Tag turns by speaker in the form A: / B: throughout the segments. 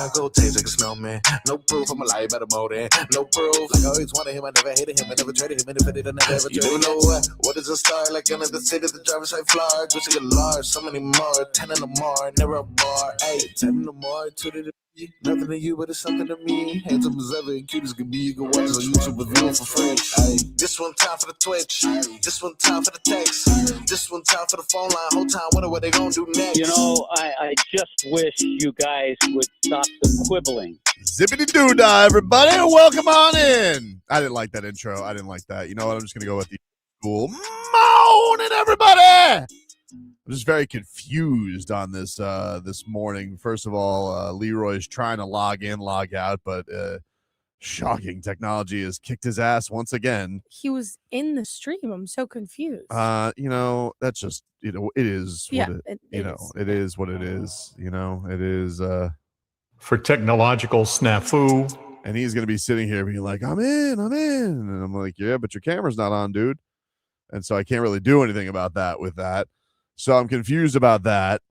A: I go taste like a snowman. No proof, I'm a lie about a molding. No proof, like I always wanted him, I never hated him, I never traded him, and if I did, I never ever traded him. You know what is a star? Like another city, the driver's side floor. Just like a large, so many more, 10 in the more, never a bar, 8, 10 in the more, 2 to the nothing to you, but it's something to me. Handsome as ever, and cute as can be. You can watch us on YouTube with view for free. Ay. This one time for the Twitch. This one time for the text. This one time for the phone line. Whole time wonder what they gonna do next.
B: You know, I just wish you guys would stop the quibbling.
C: Zippity-doo-dah, everybody, and welcome on in. I didn't like that intro. I didn't like that. You know what? I'm just going to go with the cool morning, everybody. I'm just very confused on this this morning. First of all, Leroy's trying to log in, log out, but shocking technology has kicked his ass once again.
D: He was in the stream. I'm so confused.
C: You know, that's just, you know, it is
D: Yeah,
C: what
D: it
C: you know,
D: is.
C: it is what it is. You know, it is
E: for technological snafu.
C: and he's going to be sitting here being like, I'm in. And I'm like, yeah, but your camera's not on, dude. And so I can't really do anything about that with that. So I'm confused about that.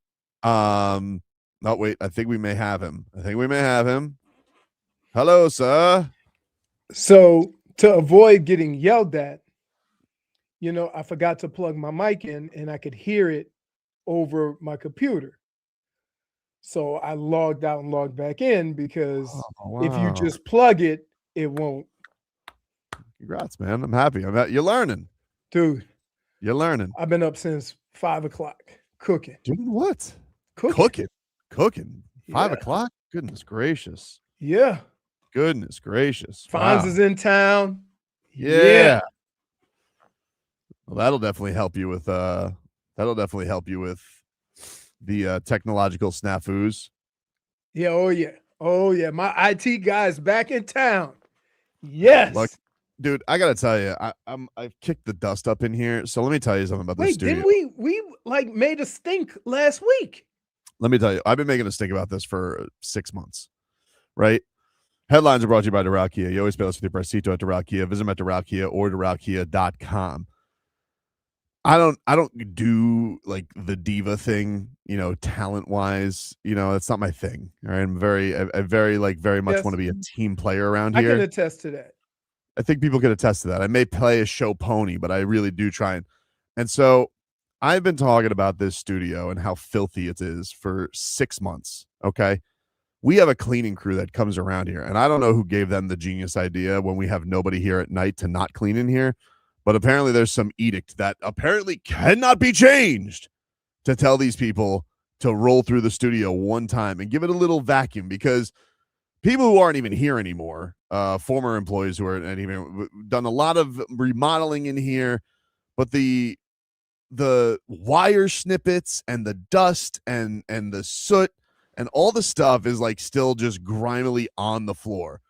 C: No, wait, I think we may have him. Hello, sir.
F: So to avoid getting yelled at, you know, I forgot to plug my mic in and I could hear it over my computer. So I logged out and logged back in because if you just plug it, it won't.
C: Congrats, man. I'm happy. You're learning.
F: Dude.
C: You're learning.
F: I've been up since 5 o'clock cooking.
C: Doing what?
F: Cooking.
C: 5 o'clock? Goodness gracious.
F: Yeah.
C: Goodness gracious.
F: Fonz is in town.
C: Yeah. Well, that'll definitely help you with the technological snafus.
F: Yeah. Oh yeah. My IT guy's back in town. Yes.
C: Look, dude, I gotta tell you, I've kicked the dust up in here. So let me tell you something about this studio.
F: Didn't we like made a stink last week?
C: Let me tell you, I've been making a stink about this for 6 months, right? Headlines are brought to you by Doral Kia. You always pay us with your Bracito at Doral Kia. Visit them at Doral Kia or DoralKia.com. I don't do like the diva thing, you know, talent wise. You know, that's not my thing. All right. I very much want to be a team player around here.
F: I can attest to that.
C: I think people can attest to that. I may play a show pony, but I really do try and so I've been talking about this studio and how filthy it is for 6 months. Okay. We have a cleaning crew that comes around here, and I don't know who gave them the genius idea when we have nobody here at night to not clean in here. But apparently there's some edict that apparently cannot be changed to tell these people to roll through the studio one time and give it a little vacuum, because people who aren't even here anymore, former employees who aren't even done a lot of remodeling in here, but the wire snippets and the dust and the soot and all the stuff is like still just grimily on the floor.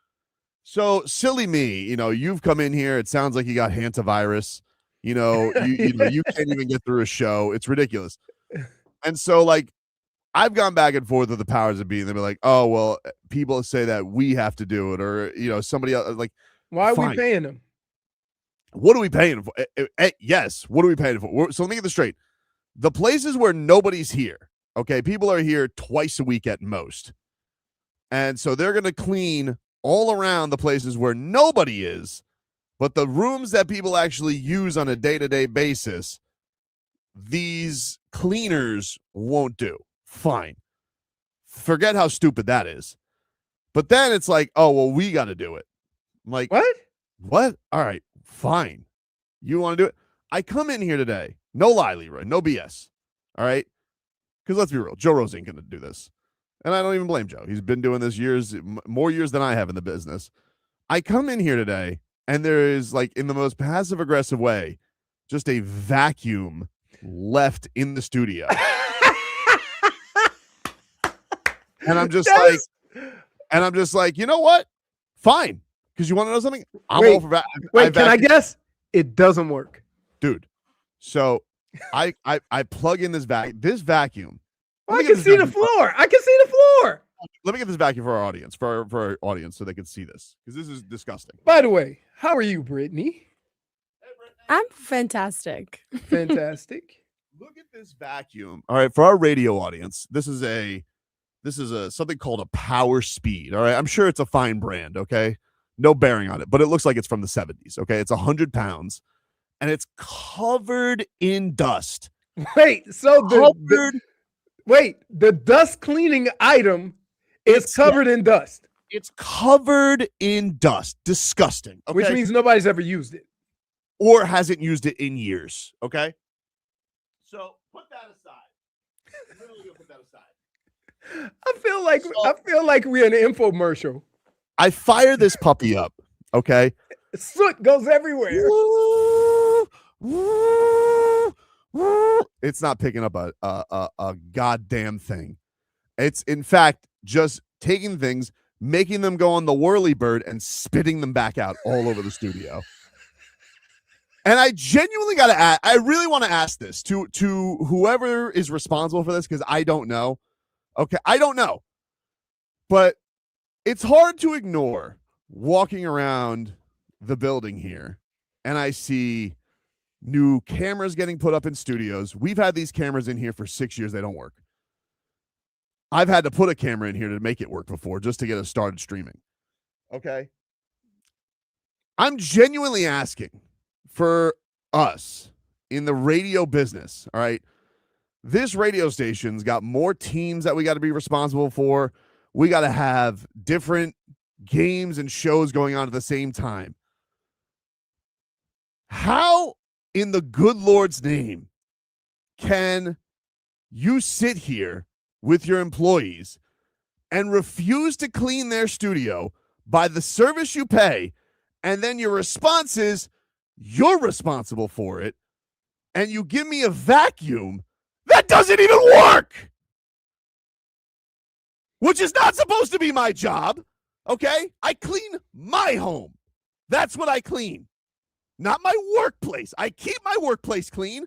C: So silly me, you know, you've come in here. It sounds like you got hantavirus. You know, you can't even get through a show. It's ridiculous. And so, like, I've gone back and forth with the powers that be, and they'll be like, "Oh, well, people say that we have to do it, or you know, somebody else." Like,
F: why are
C: fine.
F: we paying them?
C: What are we paying for? Yes, what are we paying for? So let me get this straight. The places where nobody's here, okay, people are here twice a week at most, and so they're going to clean all around the places where nobody is, but the rooms that people actually use on a day-to-day basis, these cleaners won't do. Fine. Forget how stupid that is. But then it's like, oh, well, we got to do it. I'm like, what? All right, fine. You want to do it? I come in here today. No lie, Leroy. No BS. All right? Because let's be real. Joe Rose ain't going to do this. And I don't even blame Joe. He's been doing this more years than I have in the business. I come in here today, and there is, like, in the most passive-aggressive way, just a vacuum left in the studio. And I'm just like, you know what? Fine. Because you want to know something? I'm all for
F: can I guess? It doesn't work.
C: Dude. So I plug in this vacuum.
F: I can see the floor.
C: Let me get this vacuum for our audience, for our audience, so they can see this, because this is disgusting.
F: By the way, how are you, Brittany?
D: I'm fantastic.
F: Fantastic.
C: Look at this vacuum. All right, for our radio audience, this is a This is something called a Power Speed. All right. I'm sure it's a fine brand. Okay. No bearing on it, but it looks like it's from the 70s. Okay. It's 100 pounds and it's covered in dust.
F: Wait, so the dust cleaning item is covered in dust.
C: It's covered in dust. Disgusting. Okay?
F: Which means nobody's ever used it.
C: Or hasn't used it in years. Okay. So put that aside. Literally put that aside.
F: I feel like we're in an infomercial.
C: I fire this puppy up. Okay.
F: Soot goes everywhere.
C: It's not picking up a goddamn thing. It's in fact just taking things, making them go on the whirly bird and spitting them back out all over the studio. And I genuinely got to ask, I really want to ask this to whoever is responsible for this, because I don't know. Okay, I don't know. But it's hard to ignore walking around the building here and I see new cameras getting put up in studios. We've had these cameras in here for 6 years. They don't work. I've had to put a camera in here to make it work before just to get us started streaming. Okay. I'm genuinely asking for us in the radio business. All right. This radio station's got more teams that we got to be responsible for. We got to have different games and shows going on at the same time. How in the good Lord's name can you sit here with your employees and refuse to clean their studio by the service you pay, and then your response is you're responsible for it, and you give me a vacuum that doesn't even work, which is not supposed to be my job, okay? I clean my home. That's what I clean, not my workplace. I keep my workplace clean,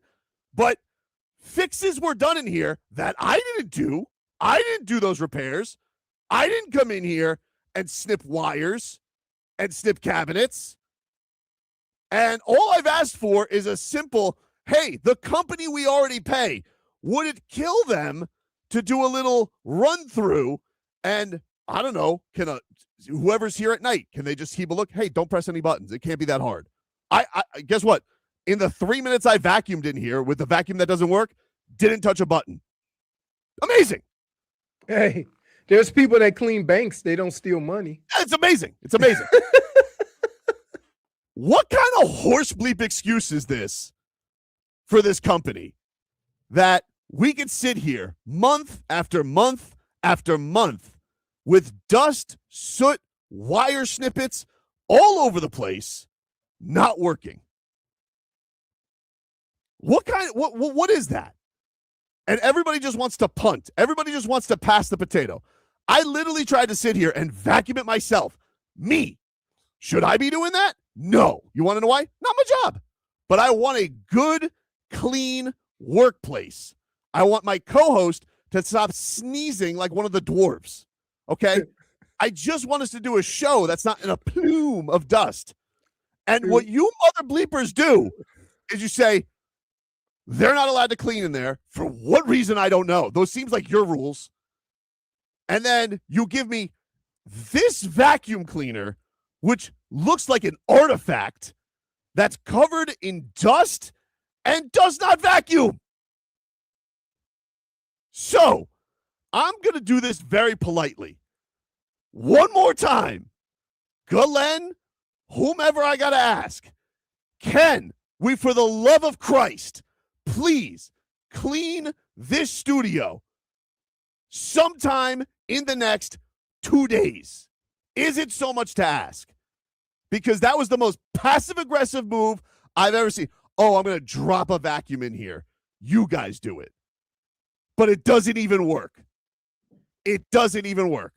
C: but fixes were done in here that I didn't do. I didn't do those repairs. I didn't come in here and snip wires and snip cabinets. And all I've asked for is a simple, hey, the company we already pay, would it kill them to do a little run through? And I don't know, whoever's here at night, can they just keep a look? Hey, don't press any buttons. It can't be that hard. I guess what? In the 3 minutes I vacuumed in here with the vacuum that doesn't work, didn't touch a button. Amazing.
F: Hey, there's people that clean banks. They don't steal money.
C: It's amazing. It's amazing. What kind of horse bleep excuse is this for this company that we could sit here month after month after month with dust, soot, wire snippets all over the place, not working? What is that? And everybody just wants to punt. Everybody just wants to pass the potato. I literally tried to sit here and vacuum it myself. Me. Should I be doing that? No. You want to know why? Not my job. But I want a good, clean workplace. I want my co-host to stop sneezing like one of the dwarves. Okay? I just want us to do a show that's not in a plume of dust. And what you mother bleepers do is you say, they're not allowed to clean in there. For what reason, I don't know. Those seems like your rules. And then you give me this vacuum cleaner, which looks like an artifact that's covered in dust and does not vacuum. So I'm going to do this very politely. One more time. Galen, whomever I got to ask, can we, for the love of Christ, please clean this studio sometime in the next 2 days? Is it so much to ask? Because that was the most passive-aggressive move I've ever seen. Oh, I'm going to drop a vacuum in here. You guys do it. But it doesn't even work. It doesn't even work.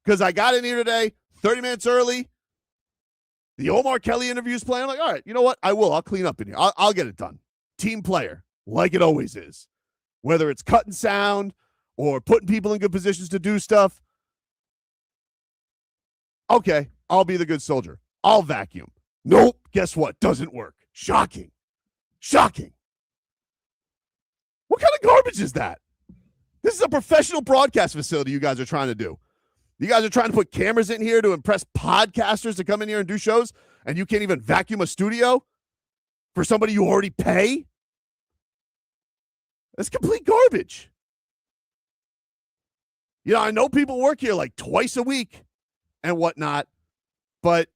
C: Because I got in here today, 30 minutes early. The Omar Kelly interview's playing. I'm like, all right, you know what? I will. I'll clean up in here. I'll get it done. Team player, like it always is. Whether it's cutting sound or putting people in good positions to do stuff. Okay, I'll be the good soldier. I'll vacuum. Nope, guess what? Doesn't work. Shocking. Shocking. What kind of garbage is that? This is a professional broadcast facility you guys are trying to do. You guys are trying to put cameras in here to impress podcasters to come in here and do shows, and you can't even vacuum a studio for somebody you already pay? That's complete garbage. You know, I know people work here like twice a week and whatnot, but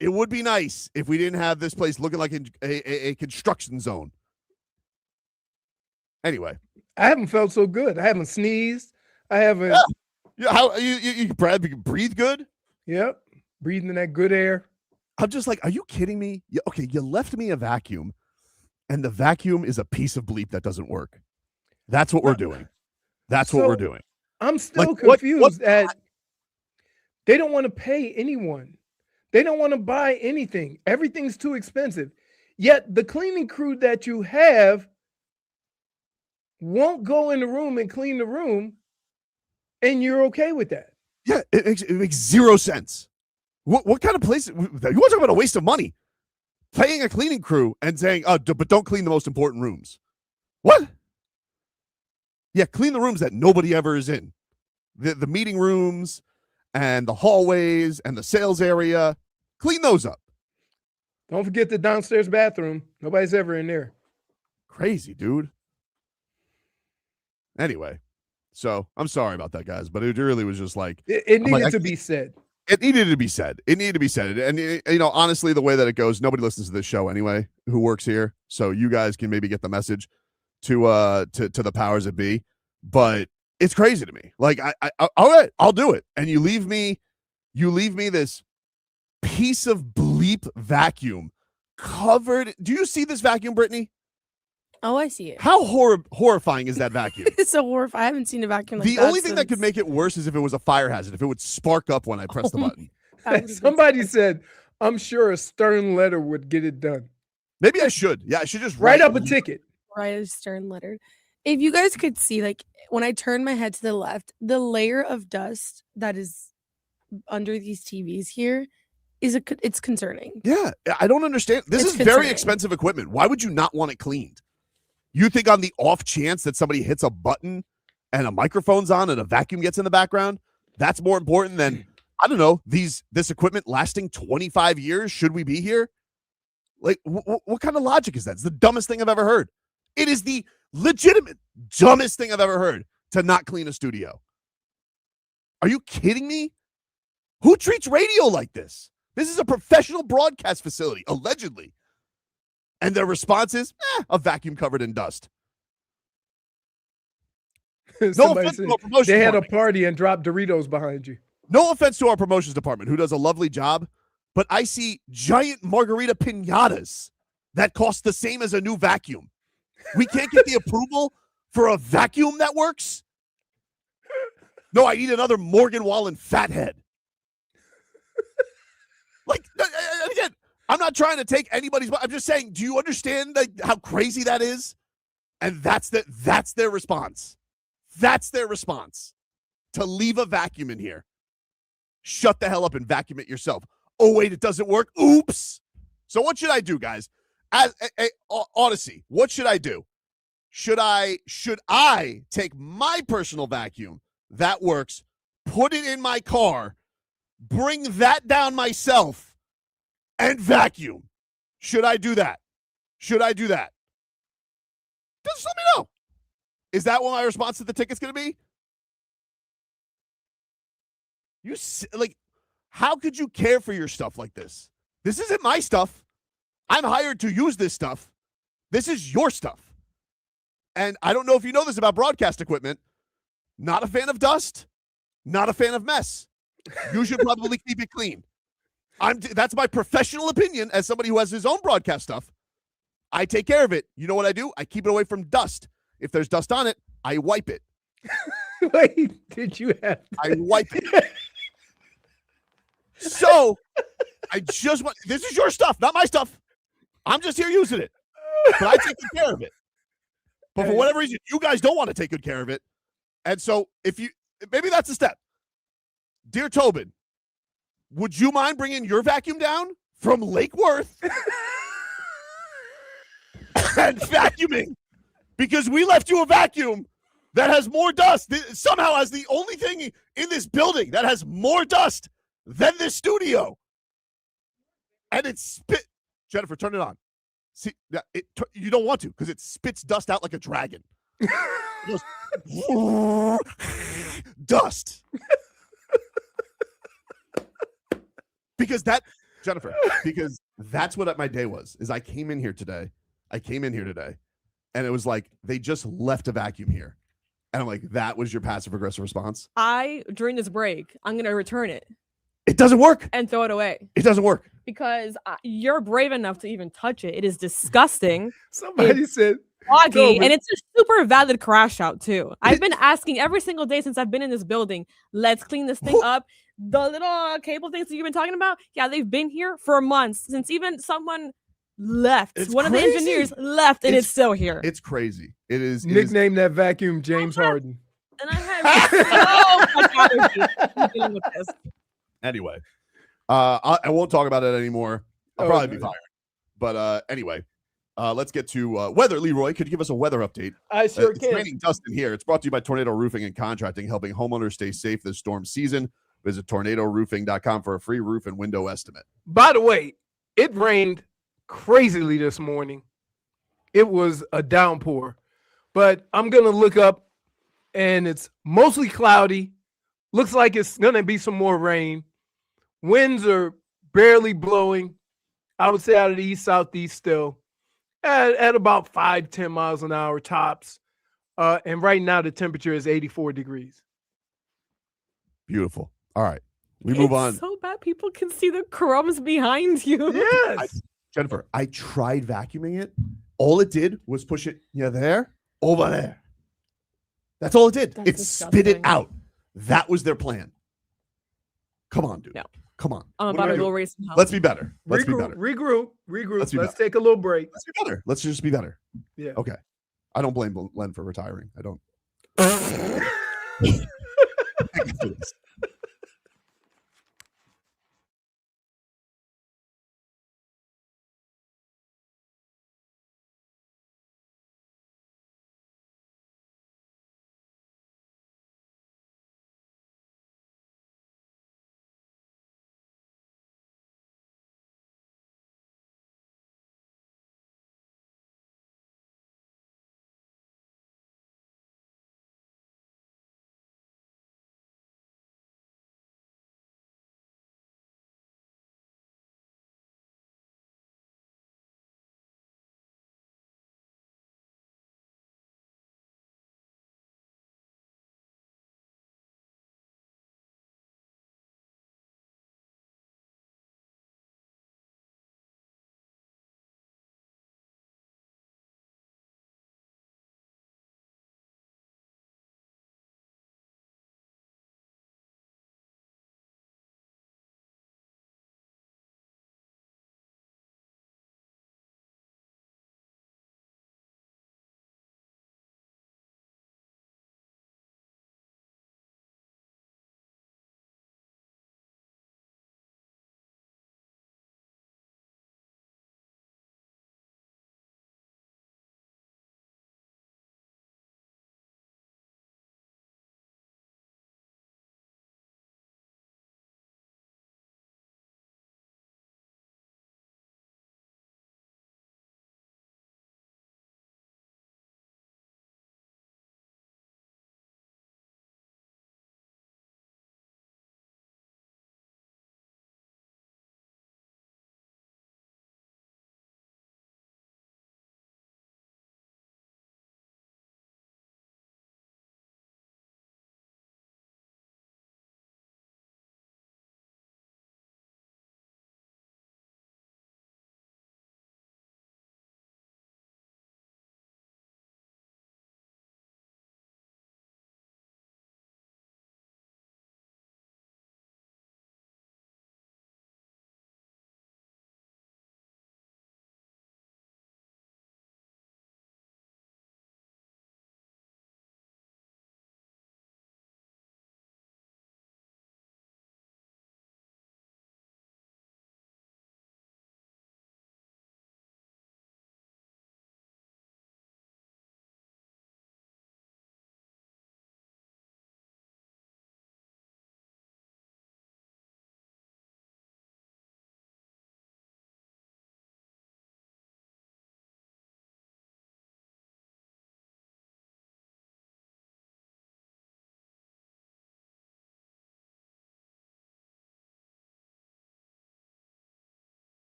C: it would be nice if we didn't have this place looking like a construction zone. Anyway.
F: I haven't felt so good. I haven't sneezed. I haven't.
C: Yeah, how you breathe good?
F: Yep. Breathing that good air.
C: I'm just like, are you kidding me? Okay, you left me a vacuum, and the vacuum is a piece of bleep that doesn't work. That's what we're doing. That's what we're doing.
F: I'm still confused at they don't want to pay anyone. They don't want to buy anything. Everything's too expensive. Yet the cleaning crew that you have won't go in the room and clean the room, and you're okay with that.
C: Yeah, it makes zero sense. What kind of place? You want to talk about a waste of money? Paying a cleaning crew and saying, "Oh, but don't clean the most important rooms." What? Yeah, clean the rooms that nobody ever is in. The meeting rooms and the hallways and the sales area. Clean those up.
F: Don't forget the downstairs bathroom. Nobody's ever in there.
C: Crazy, dude. Anyway, so I'm sorry about that, guys, but it really was just like
F: it needed to be said.
C: It needed to be said. It needed to be said. And, you know, honestly, the way that it goes, nobody listens to this show anyway who works here. So you guys can maybe get the message to the powers that be. But it's crazy to me. Like, I all right, I'll do it. And you leave me this piece of bleep vacuum covered. Do you see this vacuum, Brittany?
D: Oh, I see it.
C: How horrifying is that vacuum?
D: It's so horrifying. I haven't seen a vacuum like
C: the
D: that.
C: only thing that could make it worse is if it was a fire hazard, if it would spark up when I press the button.
F: Somebody said, I'm sure a stern letter would get it done.
C: Maybe I should. Yeah, I should just
F: write up a ticket.
D: Write a stern letter. If you guys could see, like, when I turn my head to the left, the layer of dust that is under these TVs here it's concerning.
C: Yeah, I don't understand. This is very expensive equipment. Why would you not want it cleaned? You think on the off chance that somebody hits a button and a microphone's on and a vacuum gets in the background, that's more important than, I don't know, this equipment lasting 25 years? Should we be here? Like, what kind of logic is that? It's the dumbest thing I've ever heard. It is the legitimate dumbest thing I've ever heard to not clean a studio. Are you kidding me? Who treats radio like this? This is a professional broadcast facility, allegedly. And their response is, a vacuum covered in dust. No offense to our promotion
F: they had
C: department.
F: A party and dropped Doritos behind you.
C: No offense to our promotions department, who does a lovely job, but I see giant margarita piñatas that cost the same as a new vacuum. We can't get the approval for a vacuum that works? No, I need another Morgan Wallen fathead. Like, again, I'm not trying to take anybody's, I'm just saying, do you understand how crazy that is? And that's their response. That's their response. To leave a vacuum in here. Shut the hell up and vacuum it yourself. Oh, wait, it doesn't work. Oops. So what should I do, guys? As Odyssey, what should I do? Should I take my personal vacuum that works, put it in my car, bring that down myself, and vacuum? Should I do that? Just let me know. Is that what my response to the ticket's going to be? How could you care for your stuff like this? This isn't my stuff. I'm hired to use this stuff. This is your stuff. And I don't know if you know this about broadcast equipment. Not a fan of dust. Not a fan of mess. You should probably keep it clean. That's my professional opinion as somebody who has his own broadcast stuff. I take care of it. You know what I do? I keep it away from dust. If there's dust on it, I wipe it.
F: Wait, did you have to?
C: I wipe it. So, this is your stuff, not my stuff. I'm just here using it. But I take good care of it. But for whatever reason, you guys don't want to take good care of it. And so, maybe that's a step. Dear Tobin, would you mind bringing your vacuum down from Lake Worth and vacuuming? Because we left you a vacuum that has more dust. Somehow as the only thing in this building that has more dust than this studio. And it spit. Jennifer, turn it on. See, you don't want to because it spits dust out like a dragon. It goes, dust. Because that's what my day was. Is I came in here today, and it was like they just left a vacuum here. And I'm like, that was your passive aggressive response?
G: During this break, I'm going to return it.
C: It doesn't work.
G: And throw it away.
C: It doesn't work.
G: Because you're brave enough to even touch it. It is disgusting.
F: Somebody said
G: foggy, and it's a super valid crash out too. I've been asking every single day since I've been in this building, let's clean this thing up. The little cable things that you've been talking about, yeah, they've been here for months since even someone left. One of the engineers left, and it's still here.
C: It's crazy. It is.
F: Nickname that vacuum James Harden.
G: And I have so much allergy dealing with this.
C: Anyway, I won't talk about it anymore. I'll probably be fired. But anyway, let's get to weather. Leroy, could you give us a weather update?
F: I sure
C: it's
F: can.
C: raining dust in here. It's brought to you by Tornado Roofing and Contracting, helping homeowners stay safe this storm season. Visit tornadoroofing.com for a free roof and window estimate.
F: By the way, it rained crazily this morning. It was a downpour. But I'm going to look up, and it's mostly cloudy. Looks like it's going to be some more rain. Winds are barely blowing, I would say out of the east, southeast still, at about 5-10 miles an hour tops. And right now the temperature is 84 degrees.
C: Beautiful. All right. We move on.
G: So bad people can see the crumbs behind you.
F: Yes.
C: Jennifer, I tried vacuuming it. All it did was push it there, over there. That's all it did.
G: That's
C: it spit it out. That was their plan. Come on, dude.
G: No.
C: Come on.
G: I'm about to go raise some help.
C: Let's be better.
F: Regroup. Let's take a little break.
C: Let's be better. Let's just be better.
F: Yeah.
C: Okay. I don't blame Len for retiring. I don't.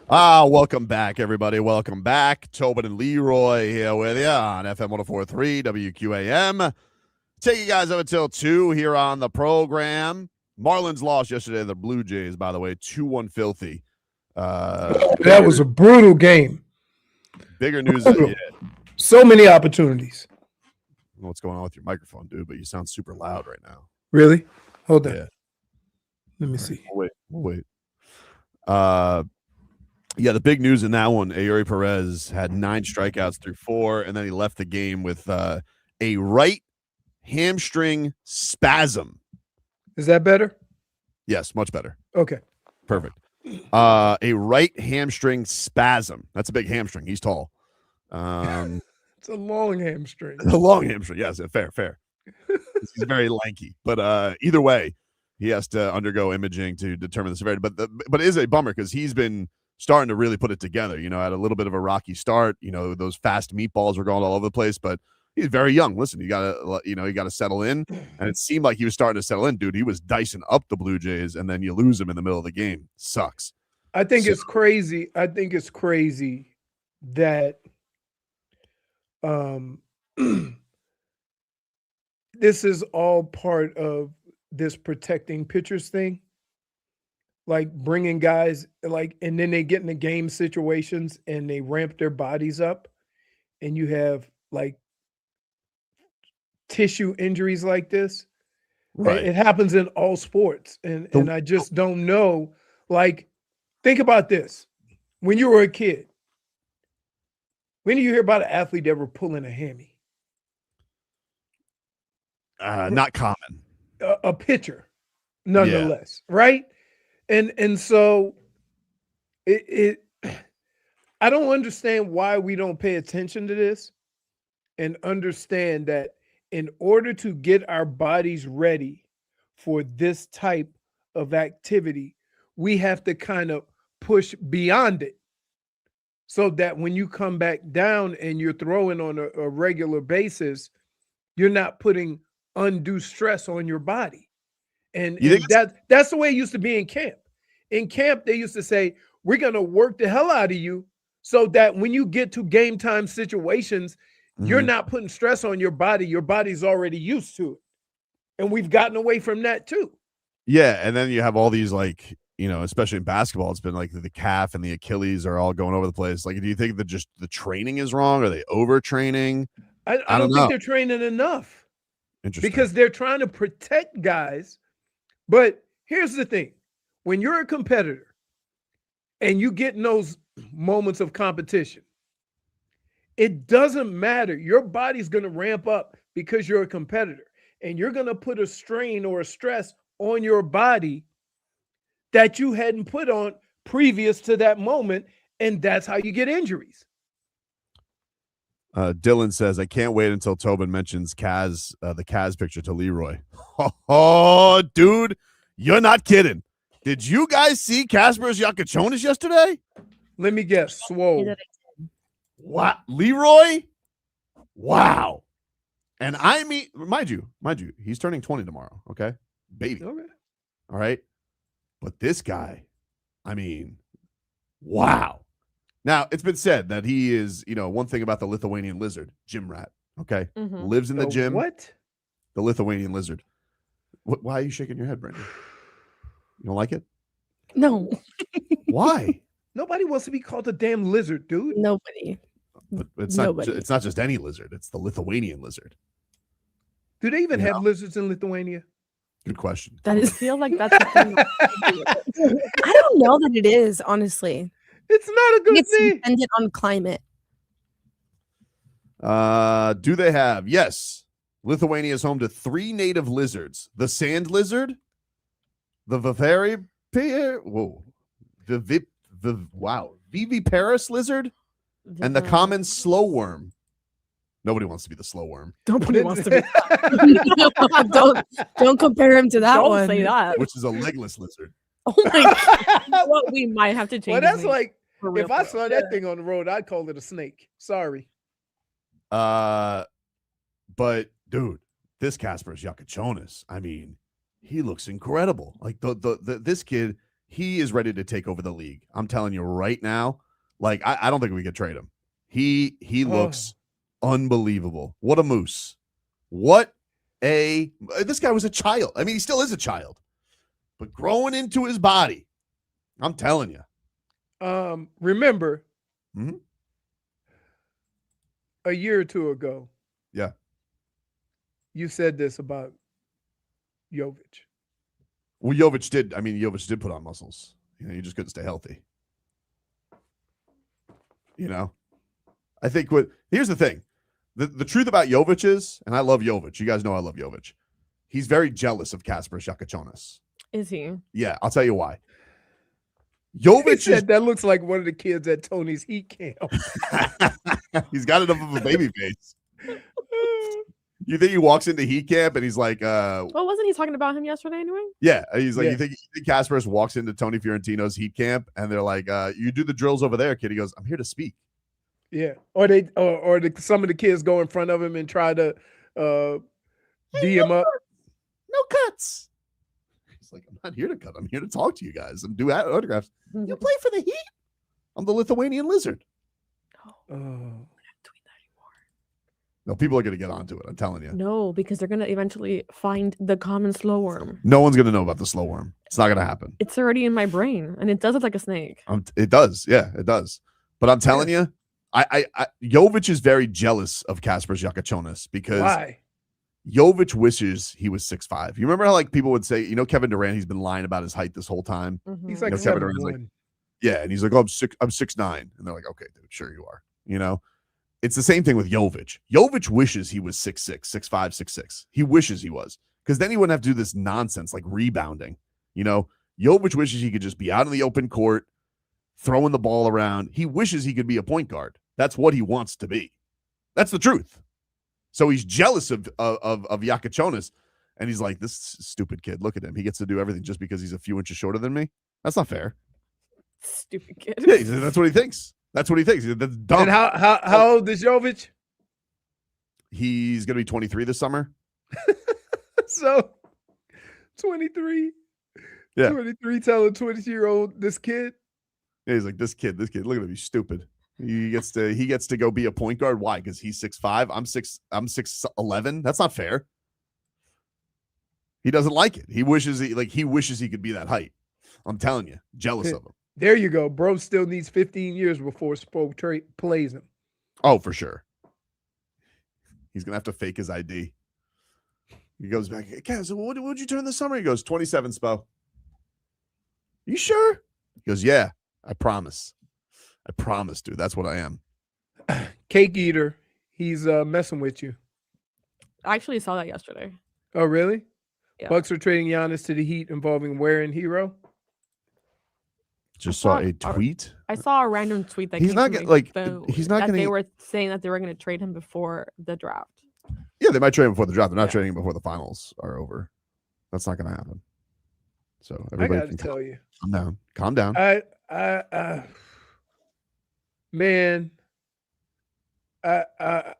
C: Welcome back, everybody. Welcome back. Tobin and Leroy here with you on FM 104.3 WQAM. Take you guys up until 2 here on the program. Marlins lost yesterday to the Blue Jays, by the way, 2-1 filthy.
F: That was a brutal game.
C: Bigger news.
F: Brutal. So many opportunities.
C: I don't know what's going on with your microphone, dude, but you sound super loud right now.
F: Really? Hold on.
C: Yeah.
F: Let me see.
C: We'll wait. Yeah, the big news in that one, Eury Perez had 9 strikeouts through 4, and then he left the game with a right hamstring spasm.
F: Is that better?
C: Yes, much better.
F: Okay.
C: Perfect. A right hamstring spasm. That's a big hamstring. He's tall.
F: It's a long hamstring.
C: A long hamstring. Yes, fair. He's very lanky. But either way, he has to undergo imaging to determine the severity. But it is a bummer because he's been starting to really put it together. Had a little bit of a rocky start. Those fast meatballs were going all over the place, but he's very young. Listen, you gotta settle in. And it seemed like he was starting to settle in, dude. He was dicing up the Blue Jays, and then you lose him in the middle of the game. Sucks.
F: I think it's crazy. I think it's crazy that this is all part of this protecting pitchers thing. Like bringing guys and then they get into game situations and they ramp their bodies up, and you have tissue injuries like this.
C: Right.
F: It happens in all sports. And I just don't know. Think about this. When you were a kid, when do you hear about an athlete ever pulling a hammy?
C: Not common.
F: A pitcher, nonetheless, right? And so I don't understand why we don't pay attention to this and understand that in order to get our bodies ready for this type of activity, we have to kind of push beyond it so that when you come back down and you're throwing on a regular basis, you're not putting undue stress on your body. And that's the way it used to be in camp. In camp, they used to say, we're going to work the hell out of you so that when you get to game time situations, you're not putting stress on your body. Your body's already used to it. And we've gotten away from that too.
C: Yeah, and then you have all these especially in basketball, it's been like the calf and the Achilles are all going over the place. Do you think that just the training is wrong? Are they overtraining?
F: I don't think they're training enough.
C: Interesting.
F: Because they're trying to protect guys. But here's the thing. When you're a competitor and you get in those moments of competition, it doesn't matter. Your body's going to ramp up because you're a competitor, and you're going to put a strain or a stress on your body that you hadn't put on previous to that moment, and that's how you get injuries.
C: Dylan says, I can't wait until Tobin mentions the Kaz picture to Leroy. Oh, dude, you're not kidding. Did you guys see Kasparas Jakucionis yesterday?
F: Let me guess. Swole.
C: What? Leroy? Wow. And I mean, mind you, he's turning 20 tomorrow. Okay. Baby.
F: Okay.
C: All right. But this guy, I mean, wow. Now, it's been said that he is, one thing about the Lithuanian Lizard, gym rat. Okay. Lives in the gym.
F: What?
C: The Lithuanian Lizard. Why are you shaking your head, Brandon? You don't like it?
D: No.
C: Why?
F: Nobody wants to be called a damn lizard, dude.
D: Nobody.
C: But it's not just any lizard. It's the Lithuanian lizard.
F: Do they even have lizards in Lithuania?
C: Good question.
G: I feel like that's the thing.
D: I don't know that it is, honestly.
F: It's not a good
D: It's
F: thing.
D: dependent on climate.
C: Do they have? Yes. Lithuania is home to 3 native lizards. The sand lizard, the viviparous lizard, and the common slow worm. Nobody wants to be the slow worm.
G: Nobody wants to be.
D: don't compare him to that
G: Don't
D: one.
G: say that.
C: Which is a legless lizard.
D: Oh my god.
G: Well, we might have to change.
F: Well, that's
G: his name.
F: like
G: For real,
F: if I
G: for real.
F: saw that thing on the road, I'd call it a snake. Sorry.
C: But dude, this Kasparas Jakucionis, I mean, he looks incredible. Like this kid he is ready to take over the league. I'm telling you right now. Like, I don't think we could trade him. He looks unbelievable. What a moose. This guy was a child. I mean, he still is a child. But growing into his body, I'm telling you.
F: Remember,
C: Mhm.
F: a year or two ago,
C: Yeah.
F: you said this about Jović.
C: Well, Jović did put on muscles. You just couldn't stay healthy. I think here's the thing. The truth about Jović is, and I love Jović. You guys know I love Jović. He's very jealous of Kasparas Jakucionis.
G: Is he?
C: Yeah, I'll tell you why.
F: He
C: Jović
F: said that looks like one of the kids at Tony's Heat Camp.
C: He's got enough of a baby face. You think he walks into heat camp and he's like,
G: Well, wasn't he talking about him yesterday anyway?
C: yeah, he's like,
F: Yeah.
C: you think Kasparas walks into Tony Fiorentino's heat camp and they're like, you do the drills over there, kid. He goes, I'm here to speak.
F: Yeah, some of the kids go in front of him and try to D him up.
C: No cuts. He's like, I'm not here to cut. I'm here to talk to you guys and do autographs. You play for the Heat? I'm the Lithuanian Lizard.
F: Oh.
C: No, people are going to get onto it. I'm telling you.
G: No, because they're gonna eventually find the common slow worm.
C: No one's going to know about the slow worm. It's not going to happen.
G: It's already in my brain, and it does look like a snake.
C: It does. Yeah, it does. But I'm telling you, Jović is very jealous of Kasparas Jakucionis because
F: Why?
C: Jović wishes he was 6'5". You remember how like people would say, Kevin Durant, he's been lying about his height this whole time.
G: Mhm.
F: He's like
C: You know, Kevin Durant's
F: 7'1".
C: Yeah, and he's like, oh, I'm 6'9", and they're like, okay, dude, sure you are. It's the same thing with Jović. Jović wishes he was 6'6", 6'5", 6'6". He wishes he was, because then he wouldn't have to do this nonsense like rebounding. Jović wishes he could just be out in the open court, throwing the ball around. He wishes he could be a point guard. That's what he wants to be. That's the truth. So he's jealous of Jakucionis, and he's like, this stupid kid. Look at him. He gets to do everything just because he's a few inches shorter than me. That's not fair.
G: Stupid kid.
C: Yeah, that's what he thinks. That's dumb.
F: And how old is Jović?
C: He's going to be 23 this summer.
F: So 23.
C: Yeah.
F: 23 telling 20-year-old this kid.
C: Yeah, he's like, this kid, look at him, he's stupid. He gets to go be a point guard. Why? Because he's 6'5". I'm 6'11". That's not fair. He doesn't like it. He wishes he could be that height. I'm telling you, jealous of him.
F: There you go. Bro still needs 15 years before Spo plays him.
C: Oh, for sure. He's gonna have to fake his ID. He goes back. Okay, so what would you turn this summer? He goes 27, Spo. You sure? He goes, yeah, I promise. I promise, dude. That's what I am.
F: Cake eater. He's messing with you.
G: I actually saw that yesterday.
F: Oh, really?
G: Yeah.
F: Bucks are trading Giannis to the Heat involving Ware and Hero.
C: Just saw a tweet.
G: I saw a random tweet that
C: He's
G: came
C: not
G: from
C: gonna-
G: my
C: like,
G: phone
C: he's not
G: that
C: gonna-
G: they were saying that they were going to trade him before the draft.
C: Yeah, they might trade him before the draft. They're not
G: Yeah.
C: trading him before the finals are over. That's not going to happen. So
F: I
C: everybody,
F: got to tell you.
C: calm down. Calm down.
F: Man, I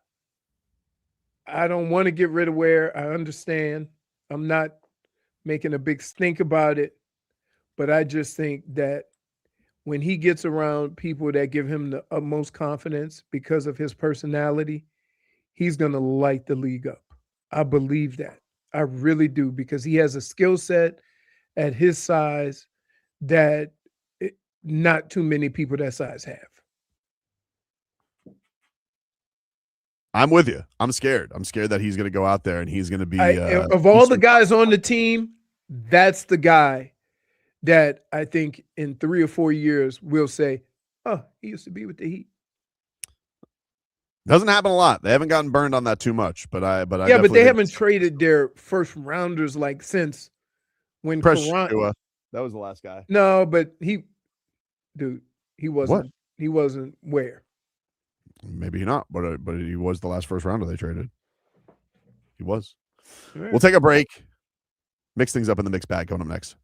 F: don't want to get rid of Ware. I understand. I'm not making a big stink about it, but I just think that when he gets around people that give him the utmost confidence because of his personality, he's going to light the league up. I believe that. I really do, because he has a skill set at his size that not too many people that size have.
C: I'm with you. I'm scared. I'm scared that he's going to go out there and he's going to be.
F: Of all the guys on the team, that's the guy that I think in 3 or 4 years we'll say, oh, he used to be with the Heat.
C: Doesn't happen a lot. They haven't gotten burned on that too much, but
F: yeah, but
C: definitely
F: they
C: think
F: haven't traded their first rounders like since when
C: Tua. That was the last guy.
F: No, but he wasn't where.
C: Maybe not, but he was the last first rounder they traded. He was.
F: Right.
C: We'll take a break. Mix things up in the mixed bag. Coming up next.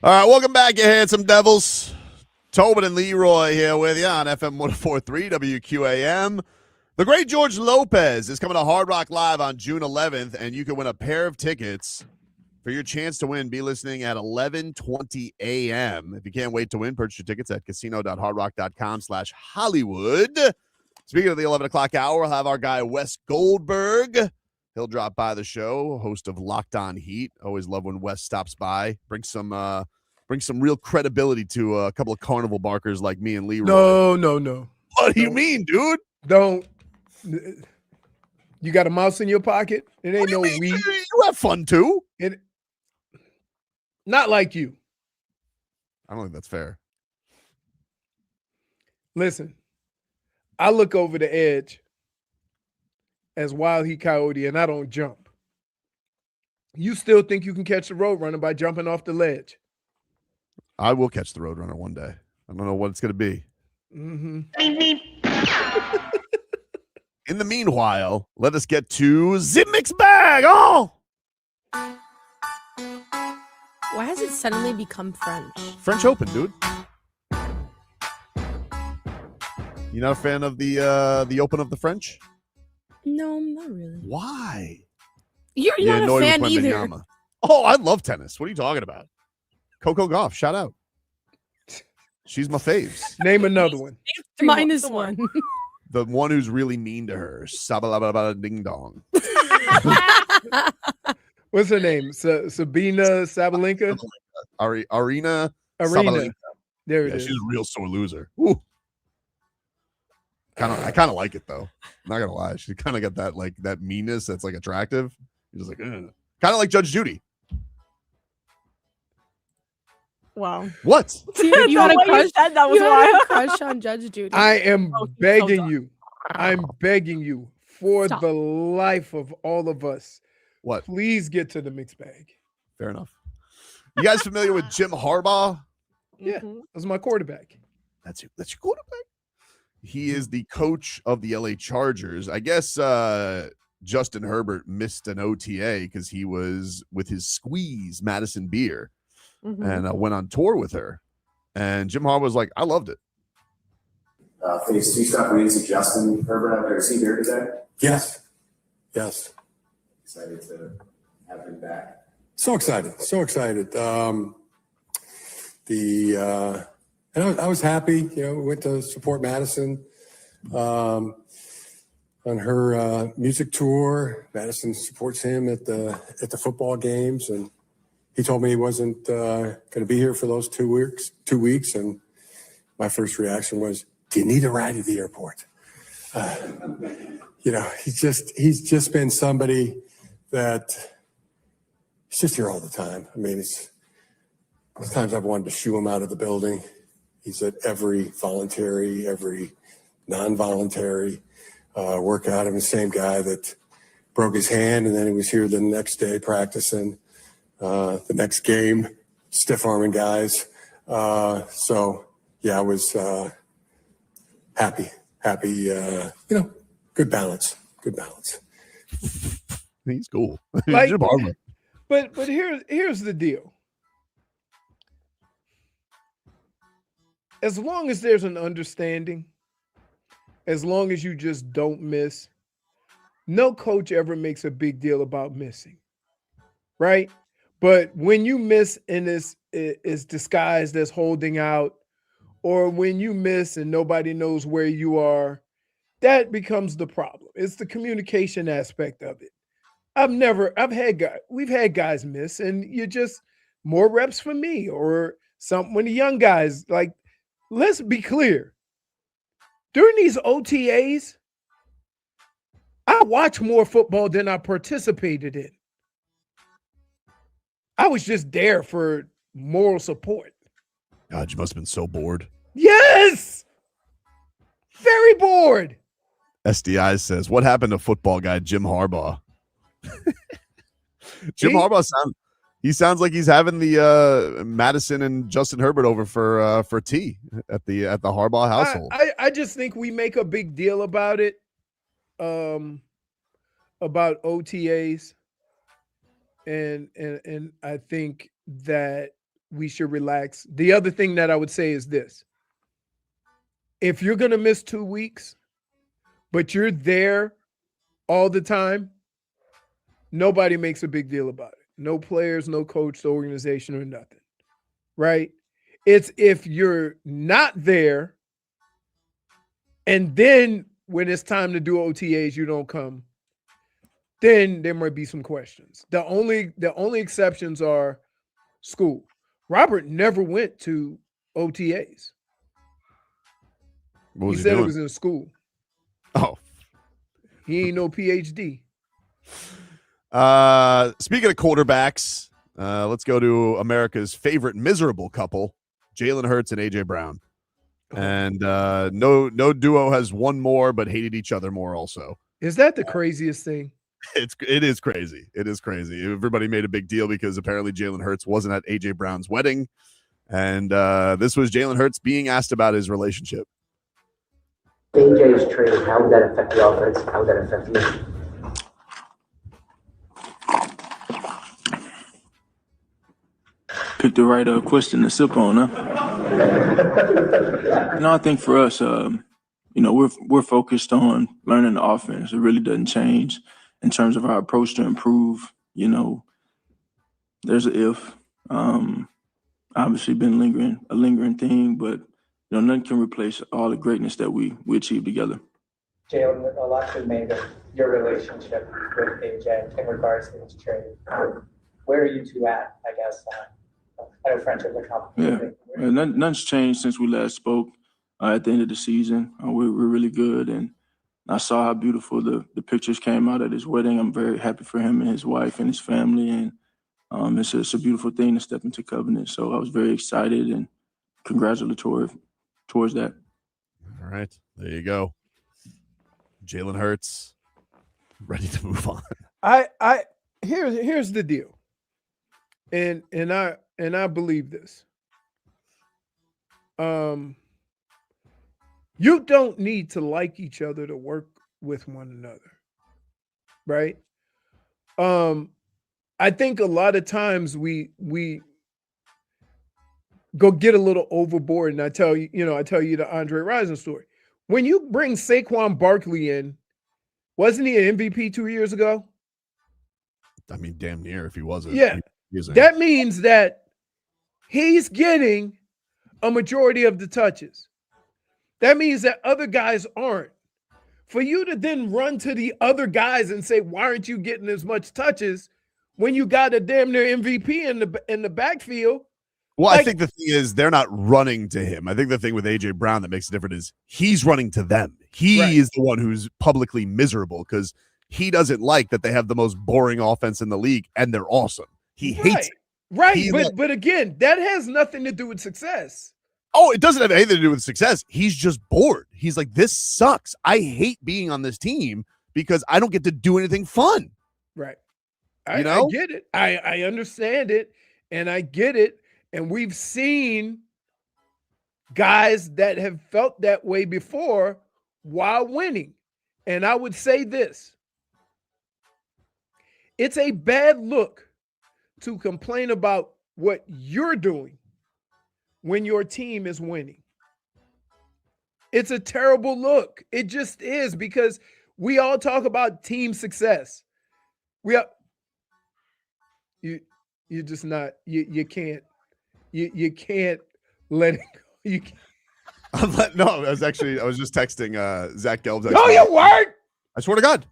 C: All right, welcome back, you handsome devils. Tobin and Leroy here with you on FM 104.3 WQAM. The great George Lopez is coming to Hard Rock Live on June 11th, and you can win a pair of tickets for your chance to win. Be listening at 11:20 a.m. If you can't wait to win, purchase your tickets at casino.hardrock.com/Hollywood. Speaking of the 11 o'clock hour, we'll have our guy Wes Goldberg. He'll drop by the show, host of Locked On Heat. Always love when Wes stops by. Bring some real credibility to a couple of carnival barkers like me and Leroy.
F: No.
C: What do you mean, dude?
F: Don't. You got a mouse in your pocket? It ain't no weed.
C: You have fun too.
F: Not like you.
C: I don't think that's fair.
F: Listen, I look over the edge as Wild Heat Coyote, and I don't jump. You still think you can catch the Roadrunner by jumping off the ledge?
C: I will catch the Roadrunner one day. I don't know what it's going to be.
F: Mm-hmm.
C: In the meanwhile, let us get to Zip Mix Bag. Oh!
D: Why has it suddenly become French?
C: French Open, dude. You not a fan of the Open of the French?
D: No, not really.
C: Why?
D: You're not a fan either.
C: Wembanyama. Oh, I love tennis. What are you talking about? Coco Gauff, shout out. She's my faves.
F: Name another one.
D: -1.
C: The one who's really mean to her. Sabalabala ding dong.
F: What's her name? Sabina Sabalenka?
C: Arena.
F: Arena. There it is.
C: She's a real sore loser. Ooh. I kind of like it though. I'm not gonna lie. She kind of got that meanness that's like attractive. You're just like, kind of like Judge Judy.
G: Wow.
C: What?
D: You had a crush?
G: That was
D: You had a crush on Judge Judy.
F: I am begging
G: so
F: you. I'm begging you for
D: Stop.
F: the life of all of us.
C: What?
F: Please get to the mixed bag.
C: Fair enough. You guys familiar with Jim Harbaugh?
F: Yeah, that's my quarterback.
C: That's your quarterback. He is the coach of the LA Chargers. I guess Justin Herbert missed an OTA because he was with his squeeze, Madison Beer, and went on tour with her. And Jim Harbaugh was like, I loved it.
H: Phase 2 stuff related to Justin Herbert out there. Is he here today?
I: Yes.
H: Excited to have him back.
I: So excited. And I was happy, we went to support Madison on her music tour. Madison supports him at the football games, and he told me he wasn't going to be here for those 2 weeks. And my first reaction was, do you need a ride to the airport? He's just been somebody that he's just here all the time. I mean, there's times I've wanted to shoo him out of the building. He's at every voluntary, every non-voluntary workout. I'm the same guy that broke his hand, and then he was here the next day practicing. The next game, stiff-arming guys. I was happy. Good balance.
C: He's cool.
F: Like,
C: Jim Harbaugh.
F: but here's the deal. As long as there's an understanding, as long as you just don't miss, no coach ever makes a big deal about missing, right? But when you miss and is disguised as holding out, or when you miss and nobody knows where you are, that becomes the problem. It's the communication aspect of it. We've had guys miss, and you just more reps for me, or something. When the young guys, like, let's be clear. During these OTAs, I watch more football than I participated in. I was just there for moral support.
C: God, you must have been so bored.
F: Yes! Very bored.
C: SDI says, what happened to football guy Jim Harbaugh? Harbaugh sounds like he's having the Madison and Justin Herbert over for tea at the Harbaugh household.
F: I just think we make a big deal about it, about OTAs, and I think that we should relax. The other thing that I would say is this. If you're going to miss 2 weeks, but you're there all the time, nobody makes a big deal about it. No players, no coach, no organization, or nothing, right? It's if you're not there, and then when it's time to do OTAs, you don't come, then there might be some questions. The only exceptions are school. Robert never went to OTAs.
C: What was
F: He
C: he
F: said
C: doing?
F: it was in school.
C: Oh.
F: He ain't no PhD.
C: Speaking of quarterbacks, let's go to America's favorite miserable couple, Jalen Hurts and AJ Brown. And no duo has won more, but hated each other more also.
F: Is that the craziest thing?
C: It is crazy. It is crazy. Everybody made a big deal because apparently Jalen Hurts wasn't at AJ Brown's wedding. And this was Jalen Hurts being asked about his relationship.
J: AJ's trade, how would that affect the offense? How would that affect you?
K: Picked the right question to sip on, huh? No, I think for us, we're focused on learning the offense. It really doesn't change in terms of our approach to improve. There's an if. Obviously, been a lingering thing, but nothing can replace all the greatness that we achieved together.
J: Jalen, a lot been made of your relationship with AJ in regards to this trade. Where are you two at, I guess? I know friendship is complicated.
K: Yeah, nothing's changed since we last spoke at the end of the season. We're really good, and I saw how beautiful the pictures came out at his wedding. I'm very happy for him and his wife and his family, and it's a beautiful thing to step into covenant. So I was very excited and congratulatory towards that.
C: All right, there you go. Jalen Hurts, ready to move on.
F: Here's the deal, and I believe this. You don't need to like each other to work with one another, right? I think a lot of times we go get a little overboard, and I tell you the Andre Rison story. When you bring Saquon Barkley in, wasn't he an MVP 2 years ago?
C: I mean, damn near if he wasn't.
F: Yeah. That means that he's getting a majority of the touches. That means that other guys aren't. For you to then run to the other guys and say, why aren't you getting as much touches when you got a damn near MVP in the backfield?
C: Well, I think the thing is they're not running to him. I think the thing with AJ Brown that makes it different is he's running to them. He is the one who's publicly miserable because he doesn't like that they have the most boring offense in the league and they're awesome. He hates it.
F: Right. But again, that has nothing to do with success.
C: Oh, it doesn't have anything to do with success. He's just bored. He's like, this sucks. I hate being on this team because I don't get to do anything fun.
F: Right. I get it. I understand it, and I get it. And we've seen guys that have felt that way before while winning. And I would say this. It's a bad look to complain about what you're doing when your team is winning. It's a terrible look. It just is, because we all talk about team success. You're just not, you can't let it go. You can't.
C: I was just texting Zach Gelb.
F: No, you weren't.
C: I swear to God.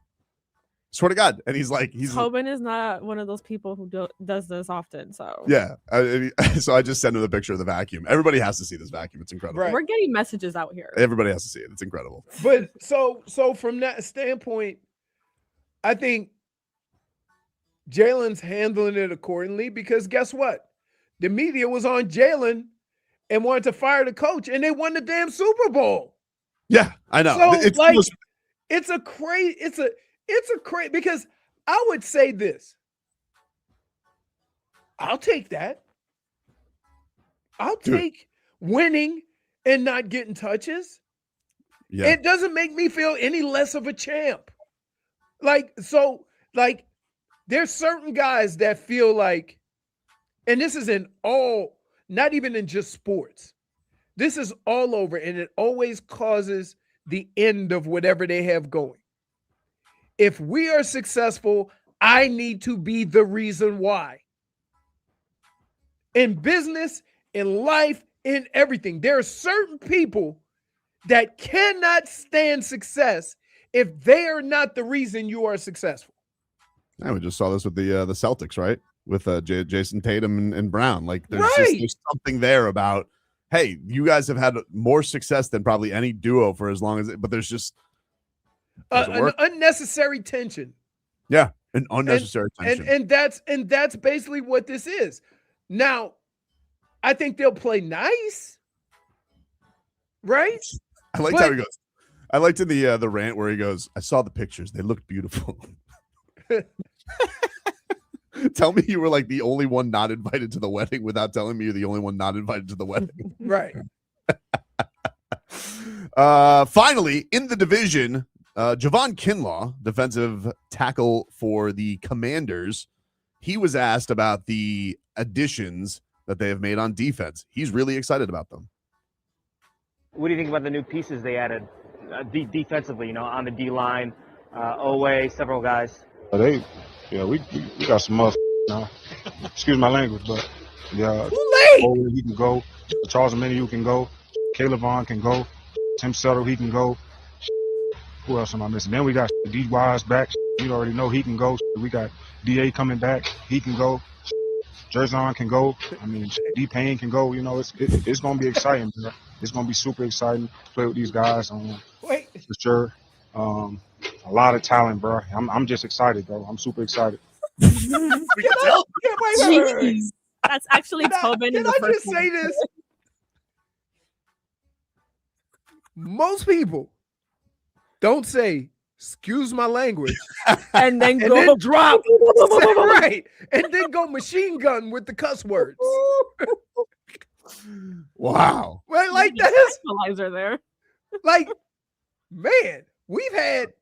C: And he's
G: Tobin is not one of those people who does this often. So
C: yeah. So I just sent him the picture of the vacuum. Everybody has to see this vacuum. It's incredible.
G: We're getting messages out here.
C: Everybody has to see it. It's incredible.
F: But so from that standpoint, I think Jalen's handling it accordingly, because guess what? The media was on Jalen and wanted to fire the coach, and they won the damn Super Bowl.
C: Yeah, I know.
F: So it's a crazy, because I would say this. I'll take that. I'll take winning and not getting touches. Yeah. It doesn't make me feel any less of a champ. There's certain guys that feel like, and this is in all not even in just sports. This is all over, and it always causes the end of whatever they have going. If we are successful, I need to be the reason why. In business, in life, in everything, there are certain people that cannot stand success if they are not the reason you are successful.
C: Yeah, we just saw this with the Celtics, right? With Jason Tatum and Brown. Like there's something there about, hey, you guys have had more success than probably any duo for as long as it, but there's just
F: an unnecessary tension.
C: Yeah, an unnecessary tension.
F: And that's basically what this is. Now, I think they'll play nice, right?
C: I liked how he goes. I liked in the rant where he goes, I saw the pictures. They looked beautiful. Tell me you were like the only one not invited to the wedding without telling me you're the only one not invited to the wedding.
F: Right.
C: Finally, in the division, Javon Kinlaw, defensive tackle for the Commanders, he was asked about the additions that they have made on defense. He's really excited about them.
L: What do you think about the new pieces they added defensively, on the D-line, Owe, several guys?
M: We got some motherfuckers now. Excuse my language, but yeah.
F: Owe,
M: he can go. Charles Omenihu can go. Caleb Vaughn can go. Tim Settle, he can go. Who else am I missing? Then we got D. Wise back. You already know he can go. We got DA coming back. He can go. Jerzon can go. I mean, D. Payne can go. It's going to be exciting, bro. It's going to be super exciting to play with these guys for sure. A lot of talent, bro. I'm just excited, bro. I'm super excited.
G: Jeez. That's actually Tobin.
F: Can I just say this? Most people don't say, excuse my language,
G: and then
F: drop right, and then go machine gun with the cuss words.
C: Wow.
F: Right, like that's
G: there.
F: Like, man, we've had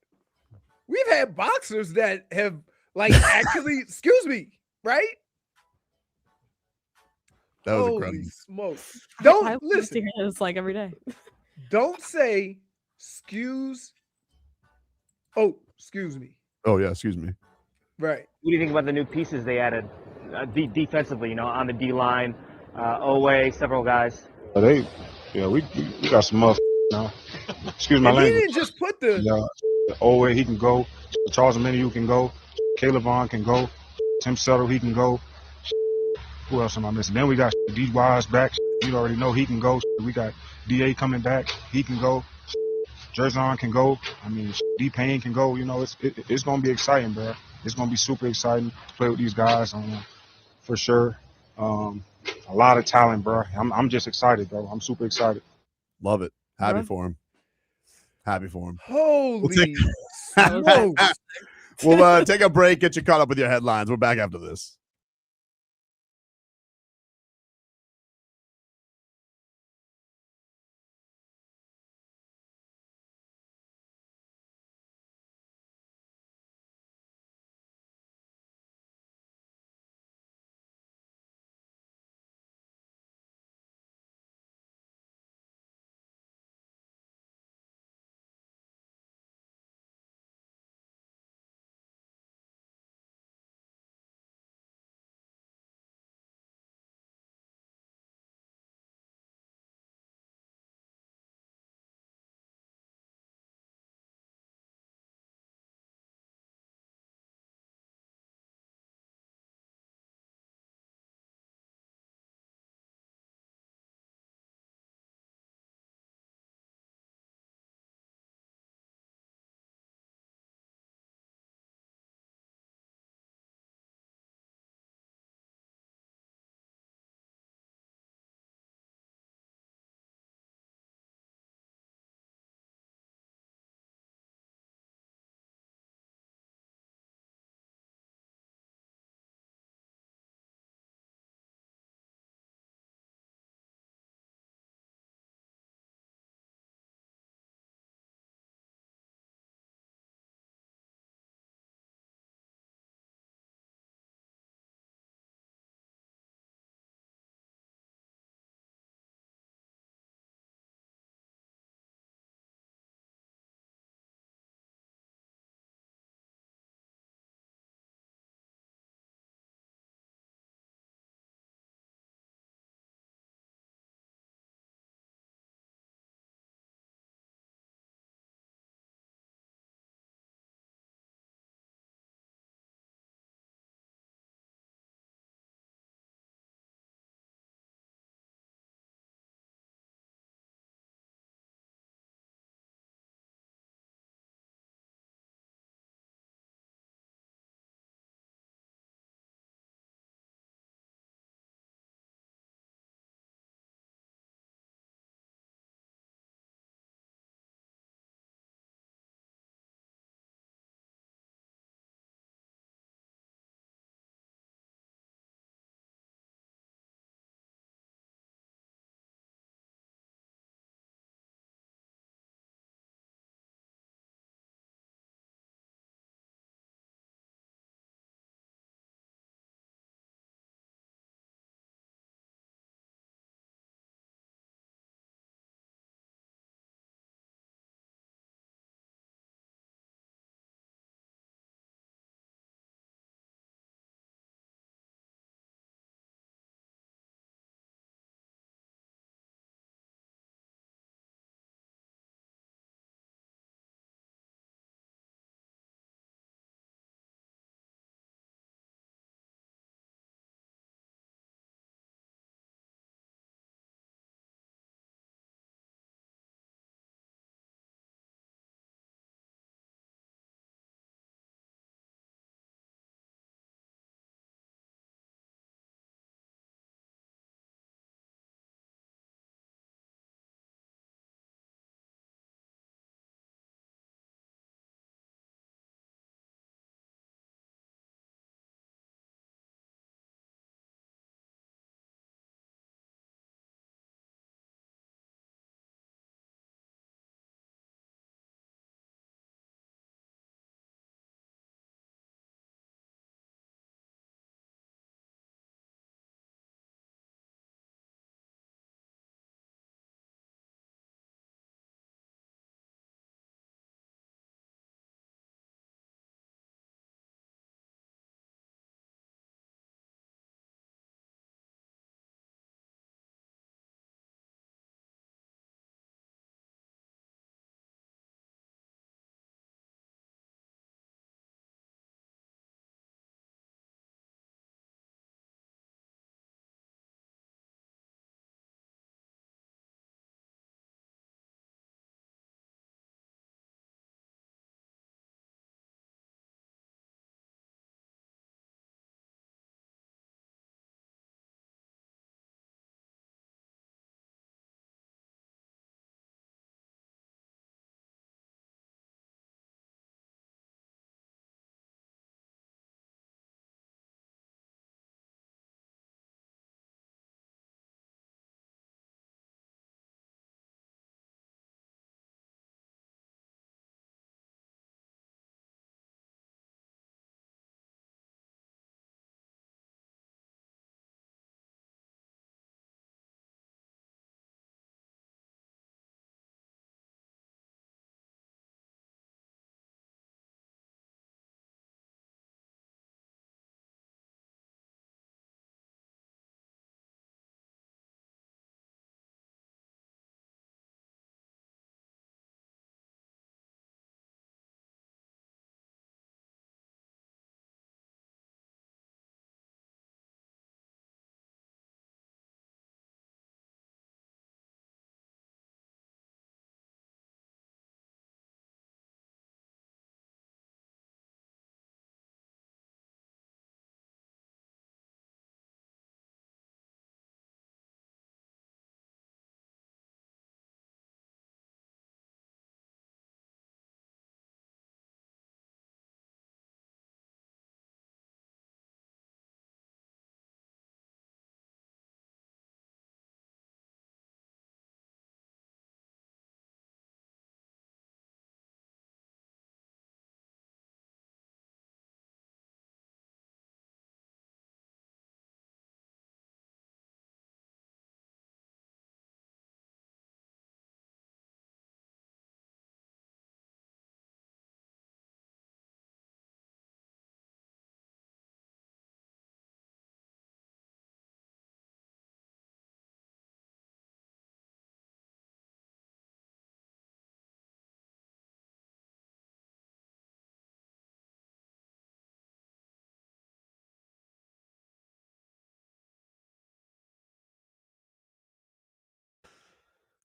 F: boxers that have like actually, excuse me, right?
C: That was
F: Holy
C: incredible.
F: Smokes. Don't listen.
G: To hear this like every day.
F: Don't say excuse me.
C: Oh yeah, excuse me.
F: Right.
L: What do you think about the new pieces they added defensively, on the D-line, Owe, several guys?
M: We got some motherfuckers now. Excuse my language.
F: He didn't just put the
M: Owe, he can go. Charles Omenihu can go. Caleb Vaughn can go. Tim Settle, he can go. Who else am I missing? Then we got D. Wise back. You already know he can go. We got DA coming back. He can go. Jerzon can go. I mean, D. Payne can go. It's going to be exciting, bro. It's going to be super exciting to play with these guys for sure. A lot of talent, bro. I'm just excited, bro. I'm super excited.
C: Love it. Happy for him.
F: Holy smokes.
C: We'll take a break, get you caught up with your headlines. We're back after this.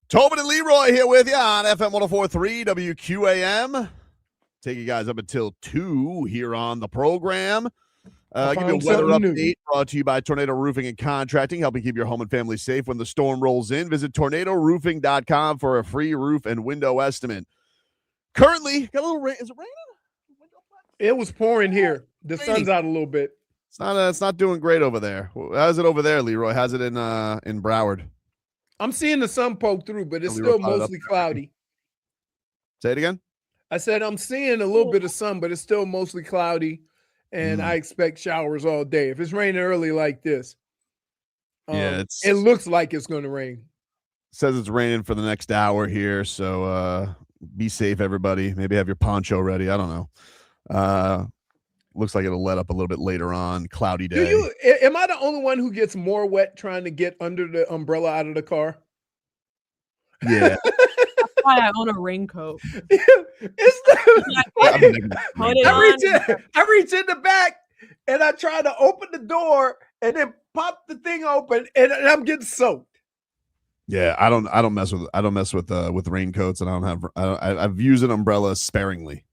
C: Tobin and Leroy here with you on FM 104.3 WQAM. Take you guys up until 2 here on the program. Give you a weather update brought to you by Tornado Roofing and Contracting, helping keep your home and family safe when the storm rolls in. Visit tornadoroofing.com for a free roof and window estimate. Currently, got a little rain. Is it raining?
F: It was pouring here. The sun's out a little bit.
C: It's not doing great over there. How's it over there, Leroy? How's it in Broward?
F: I'm seeing the sun poke through, but it's still mostly cloudy.
C: Say it again.
F: I said I'm seeing a little bit of sun, but it's still mostly cloudy, and I expect showers all day. If it's raining early like this, it looks like it's going to rain.
C: Says it's raining for the next hour here, so be safe, everybody. Maybe have your poncho ready. I don't know. Looks like it'll let up a little bit later on. Cloudy day.
F: Am I the only one who gets more wet trying to get under the umbrella out of the car?
C: Yeah.
G: That's why I own a raincoat.
F: I reach in the back and I try to open the door and then pop the thing open and I'm getting soaked.
C: Yeah, I don't mess with raincoats, and I've used an umbrella sparingly.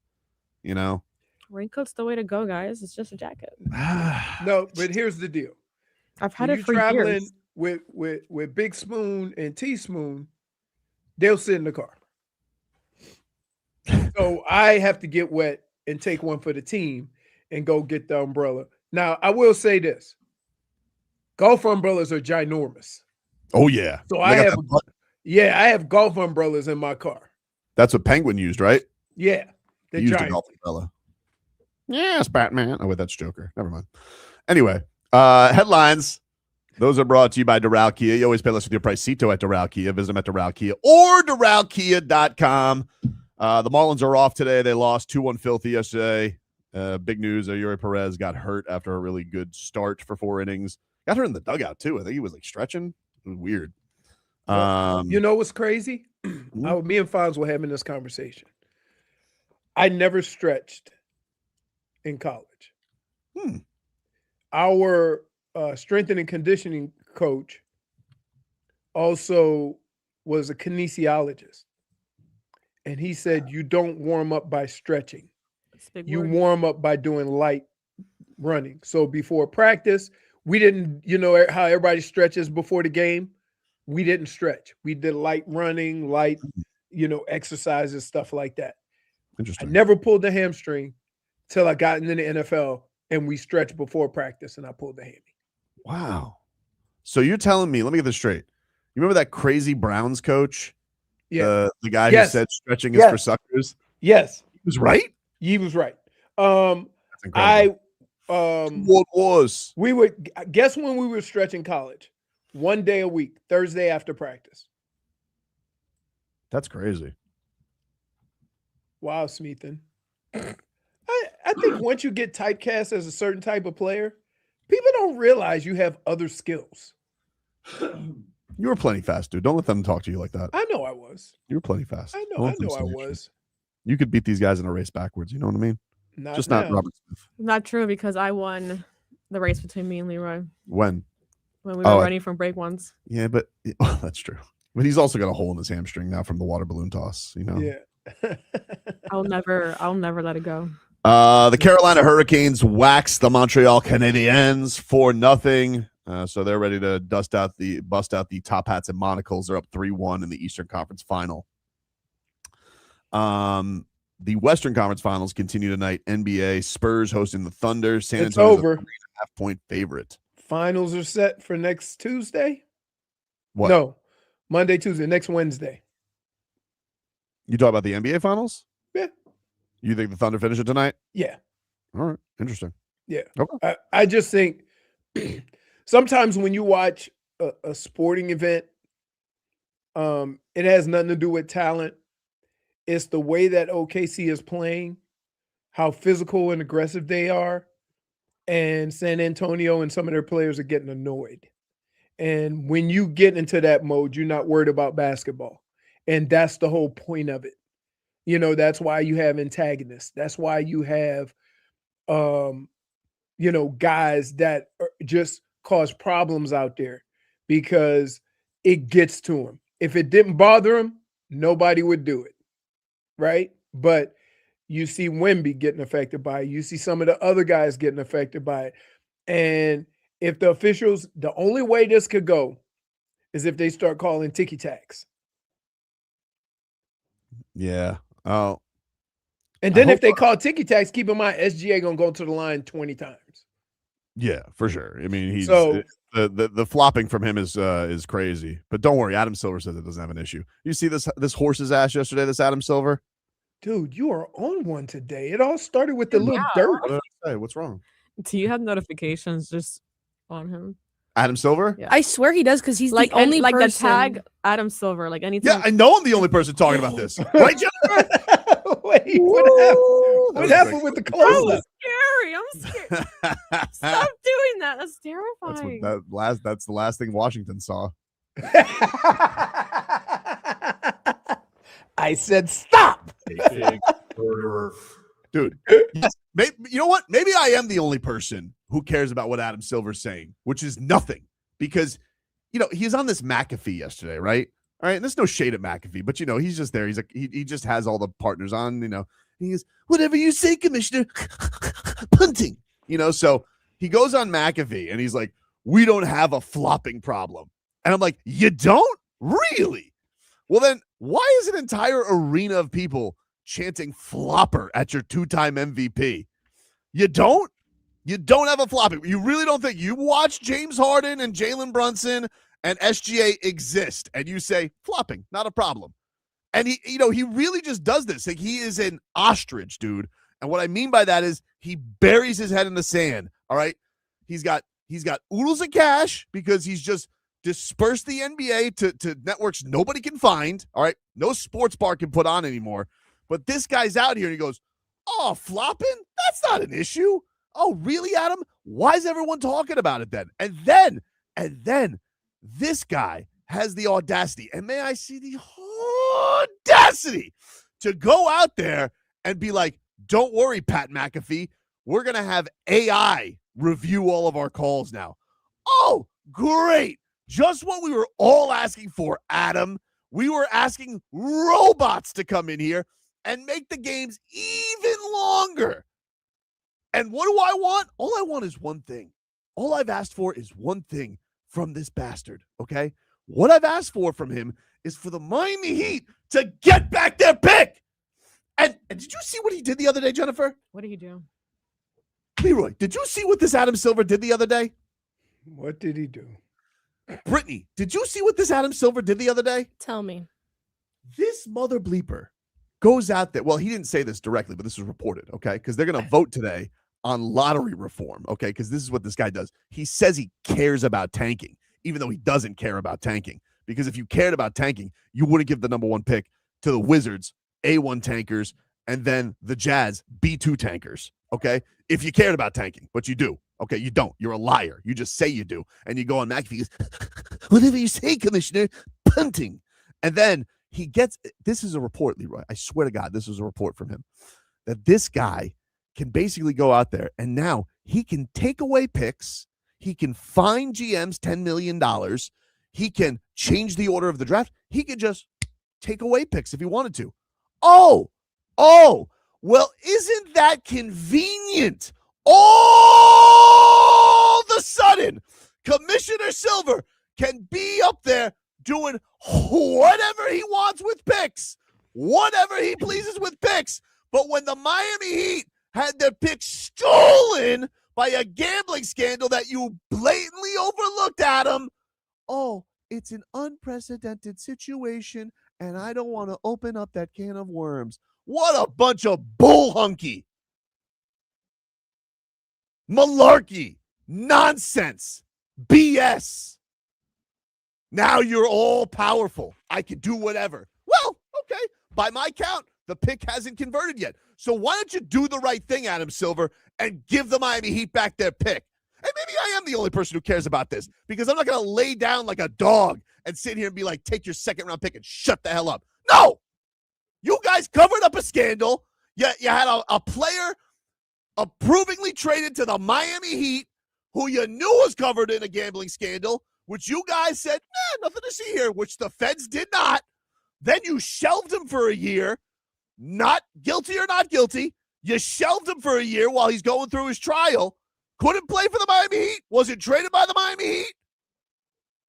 C: You know.
G: Raincoat's the way to go, guys. It's just a jacket.
F: No, but here's the deal.
G: I've had it for years.
F: With Big Spoon and Teaspoon, they'll sit in the car. So I have to get wet and take one for the team and go get the umbrella. Now, I will say this. Golf umbrellas are ginormous.
C: Oh, yeah.
F: So I have golf umbrellas in my car.
C: That's what Penguin used, right?
F: Yeah.
C: They used a golf umbrella. Yes, Batman. Oh, wait, that's Joker. Never mind. Anyway, headlines. Those are brought to you by Doral Kia. You always pay less with your pricito at Doral Kia. Visit them at Doral Kia or DoralKia.com. The Marlins are off today. They lost 2-1 filthy yesterday. Big news. Eury Perez got hurt after a really good start for 4 innings. Got hurt in the dugout, too. I think he was like stretching. It was weird.
F: You know what's crazy? Me and Fonz were having this conversation. I never stretched in college. Our strength and conditioning coach also was a kinesiologist. And he said, you don't warm up by stretching. You warm up by doing light running. So before practice, we didn't, how everybody stretches before the game. We didn't stretch. We did light running, light, exercises, stuff like that.
C: Interesting.
F: I never pulled the hamstring till I got into the NFL and we stretched before practice and I pulled the hammy.
C: Wow. So you're telling me, let me get this straight. You remember that crazy Browns coach?
F: Yeah.
C: The guy who said stretching is for suckers?
F: Yes.
C: He was right?
F: He was right.
C: That's incredible. What was?
F: We would guess when we were stretching college, 1 day a week, Thursday after practice.
C: That's crazy.
F: Wow, Smeathan. I think once you get typecast as a certain type of player, people don't realize you have other skills.
C: You were plenty fast, dude. Don't let them talk to you like that.
F: I know I was.
C: You were plenty fast.
F: I know I was.
C: You could beat these guys in a race backwards. You know what I mean? Not Robert Smith.
G: Not true, because I won the race between me and Leroy.
C: When
G: we were running from break once.
C: Yeah, but that's true. But he's also got a hole in his hamstring now from the water balloon toss.
F: Yeah.
G: I'll never let it go.
C: The Carolina Hurricanes waxed the Montreal Canadiens 4-0. So they're ready to bust out the top hats and monocles. They're up 3-1 in the Eastern Conference Final. The Western Conference Finals continue tonight. NBA Spurs hosting the Thunder. San Antonio's a 3.5-point favorite.
F: Finals are set for next Tuesday.
C: What?
F: No, Monday, Tuesday, next Wednesday.
C: You talk about the NBA Finals?
F: Yeah.
C: You think the Thunder finish it tonight?
F: Yeah.
C: All right. Interesting.
F: Yeah.
C: Okay.
F: I just think sometimes when you watch a sporting event, it has nothing to do with talent. It's the way that OKC is playing, how physical and aggressive they are, and San Antonio and some of their players are getting annoyed. And when you get into that mode, you're not worried about basketball. And that's the whole point of it. That's why you have antagonists. That's why you have, guys that just cause problems out there because it gets to them. If it didn't bother him, nobody would do it, right? But you see Wemby getting affected by it. You see some of the other guys getting affected by it. And if the officials, the only way this could go is if they start calling ticky-tacks.
C: Yeah. Oh.
F: And then if they call ticky-tacks, keep in mind, SGA going to go to the line 20 times.
C: Yeah, for sure. I mean, the flopping from him is crazy. But don't worry, Adam Silver says it doesn't have an issue. You see this horse's ass yesterday, this Adam Silver?
F: Dude, you are on one today. It all started with the little dirt.
C: What did I say? What's wrong?
G: Do you have notifications just on him?
C: Adam Silver?
G: Yeah.
D: I swear he does because he's
G: like
D: the only person.
G: the tag Adam Silver. Like anytime.
C: Yeah, I know I'm the only person talking about this. Right, Jennifer?
F: Wait, what happened with the clothes?
G: That was scary. I'm scared. Stop doing that. That's terrifying.
C: That's the last thing Washington saw.
F: I said stop.
C: Dude, yes, you know what? Maybe I am the only person who cares about what Adam Silver's saying, which is nothing. Because, he's on this McAfee yesterday, right? All right, and there's no shade at McAfee, but, he's just there. He's like, he just has all the partners on, He goes, whatever you say, Commissioner. Punting. So he goes on McAfee, and he's like, we don't have a flopping problem. And I'm like, you don't? Really? Well, then why is an entire arena of people chanting flopper at your two-time MVP? You don't? You don't have a flopping. You really don't think you watch James Harden and Jalen Brunson and SGA exist and you say flopping, not a problem. And he really just does this. Like, he is an ostrich, dude. And what I mean by that is he buries his head in the sand. All right. He's got oodles of cash because he's just dispersed the NBA to networks nobody can find. All right. No sports bar can put on anymore. But this guy's out here and he goes, oh, flopping? That's not an issue. Oh, really, Adam? Why is everyone talking about it then? And then this guy has the audacity, and may I see the audacity to go out there and be like, don't worry, Pat McAfee. We're going to have AI review all of our calls now. Oh, great. Just what we were all asking for, Adam. We were asking robots to come in here and make the games even longer. And what do I want? All I want is one thing. All I've asked for is one thing from this bastard, okay? What I've asked for from him is for the Miami Heat to get back their pick. And did you see what he did the other day, Jennifer?
G: What did he do?
C: Leroy, did you see what this Adam Silver did the other day?
F: What did he do?
C: Brittany, did you see what this Adam Silver did the other day?
D: Tell me.
C: This mother bleeper goes out there. Well, he didn't say this directly, but this was reported, okay? Because they're going to vote today on lottery reform, okay? Because this is what this guy does. He says he cares about tanking, even though he doesn't care about tanking. Because if you cared about tanking, you wouldn't give the number one pick to the Wizards, A1 tankers, and then the Jazz, B2 tankers, okay? If you cared about tanking, but you do, okay? You don't. You're a liar. You just say you do. And you go on McAfee, whatever you say, Commissioner, punting. And then he gets, this is a report, Leroy. I swear to God, this is a report from him, that this guy can basically go out there and now he can take away picks. He can fine GMs $10 million. He can change the order of the draft. He could just take away picks if he wanted to. Oh, well, isn't that convenient? All of a sudden, Commissioner Silver can be up there doing whatever he wants with picks, whatever he pleases with picks. But when the Miami Heat had their picks stolen by a gambling scandal that you blatantly overlooked, Adam, oh, it's an unprecedented situation, and I don't want to open up that can of worms. What a bunch of bull hunky, malarkey, nonsense, BS. Now you're all powerful. I can do whatever. Well, okay. By my count, the pick hasn't converted yet. So why don't you do the right thing, Adam Silver, and give the Miami Heat back their pick? And maybe I am the only person who cares about this because I'm not going to lay down like a dog and sit here and be like, take your second-round pick and shut the hell up. No! You guys covered up a scandal. You had a player approvingly traded to the Miami Heat who you knew was covered in a gambling scandal, which you guys said, nothing to see here, which the feds did not. Then you shelved him for a year, not guilty or not guilty. You shelved him for a year while he's going through his trial. Couldn't play for the Miami Heat. Wasn't traded by the Miami Heat.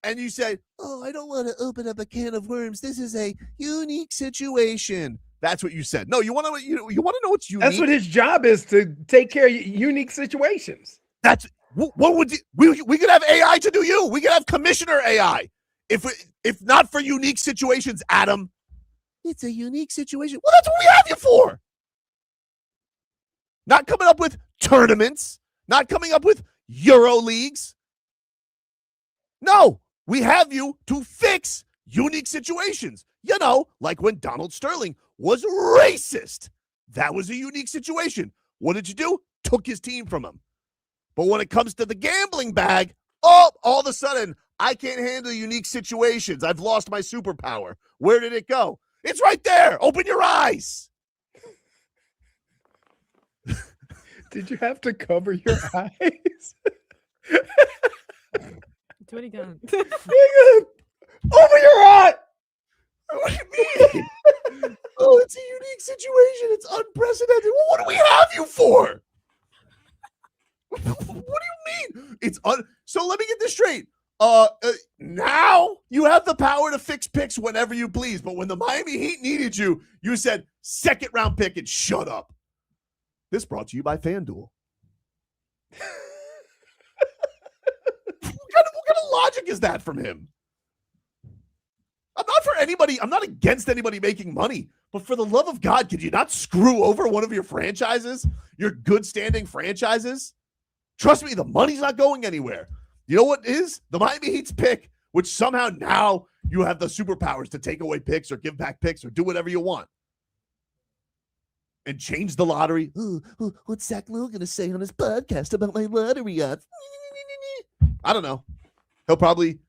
C: And you say, I don't want to open up a can of worms. This is a unique situation. That's what you said. No, you want to you want to know what's unique?
F: That's what his job is, to take care of unique situations.
C: That's what would we could have AI to do you. We could have Commissioner AI. If not for unique situations, Adam. It's a unique situation. Well, that's what we have you for. Not coming up with tournaments, not coming up with Euro leagues. No, we have you to fix unique situations. You know, like when Donald Sterling was racist. That was a unique situation. What did you do? Took his team from him. But when it comes to the gambling bag, all of a sudden, I can't handle unique situations. I've lost my superpower. Where did it go? It's right there. Open your eyes.
F: Did you have to cover your eyes?
G: Do it again.
F: Open your eye.
C: What do you mean? It's a unique situation. It's unprecedented. Well, what do we have you for? What do you mean? So let me get this straight. Now you have the power to fix picks whenever you please. But when the Miami Heat needed you, you said second round pick and shut up. This brought to you by FanDuel. What kind of logic is that from him? I'm not against anybody making money, but for the love of God, could you not screw over one of your franchises, your good standing franchises? Trust me, the money's not going anywhere. You know what is? The Miami Heat's pick, which somehow now you have the superpowers to take away picks or give back picks or do whatever you want. And change the lottery. What's Zach Lowe going to say on his podcast about my lottery odds? I don't know. He'll probably,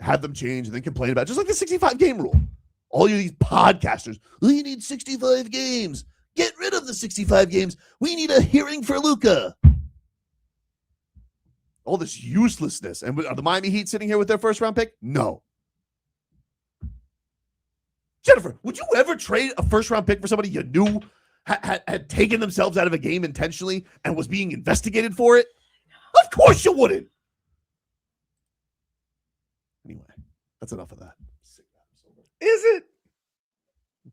C: have them change and then complain about it. Just like the 65-game rule. All you these podcasters, we need 65 games. Get rid of the 65 games. We need a hearing for Luka. All this uselessness. And are the Miami Heat sitting here with their first-round pick? No. Jennifer, would you ever trade a first-round pick for somebody you knew had taken themselves out of a game intentionally and was being investigated for it? Of course you wouldn't. Anyway, that's enough of that.
F: Is it?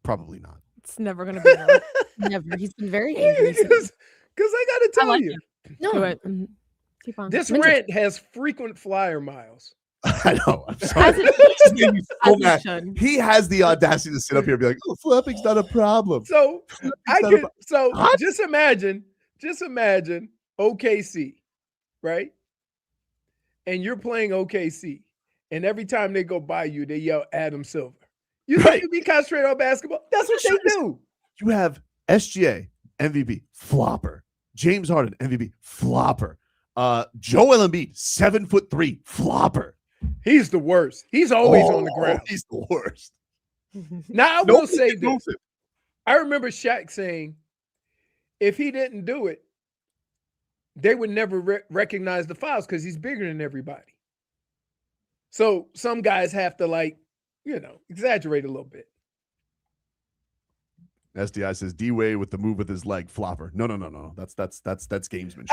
C: Probably not.
G: It's never going to be enough.
D: Never. He's been very angry.
F: Because I got to tell you.
D: No.
G: Do it. Keep on.
F: This rant has frequent flyer miles.
C: I know. I'm sorry. He has the audacity to sit up here and be like, flopping's not a problem.
F: So just imagine OKC, right? And you're playing OKC, and every time they go by you, they yell Adam Silver. You think you be concentrated on basketball? That's what they do.
C: You have SGA, MVP, flopper. James Harden, MVP, flopper. Joel Embiid, 7'3", flopper.
F: He's the worst. He's always on the ground.
C: He's the worst.
F: Now, I will say this. I remember Shaq saying, if he didn't do it, they would never recognize the fouls because he's bigger than everybody. So some guys have to exaggerate a little bit.
C: SDI says D-Wade with the move with his leg, flopper. No. That's gamesmanship.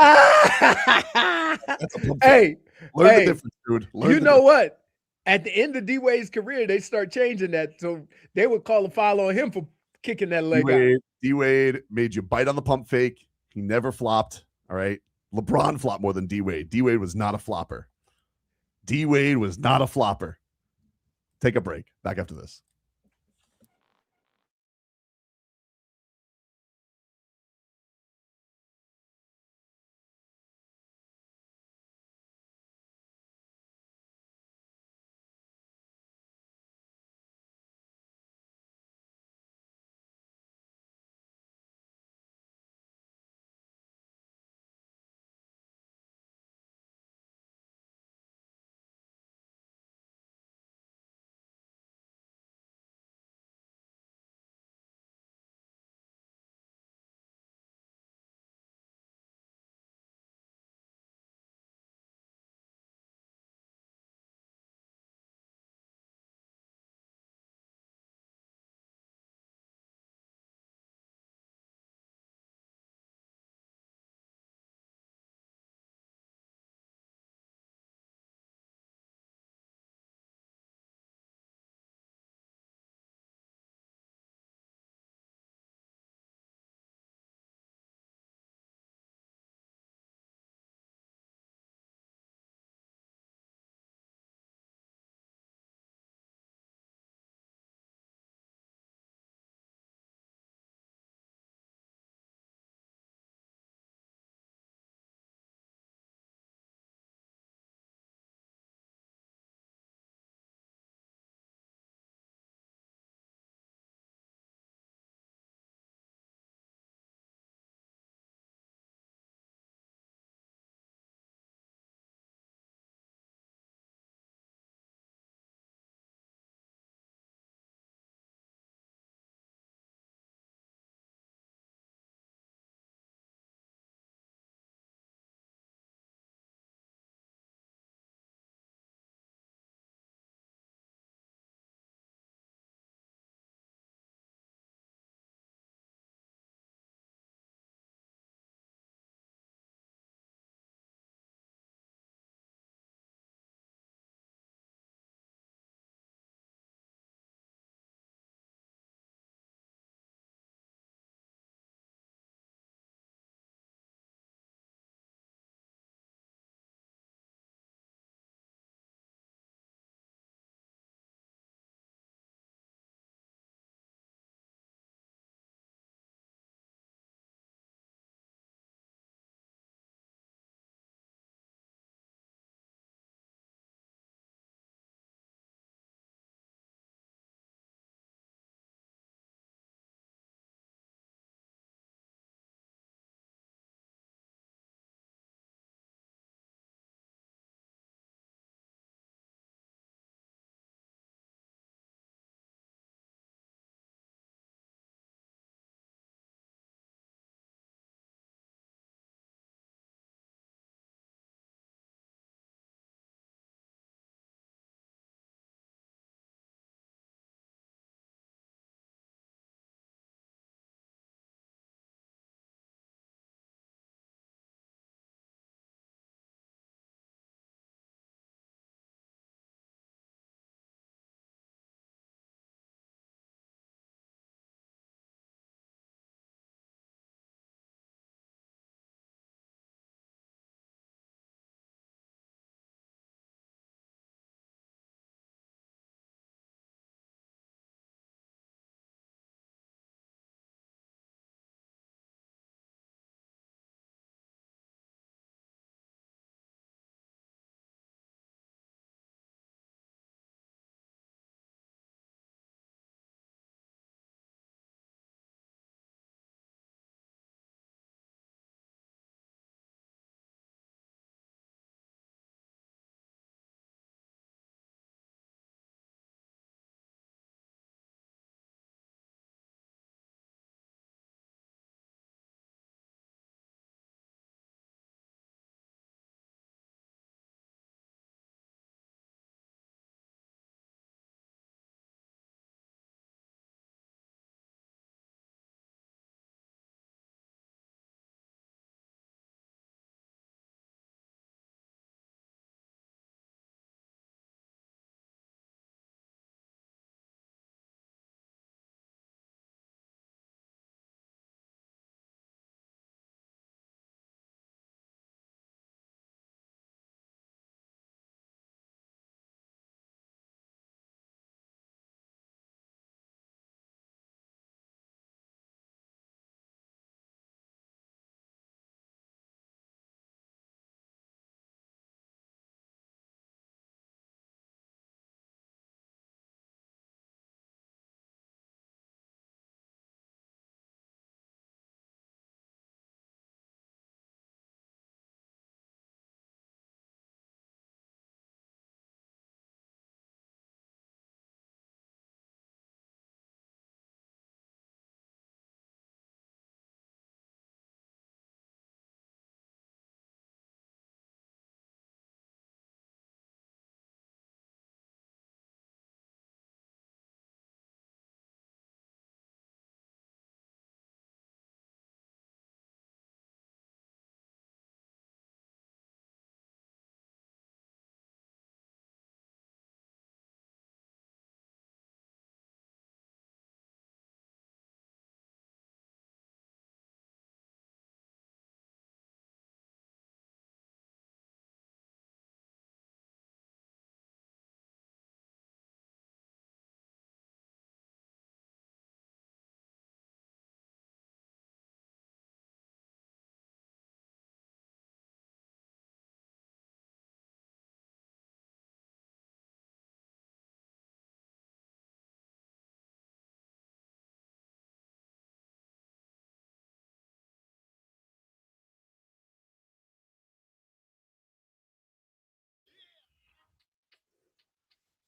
F: Hey,
C: learn the difference, dude.
F: You know what? At the end of D-Wade's career, they start changing that. So they would call a foul on him for kicking that leg out.
C: D-Wade made you bite on the pump fake. He never flopped. All right. LeBron flopped more than D-Wade. D-Wade was not a flopper. D-Wade was not a flopper. Take a break. Back after this.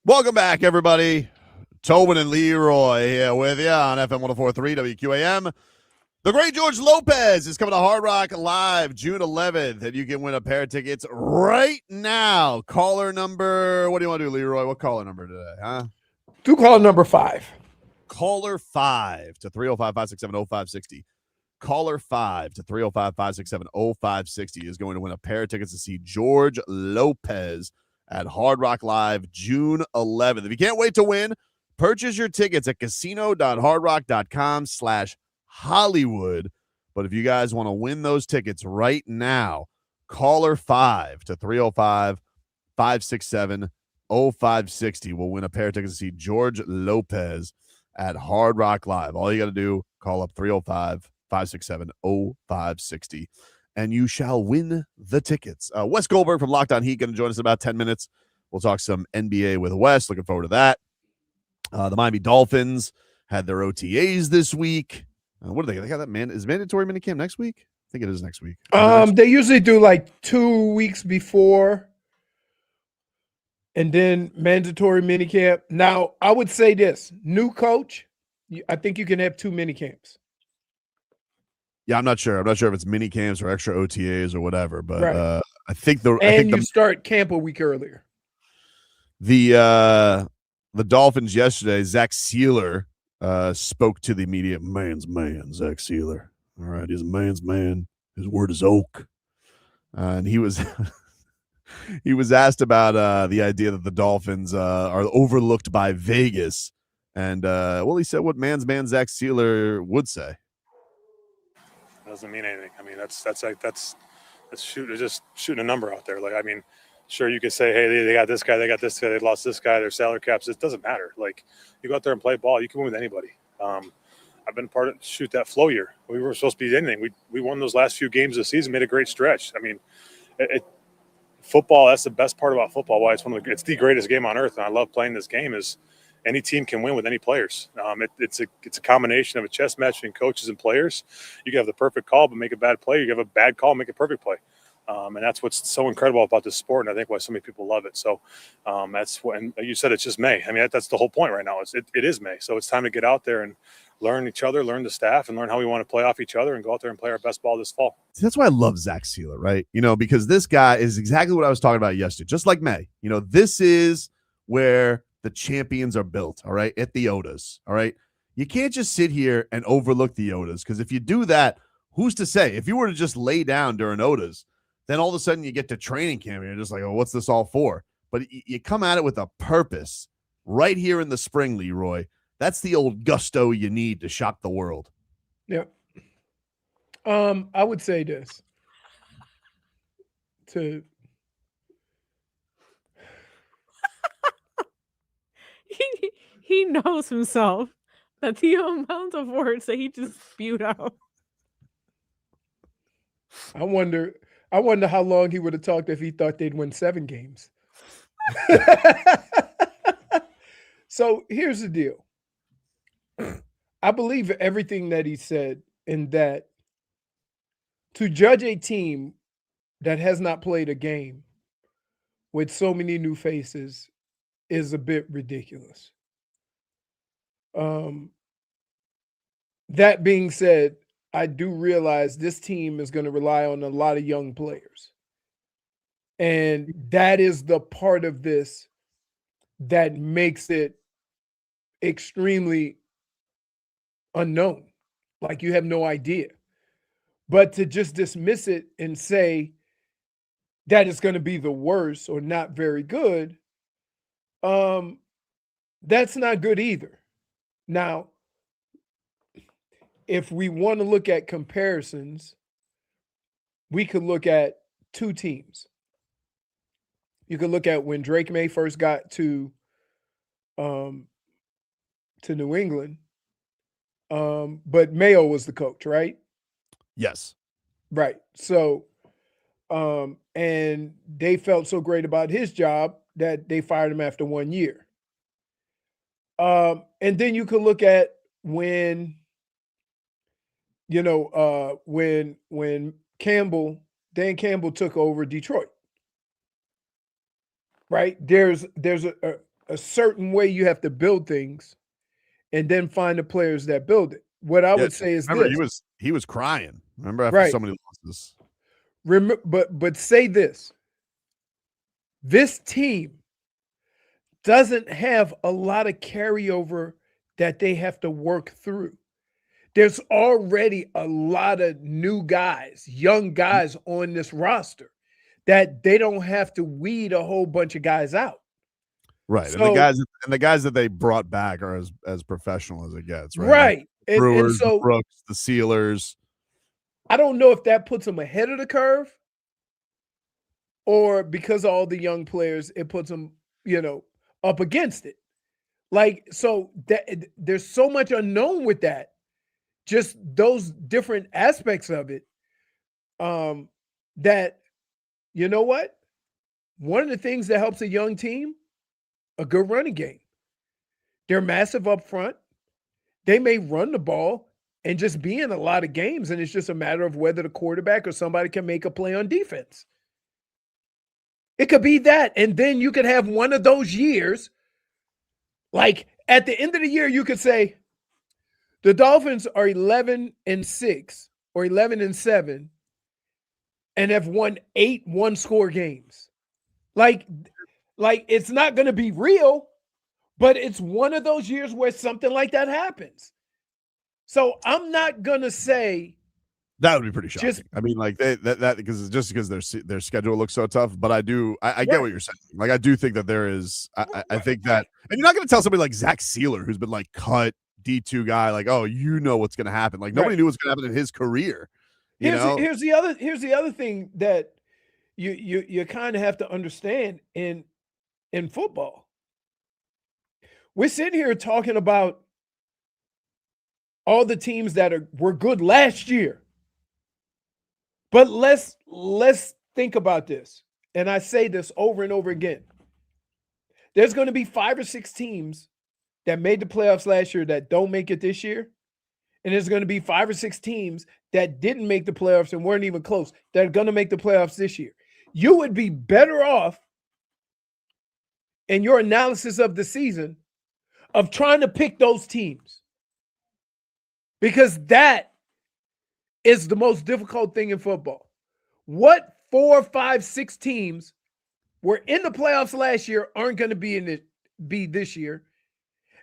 C: Welcome back, everybody. Tobin and Leroy here with you on FM 104.3 WQAM. The great George Lopez is coming to Hard Rock Live June 11th, and you can win a pair of tickets right now. Caller number, what do you want to do, Leroy? What caller number today, huh?
F: Do call number 5.
C: Caller 5 to 305-567-0560. Caller 5 to 305-567-0560 is going to win a pair of tickets to see George Lopez at Hard Rock Live June 11th. If you can't wait to win, purchase your tickets at casino.hardrock.com/Hollywood. But if you guys want to win those tickets right now, caller 5 to 305-567-0560 will win a pair of tickets to see George Lopez at Hard Rock Live. All you got to do, call up 305-567-0560, and you shall win the tickets. Wes Goldberg from Locked On Heat going to join us in about 10 minutes. We'll talk some NBA with Wes. Looking forward to that. The Miami Dolphins had their OTAs this week. What do they got that man? Is mandatory minicamp next week? I think it is next week.
F: They usually do like 2 weeks before and then mandatory minicamp. Now, I would say this, new coach, I think you can have 2 minicamps.
C: Yeah, I'm not sure. I'm not sure if it's mini camps or extra OTAs or whatever, but
F: Right.
C: I think the
F: And start camp a week earlier.
C: the Dolphins yesterday, Zach Sieler spoke to the media. Man's man, Zach Sieler. All right, he's a man's man. His word is oak. And he was he was asked about the idea that the Dolphins are overlooked by Vegas, and he said what man's man Zach Sieler would say.
N: Doesn't mean anything. I mean, that's just shooting a number out there. Like, I mean, sure, you could say, hey, they got this guy, they lost this guy, their salary caps. It doesn't matter. Like, you go out there and play ball, you can win with anybody. I've been part of shoot that flow year. We were supposed to be anything. We won those last few games of the season, made a great stretch. I mean, football, that's the best part about football. Why it's the greatest game on earth, and I love playing this game. Is any team can win with any players. It's a combination of a chess match between coaches and players. You can have the perfect call but make a bad play. You can have a bad call, make a perfect play. And that's what's so incredible about this sport, and I think why so many people love it. So that's when you said it's just May. I mean, that's the whole point right now. It is May. So it's time to get out there and learn each other, learn the staff, and learn how we want to play off each other and go out there and play our best ball this fall.
C: See, that's why I love Zach Sieler, right? Because this guy is exactly what I was talking about yesterday, just like May. This is where the champions are built, all right, at the Odas, all right? You can't just sit here and overlook the Odas, because if you do that, who's to say? If you were to just lay down during Odas, then all of a sudden you get to training camp and you're just like, oh, what's this all for? But you come at it with a purpose right here in the spring, Leroy. That's the old gusto you need to shock the world.
F: Yep. I would say this.
G: He knows himself that the amount of words that he just spewed out.
F: I wonder how long he would have talked if he thought they'd win 7 games. So here's the deal. I believe everything that he said, in that to judge a team that has not played a game with so many new faces is a bit ridiculous. That being said, I do realize this team is going to rely on a lot of young players. And that is the part of this that makes it extremely unknown. Like, you have no idea. But to just dismiss it and say that it's going to be the worst or not very good, that's not good either. Now, if we want to look at comparisons, we could look at 2 teams. You could look at when Drake May first got to New England, but Mayo was the coach, right?
C: Yes.
F: Right. So, and they felt so great about his job that they fired him after 1 year. And then you could look at when, when Dan Campbell took over Detroit, right? There's a certain way you have to build things and then find the players that build it. What I would say is
C: remember,
F: this.
C: he was crying. Remember after
F: Right.
C: so many losses.
F: But say this. This team doesn't have a lot of carryover that they have to work through. There's already a lot of new guys, young guys on this roster that they don't have to weed a whole bunch of guys out.
C: Right.
F: So,
C: and the guys that they brought back are as professional as it gets, right?
F: Right.
C: Like the Brewers, the Brooks, the Sealers.
F: I don't know if that puts them ahead of the curve or because of all the young players, it puts them, up against it. Like, so there's so much unknown with that. Just those different aspects of it, that, you know what? One of the things that helps a young team, a good running game. They're massive up front. They may run the ball and just be in a lot of games, and it's just a matter of whether the quarterback or somebody can make a play on defense. It could be that, and then you could have one of those years, like at the end of the year, you could say, the Dolphins are 11-6 or 11-7 and have won 8 one-score games. Like it's not going to be real, but it's one of those years where something like that happens. So I'm not going to say
C: that would be pretty shocking. I mean, like that because their schedule looks so tough. But I get what you're saying. Like I do think that there is. I think that, and you're not going to tell somebody like Zach Sieler, who's been like cut D2 guy, like, oh, you know what's going to happen. Like nobody knew what's going to happen in his career.
F: Here's the other thing that you kind of have to understand in football. We're sitting here talking about all the teams that were good last year. But let's think about this. And I say this over and over again. There's going to be 5 or 6 teams that made the playoffs last year that don't make it this year. And there's going to be 5 or 6 teams that didn't make the playoffs and weren't even close that are going to make the playoffs this year. You would be better off in your analysis of the season of trying to pick those teams, because that is the most difficult thing in football. What 4, 5, 6 teams were in the playoffs last year aren't going to be this year,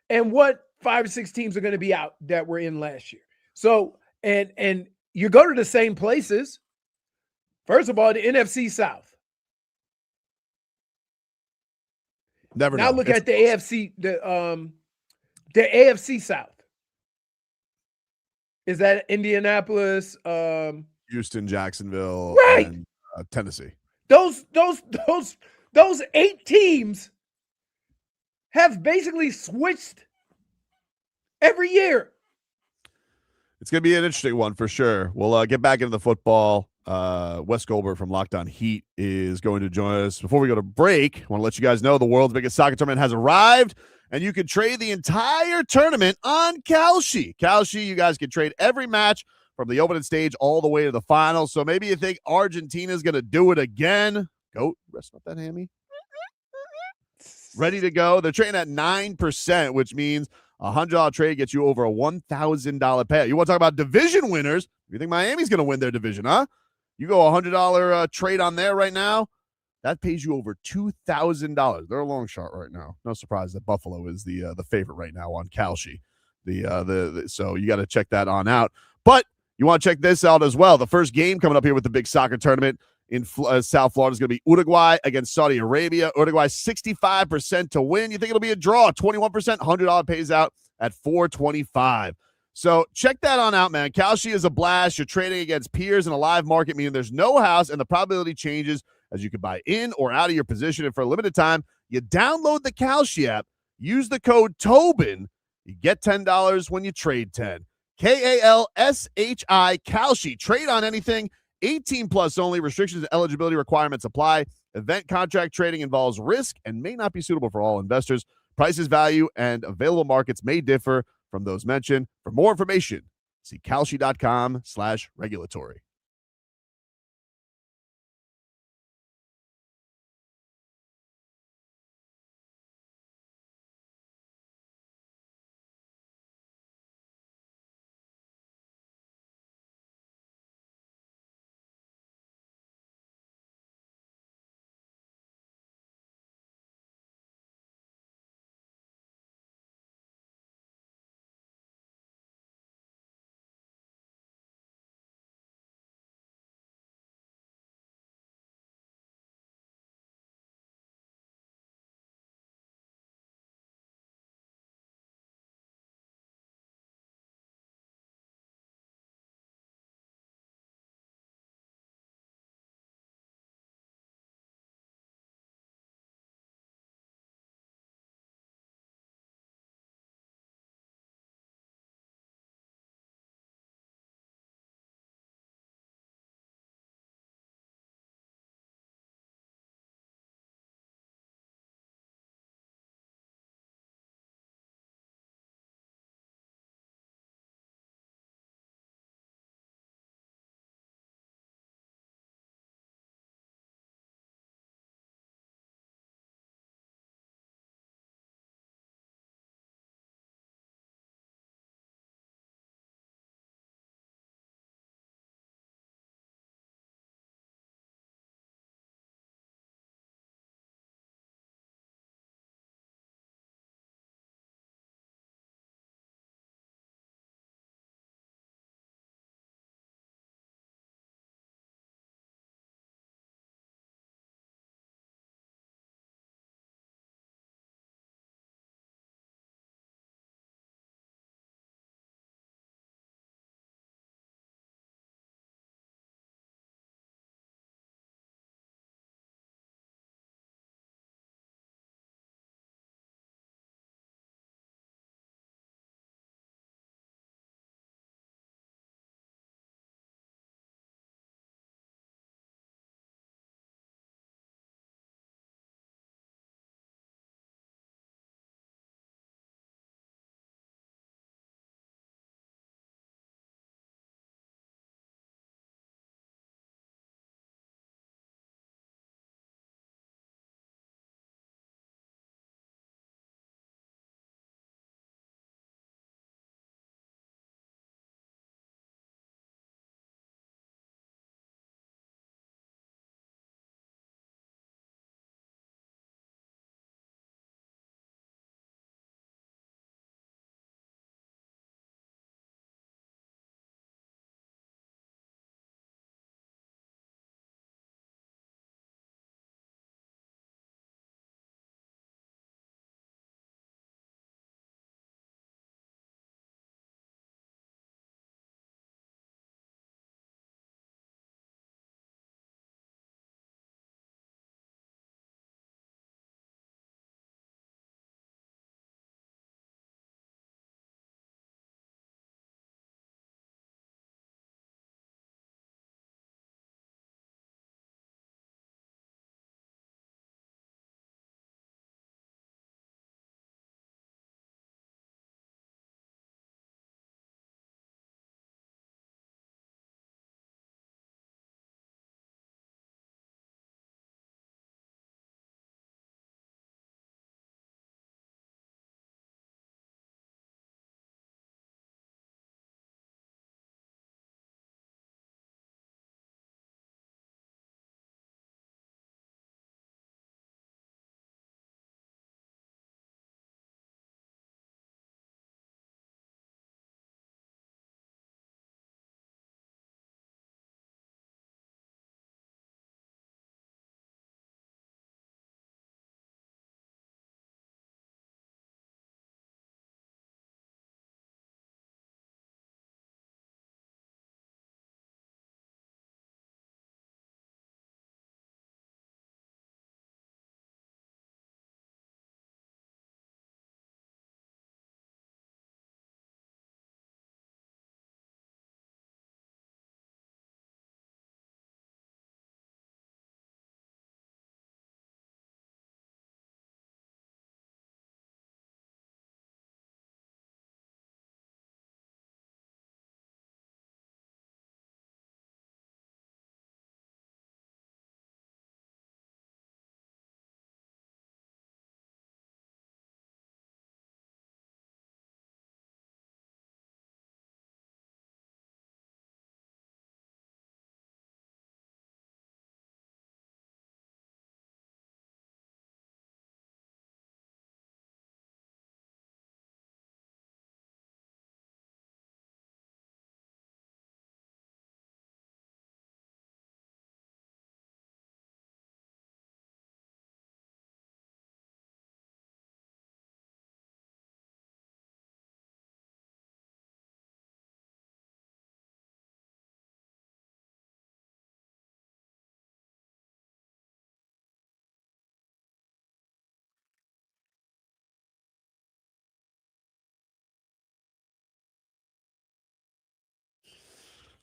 F: and what 5 or 6 teams are going to be out that were in last year? So, and you go to the same places. First of all, the NFC South.
C: Never
F: now
C: know.
F: Look at the AFC, the AFC South. Is that Indianapolis,
C: Houston, Jacksonville,
F: right,
C: and Tennessee?
F: Those 8 teams have basically switched every year.
C: It's going to be an interesting one for sure. We'll get back into the football. Wes Goldberg from Locked On Heat is going to join us. Before we go to break, I want to let you guys know the world's biggest soccer tournament has arrived, and you can trade the entire tournament on Kalshi. Kalshi, you guys can trade every match from the opening stage all the way to the final. So maybe you think Argentina's going to do it again. Goat, rest up that hammy. Ready to go. They're trading at 9%, which means a $100 trade gets you over a $1,000 payout. You want to talk about division winners? You think Miami's going to win their division, huh? You go $100 trade on there right now, that pays you over $2,000. They're a long shot right now. No surprise that Buffalo is the favorite right now on Kalshi. So you got to check that on out. But you want to check this out as well. The first game coming up here with the big soccer tournament in South Florida is going to be Uruguay against Saudi Arabia. Uruguay 65% to win. You think it'll be a draw? 21%. $100 pays out at $425. So check that on out, man. Kalshi is a blast. You're trading against peers in a live market, meaning there's no house, and the probability changes as you can buy in or out of your position. And for a limited time, you download the Kalshi app, use the code Tobin. You get $10 when you trade 10. Kalshi, Kalshi. Trade on anything. 18 plus only. Restrictions and eligibility requirements apply. Event contract trading involves risk and may not be suitable for all investors. Prices, value, and available markets may differ from those mentioned. For more information, see kalshi.com/regulatory.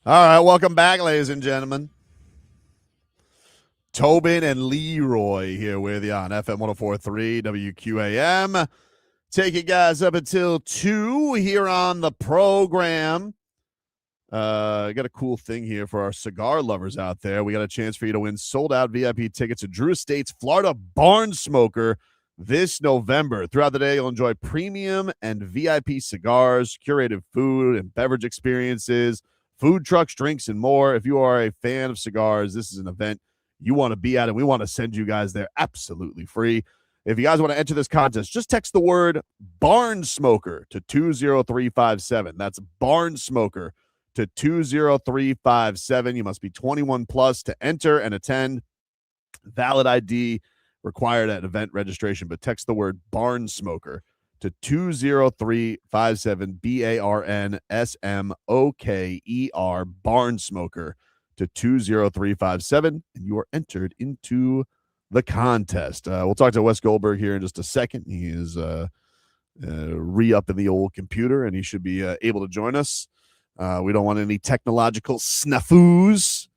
C: All right, welcome back, ladies and gentlemen. Tobin and Leroy here with you on FM 104.3 WQAM. Take you guys up until 2 here on the program. I got a cool thing here for our cigar lovers out there. We got a chance for you to win sold-out VIP tickets to Drew Estate's Florida Barn Smoker this November. Throughout the day, you'll enjoy premium and VIP cigars, curated food and beverage experiences, food trucks, drinks, and more. If you are a fan of cigars, this is an event you want to be at, and we want to send you guys there absolutely free. If you guys want to enter this contest, just text the word Barn Smoker to 20357. That's Barn Smoker to 20357. You must be 21 plus to enter and attend. Valid ID required at event registration, but text the word Barn Smoker to 20357, BARNSMOKER, Barn Smoker to 20357, and you are entered into the contest. We'll talk to Wes Goldberg here in just a second. He is re-up in the old computer, and he should be able to join us. We don't want any technological snafus.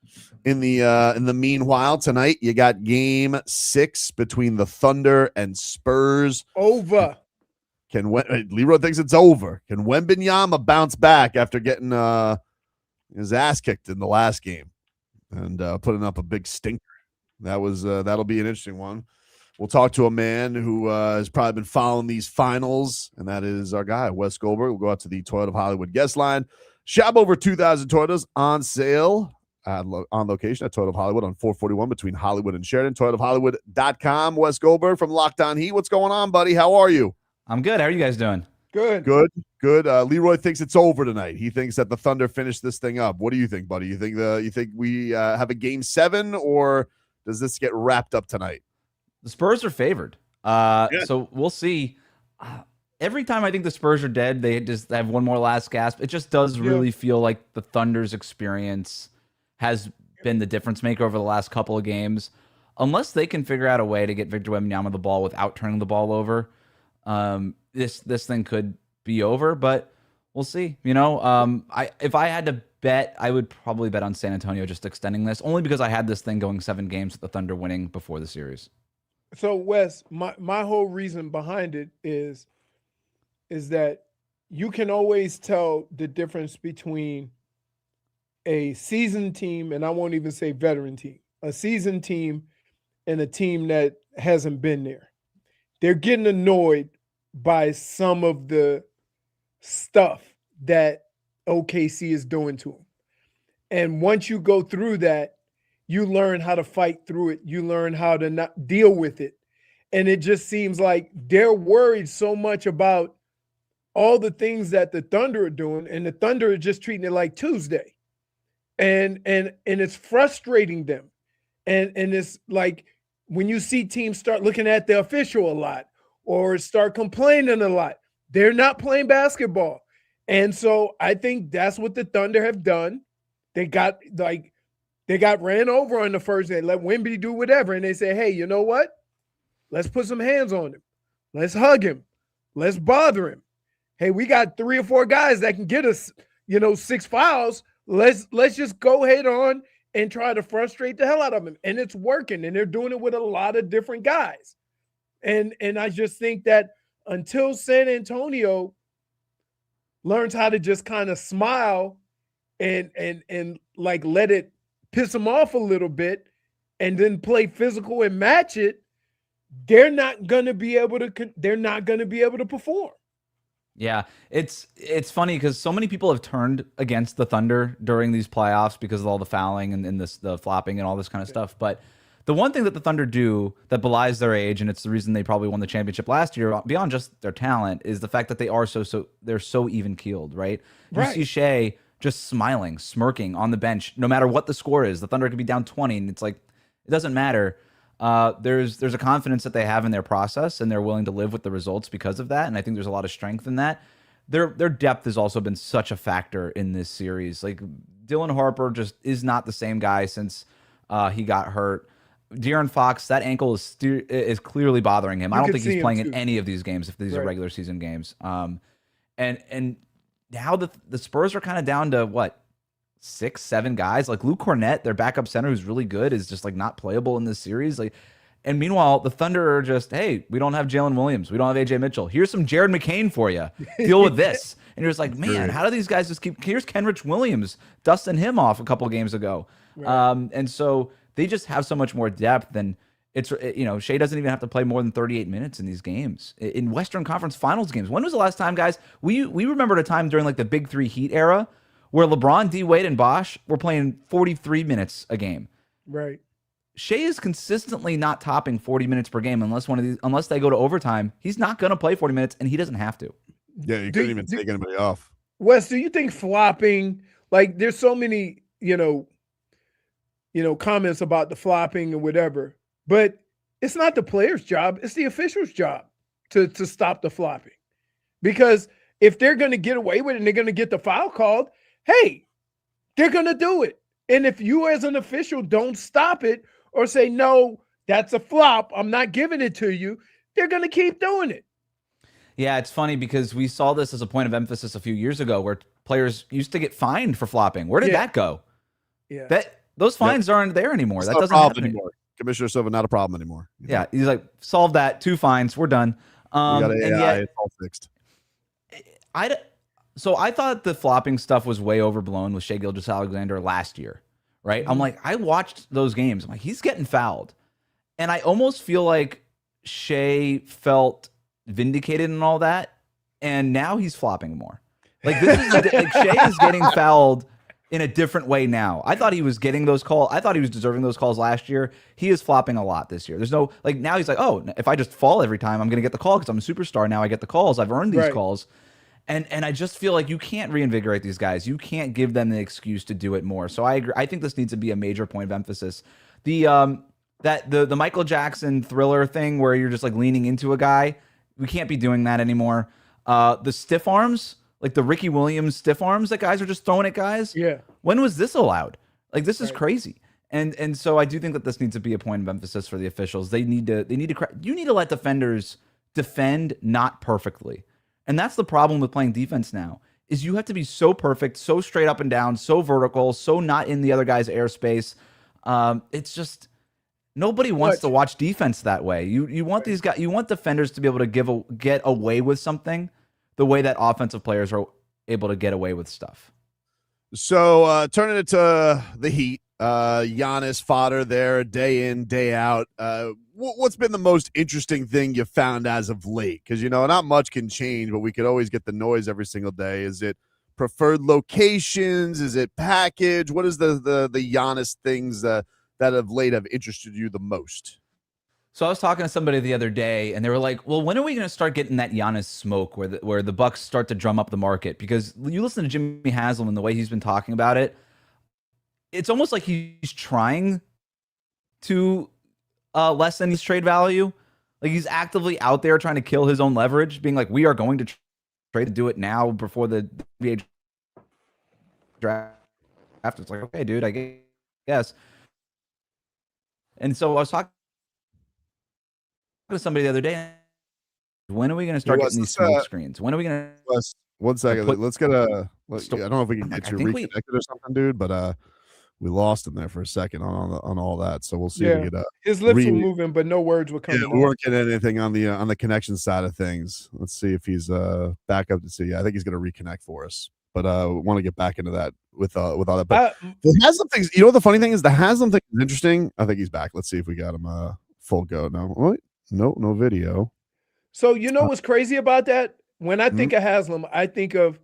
C: In the meanwhile, tonight you got Game 6 between the Thunder and Spurs.
F: Over.
C: Leroy thinks it's over. Can Wembanyama bounce back after getting his ass kicked in the last game and putting up a big stinker? That'll be an interesting one. We'll talk to a man who has probably been following these finals, and that is our guy, Wes Goldberg. We'll go out to the Toyota of Hollywood guest line. Shop over 2,000 Toyotas on sale on location at Toyota of Hollywood on 441 between Hollywood and Sheridan. ToyotaofHollywood.com. Wes Goldberg from Locked On Heat. What's going on, buddy? How are you?
O: I'm good. How are you guys doing?
F: Good.
C: Leroy thinks it's over tonight. He thinks that the Thunder finished this thing up. What do you think, buddy? You think we have a Game 7, or does this get wrapped up tonight?
O: The Spurs are favored. So we'll see. Every time I think the Spurs are dead, they just have one more last gasp. It just does really feel like the Thunder's experience has been the difference maker over the last couple of games. Unless they can figure out a way to get Victor Wembanyama the ball without turning the ball over, this thing could be over. But we'll see. You know, if I had to bet, I would probably bet on San Antonio just extending this, only because I had this thing going 7 games with the Thunder winning before the series.
F: So Wes, my whole reason behind it is that you can always tell the difference between a seasoned team, and I won't even say veteran team, a seasoned team and a team that hasn't been there. They're getting annoyed by some of the stuff that OKC is doing to them. And once you go through that, you learn how to fight through it. You learn how to not deal with it. And it just seems like they're worried so much about all the things that the Thunder are doing, and the Thunder are just treating it like Tuesday. And it's frustrating them. And it's like when you see teams start looking at the official a lot or start complaining a lot, they're not playing basketball. And so I think that's what the Thunder have done. They got ran over on the first day, let Wemby do whatever. And they say, hey, you know what? Let's put some hands on him. Let's hug him. Let's bother him. Hey, we got 3 or 4 guys that can get us, 6 fouls. Let's just go head on and try to frustrate the hell out of him. And it's working. And they're doing it with a lot of different guys. And I just think that until San Antonio learns how to just kind of smile and like let it piss them off a little bit and then play physical and match it, they're not going to be able to perform.
O: Yeah, it's funny because so many people have turned against the Thunder during these playoffs because of all the fouling and the flopping and all this kind of stuff. But the one thing that the Thunder do that belies their age, and it's the reason they probably won the championship last year, beyond just their talent, is the fact that they are they're so even keeled, right? You see Shea just smiling, smirking on the bench, no matter what the score is. The Thunder could be down 20, and it's like it doesn't matter. There's a confidence that they have in their process, and they're willing to live with the results because of that. And I think there's a lot of strength in that. Their depth has also been such a factor in this series. Like Dylan Harper just is not the same guy since he got hurt. De'Aaron Fox, that ankle is clearly bothering him. I don't think he's playing in any of these games if these are regular season games. And now the Spurs are kind of down to what, 6, 7 guys. Like Luke Cornett, their backup center, who's really good, is just like not playable in this series. Like, and meanwhile, the Thunder are just, hey, we don't have Jalen Williams, we don't have AJ Mitchell. Here's some Jared McCain for you. Deal with this. And you're just like, man, how do these guys just keep? Here's Kenrich Williams dusting him off a couple games ago. Right. And so they just have so much more depth than. Shea doesn't even have to play more than 38 minutes in these games. In Western Conference Finals games. When was the last time, guys? We remembered a time during like the Big Three Heat era where LeBron, D. Wade, and Bosh were playing 43 minutes a game.
F: Right.
O: Shea is consistently not topping 40 minutes per game unless they go to overtime. He's not going to play 40 minutes, and he doesn't have to.
C: Yeah, you couldn't even take anybody off.
F: Wes, do you think flopping, like there's so many, comments about the flopping and whatever, but it's not the player's job, it's the official's job to stop the flopping. Because if they're going to get away with it and they're going to get the foul called, hey, they're going to do it. And if you as an official don't stop it or say, no, that's a flop, I'm not giving it to you, they're going to keep doing it.
O: Yeah, it's funny because we saw this as a point of emphasis a few years ago where players used to get fined for flopping. Where did that go?
F: Yeah.
O: Those fines aren't there anymore.
C: It's
O: that
C: not
O: doesn't
C: a problem
O: happen
C: anymore. Commissioner Silva, not a problem anymore.
O: Yeah, he's like, solve that, 2 fines, we're done.
C: We got AI,
O: and yet,
C: it's all fixed.
O: So I thought the flopping stuff was way overblown with Shai Gilgeous-Alexander last year, right? I'm like, I watched those games. I'm like, he's getting fouled. And I almost feel like Shai felt vindicated and all that, and now he's flopping more. Like, this is like Shai is getting fouled in a different way now. I thought he was getting those calls. I thought he was deserving those calls last year. He is flopping a lot this year. There's no, like, now he's like, oh, if I just fall every time, I'm going to get the call because I'm a superstar. Now I get the calls. I've earned these calls. And I just feel like you can't reinvigorate these guys. You can't give them the excuse to do it more. So I agree. I think this needs to be a major point of emphasis. The Michael Jackson Thriller thing where you're just like leaning into a guy, we can't be doing that anymore. The stiff arms, like the Ricky Williams stiff arms that guys are just throwing at guys.
F: Yeah.
O: When was this allowed? Like, this is crazy. And so I do think that this needs to be a point of emphasis for the officials. You need to let defenders defend not perfectly. And that's the problem with playing defense now, is you have to be so perfect, so straight up and down, so vertical, so not in the other guy's airspace. It's just nobody wants to watch defense that way. You want these guys, you want defenders to be able to get away with something the way that offensive players are able to get away with stuff.
C: So turning it to the Heat, Giannis fodder there day in, day out. What's been the most interesting thing you found as of late? Because, not much can change, but we could always get the noise every single day. Is it preferred locations? Is it package? What is the Giannis things that of late have interested you the most?
O: So I was talking to somebody the other day, and they were like, well, when are we going to start getting that Giannis smoke where the Bucks start to drum up the market? Because you listen to Jimmy Haslam and the way he's been talking about it, it's almost like he's trying to lessen his trade value. Like, he's actively out there trying to kill his own leverage, being like, we are going to trade to do it now before the NBA draft. It's like, okay, dude, I guess. And so I was talking to somebody the other day. When are we going to start getting these smoke screens? When are we going to?
C: One second. Let's get a. I don't know if we can get you reconnected or something, dude. But we lost him there for a second on all that. So we'll see. If we get,
F: his lips were moving, but no words were coming.
C: Yeah, we weren't getting anything on the connection side of things. Let's see if he's back up to see. Yeah, I think he's going to reconnect for us. But we want to get back into that with all that. But the Haslam things. The funny thing is the Haslam thing is interesting. I think he's back. Let's see if we got him full go. No video.
F: So what's crazy about that? When I think of Haslam, I think of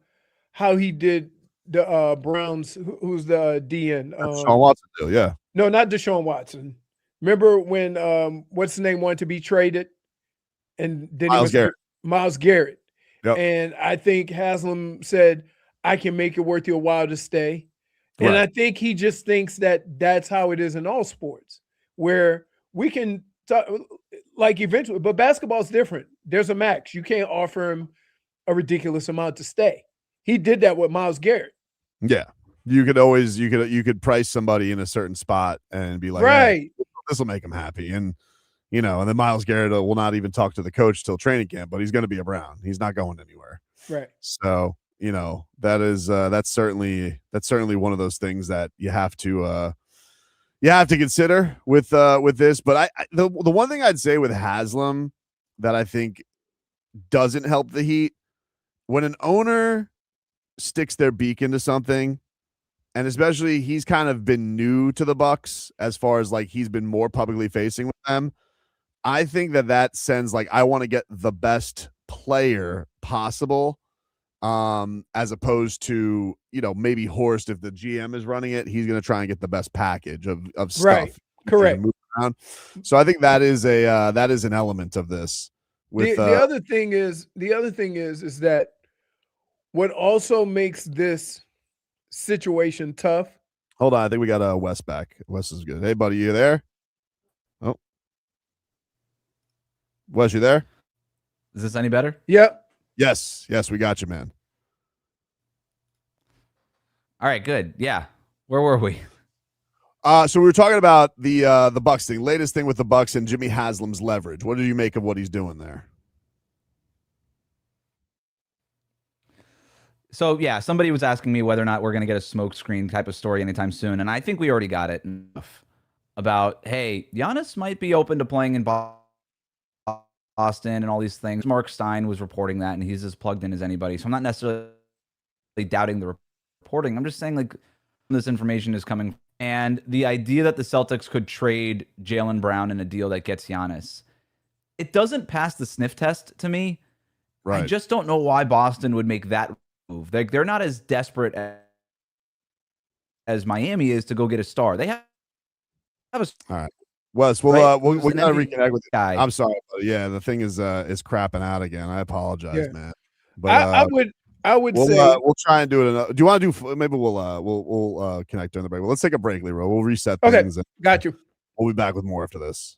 F: how he did the Browns, who's the DN.
C: Deshaun Watson deal, yeah.
F: No, not Deshaun Watson. Remember when what's his name wanted to be traded, and then Myles Garrett. Yep. And I think Haslam said, "I can make it worth your while to stay." Right. And I think he just thinks that that's how it is in all sports, where we can like eventually, but basketball is different. There's a max. You can't offer him a ridiculous amount to stay. He did that with Myles Garrett.
C: Yeah. You could price somebody in a certain spot and be like,
F: right,
C: hey, this will make him happy. And and then Myles Garrett will not even talk to the coach till training camp, but he's going to be a Brown. He's not going anywhere.
F: Right.
C: So you know, that's certainly one of those things that you have to consider with this. But the one thing I'd say with Haslam that I think doesn't help the Heat, when an owner sticks their beak into something, and especially he's kind of been new to the Bucks as far as like he's been more publicly facing with them. I think that sends like, I want to get the best player possible, as opposed to, you know, maybe Horst, if the GM is running it, he's going to try and get the best package of stuff.
F: Right. Correct.
C: Move around. So I think that is an element of this. With
F: The other thing is that what also makes this situation tough.
C: Hold on, I think we got Wes back. Wes is good. Hey, buddy, you there? Oh, Wes, you there?
O: Is this any better?
F: Yep.
C: Yes, we got you, man.
O: All right, good. Yeah. Where were we?
C: So we were talking about the Bucks thing, latest thing with the Bucks and Jimmy Haslam's leverage. What do you make of what he's doing there?
O: So yeah, somebody was asking me whether or not we're going to get a smoke screen type of story anytime soon, and I think we already got it enough about, hey, Giannis might be open to playing in Boston and all these things. Mark Stein was reporting that, and he's as plugged in as anybody. So I'm not necessarily doubting the reporting. I'm just saying, like, this information is coming, and the idea that the Celtics could trade Jalen Brown in a deal that gets Giannis, it doesn't pass the sniff test to me.
C: Right.
O: I just don't know why Boston would make that move. Like, they're not as desperate as Miami is to go get a star. They have a.
C: All right, Wes, we'll
O: Right?
C: we'll
O: Who's an
C: gotta
O: MVP
C: reconnect with you.
O: guy.
C: I'm sorry, but yeah, the thing is crapping out again. I apologize,
F: Yeah.
C: man. But
F: I would
C: we'll
F: say
C: we'll try and do it. Do you want to do? Maybe we'll connect during the break. Well, let's take a break, Leroy. We'll reset
F: okay.
C: things. And
F: Got you.
C: we'll be back with more after this.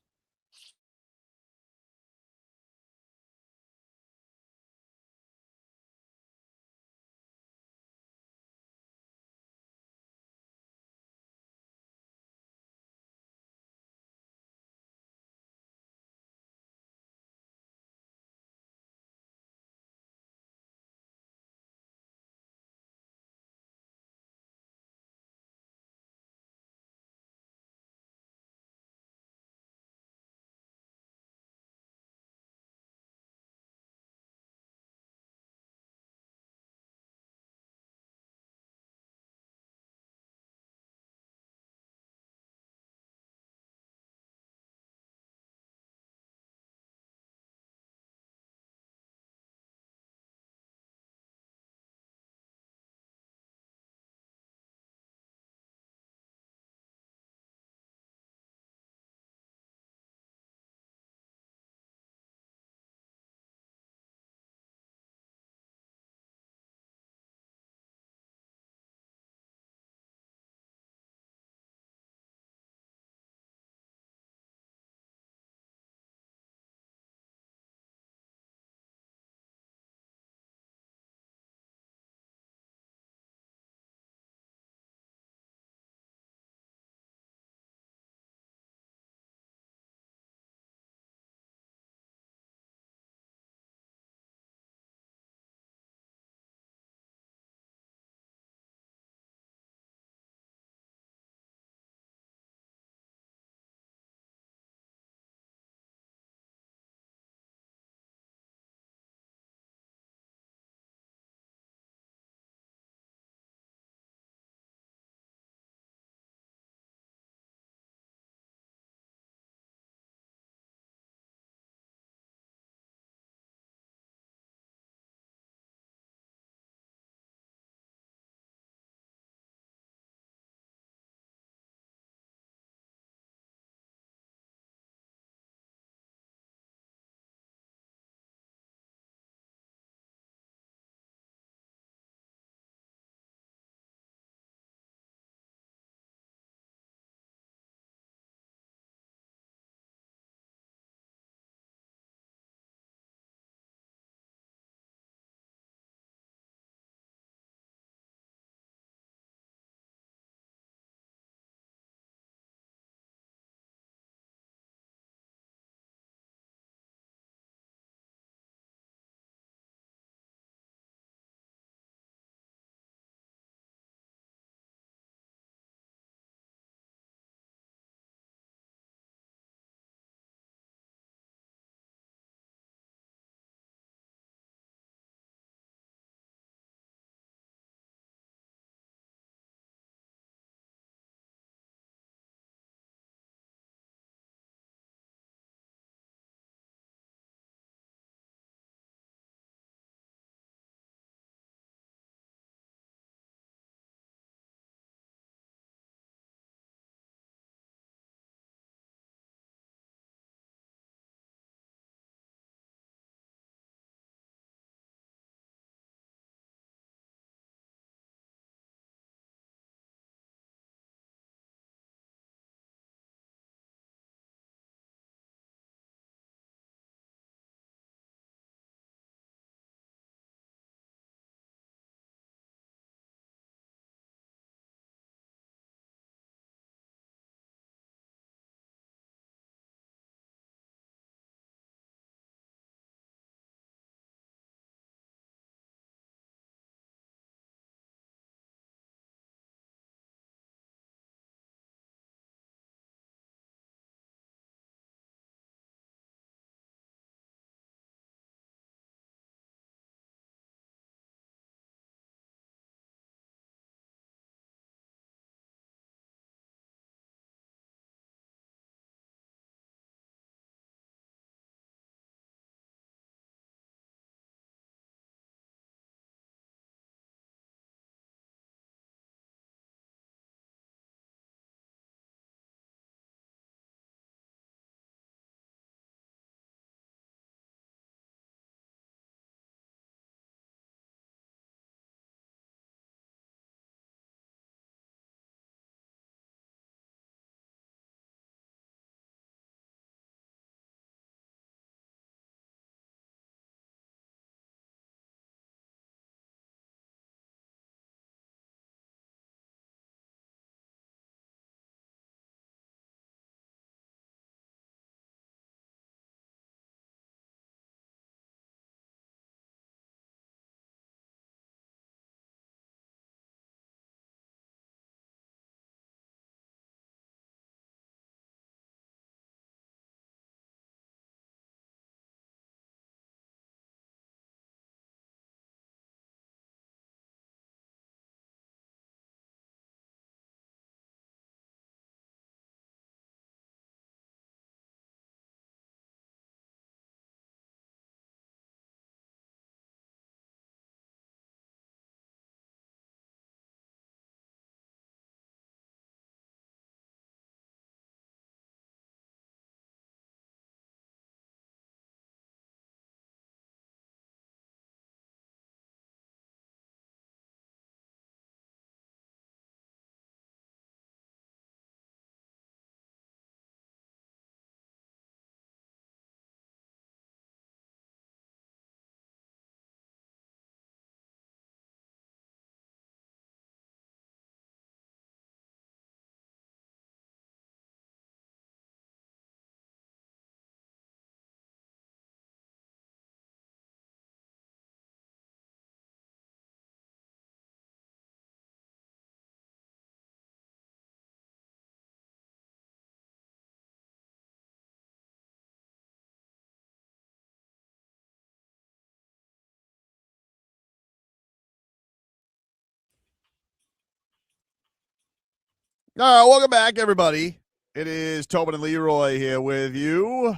C: All right, welcome back, everybody. It is Tobin and Leroy here with you.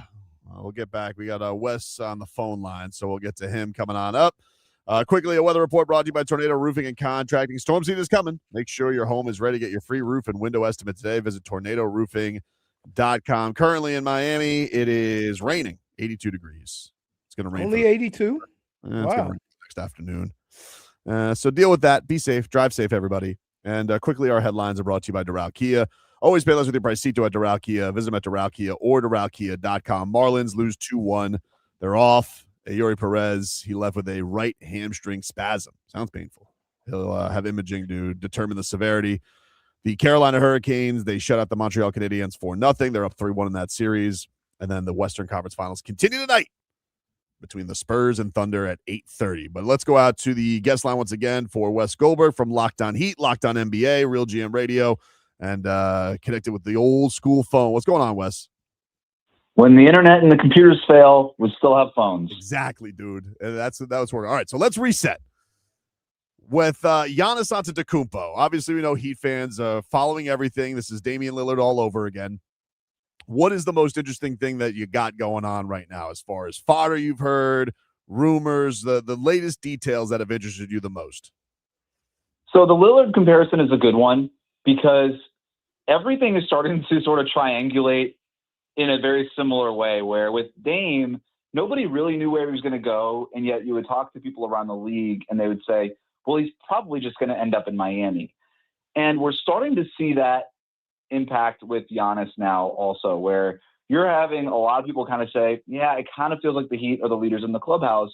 C: We'll get back. We got Wes on the phone line, so we'll get to him coming on up. Quickly, a weather report brought to you by Tornado Roofing and Contracting. Storm season is coming. Make sure your home is ready. Get your free roof and window estimate today. Visit tornadoroofing.com. Currently in Miami, it is raining, 82 degrees. It's going to rain.
F: Only 82?
C: It's going to
F: Wow.
C: rain next afternoon. So deal with that. Be safe. Drive safe, everybody. And quickly, our headlines are brought to you by Doral Kia. Always pay less with your Pricito at Doral Kia. Visit them at Doral Kia or DoralKia.com. Marlins lose 2-1. They're off. Eury Perez, he left with a right hamstring spasm. Sounds painful. He'll have imaging to determine the severity. The Carolina Hurricanes, they shut out the Montreal Canadiens 4-0. They're up 3-1 in that series. And then the Western Conference Finals continue tonight between the Spurs and Thunder at 8:30. But let's go out to the guest line once again for Wes Goldberg from Locked On Heat, Locked On NBA, Real GM Radio, and connected with the old school phone. What's going on, Wes?
P: When the internet and the computers fail, we still have phones.
C: Exactly, dude. And that was working. All right, so let's reset. With Giannis Antetokounmpo, obviously we know Heat fans following everything. This is Damian Lillard all over again. What is the most interesting thing that you got going on right now as far as fodder you've heard, rumors, the latest details that have interested you the most?
P: So the Lillard comparison is a good one because everything is starting to sort of triangulate in a very similar way, where with Dame, nobody really knew where he was going to go, and yet you would talk to people around the league and they would say, well, he's probably just going to end up in Miami. And we're starting to see that impact with Giannis now also, where you're having a lot of people kind of say, yeah, it kind of feels like the Heat are the leaders in the clubhouse.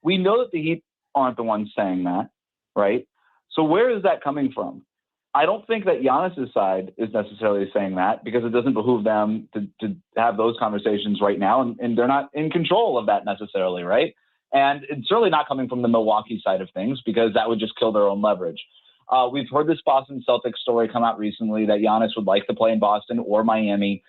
P: We know that the Heat aren't the ones saying that, right? So where is that coming from? I don't think that Giannis' side is necessarily saying that because it doesn't behoove them to have those conversations right now, and they're not in control of that necessarily, right? And it's certainly not coming from the Milwaukee side of things because that would just kill their own leverage. We've heard this Boston Celtics story come out recently that Giannis would like to play in Boston or Miami.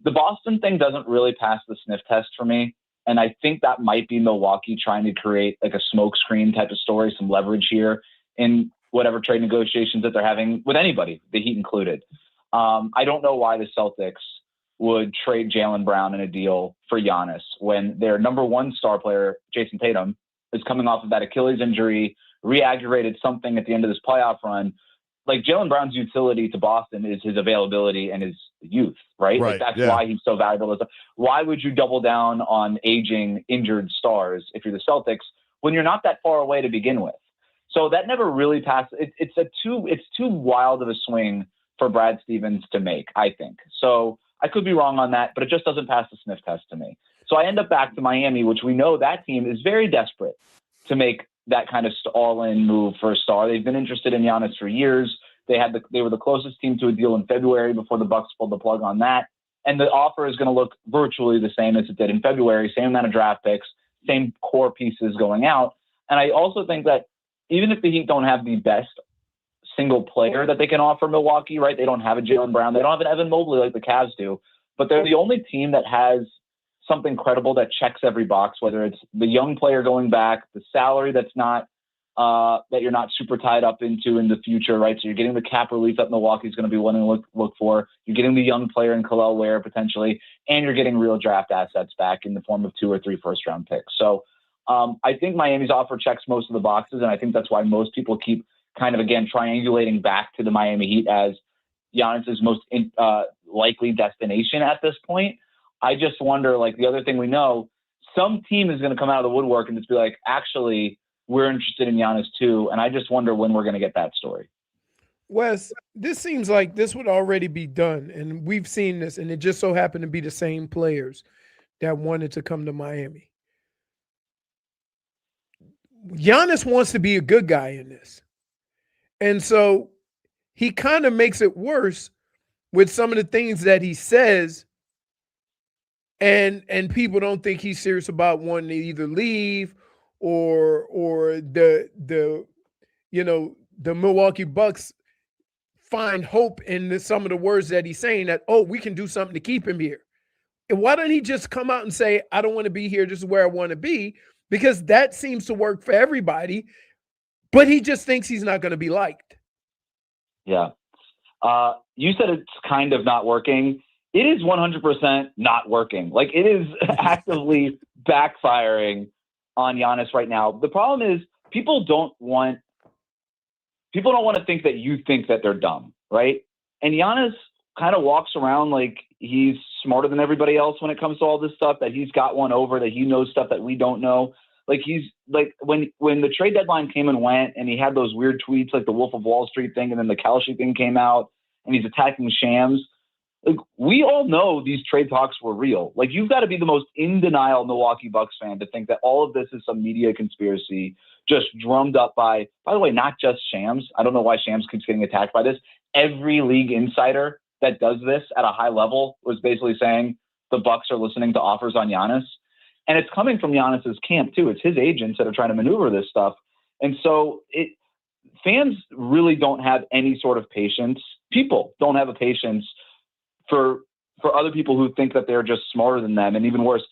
P: The Boston thing doesn't really pass the sniff test for me, and I think that might be Milwaukee trying to create like a smokescreen type of story, some leverage here in whatever trade negotiations that they're having with anybody, the Heat included. I don't know why the Celtics would trade Jalen Brown in a deal for Giannis when their number one star player, Jason Tatum, is coming off of that Achilles injury, re-aggravated something at the end of this playoff run. Like Jalen Brown's utility to Boston is his availability and his youth, right? Like that's why he's so valuable. Why would you double down on aging, injured stars if you're the Celtics when you're not that far away to begin with? So that never really passed. It's too wild of a swing for Brad Stevens to make, I think. So I could be wrong on that, but it just doesn't pass the sniff test to me. So I end up back to Miami, which we know that team is very desperate to make that kind of all-in move for a star. They've been interested in Giannis for years. They were the closest team to a deal in February before the Bucks pulled the plug on that. And the offer is going to look virtually the same as it did in February, same amount of draft picks, same core pieces going out. And I also think that even if the Heat don't have the best single player that they can offer Milwaukee, right? They don't have a Jalen Brown. They don't have an Evan Mobley like the Cavs do, but they're the only team that has something credible that checks every box, whether it's the young player going back, the salary that's not, that you're not super tied up into in the future, right? So you're getting the cap relief that Milwaukee's going to be wanting to look for. You're getting the young player in Khalil Ware potentially, and you're getting real draft assets back in the form of 2 or 3 first-round picks. So I think Miami's offer checks most of the boxes, and I think that's why most people keep kind of, again, triangulating back to the Miami Heat as Giannis's most likely destination at this point. I just wonder, like the other thing we know, some team is going to come out of the woodwork and just be like, actually, we're interested in Giannis too. And I just wonder when we're going to get that story.
F: Wes, this seems like this would already be done. And we've seen this, and it just so happened to be the same players that wanted to come to Miami. Giannis wants to be a good guy in this. And so he kind of makes it worse with some of the things that he says. And people don't think he's serious about wanting to either leave or the Milwaukee Bucks find hope in some of the words that he's saying that, oh, we can do something to keep him here. And why don't he just come out and say, I don't want to be here. This is where I want to be, because that seems to work for everybody, but he just thinks he's not going to be liked.
P: Yeah. you said it's kind of not working. It is 100% not working. Like, it is actively backfiring on Giannis right now. The problem is people don't want to think that you think that they're dumb, right? And Giannis kind of walks around like he's smarter than everybody else when it comes to all this stuff, that he's got one over, that he knows stuff that we don't know. Like, he's like, when the trade deadline came and went and he had those weird tweets like the Wolf of Wall Street thing, and then the Kalshi thing came out and he's attacking Shams. Like, we all know these trade talks were real. Like, you've got to be the most in denial Milwaukee Bucks fan to think that all of this is some media conspiracy just drummed up by the way, not just Shams. I don't know why Shams keeps getting attacked by this. Every league insider that does this at a high level was basically saying the Bucks are listening to offers on Giannis. And it's coming from Giannis's camp too. It's his agents that are trying to maneuver this stuff. And so fans really don't have any sort of patience. People don't have a patience for other people who think that they're just smarter than them. And even worse,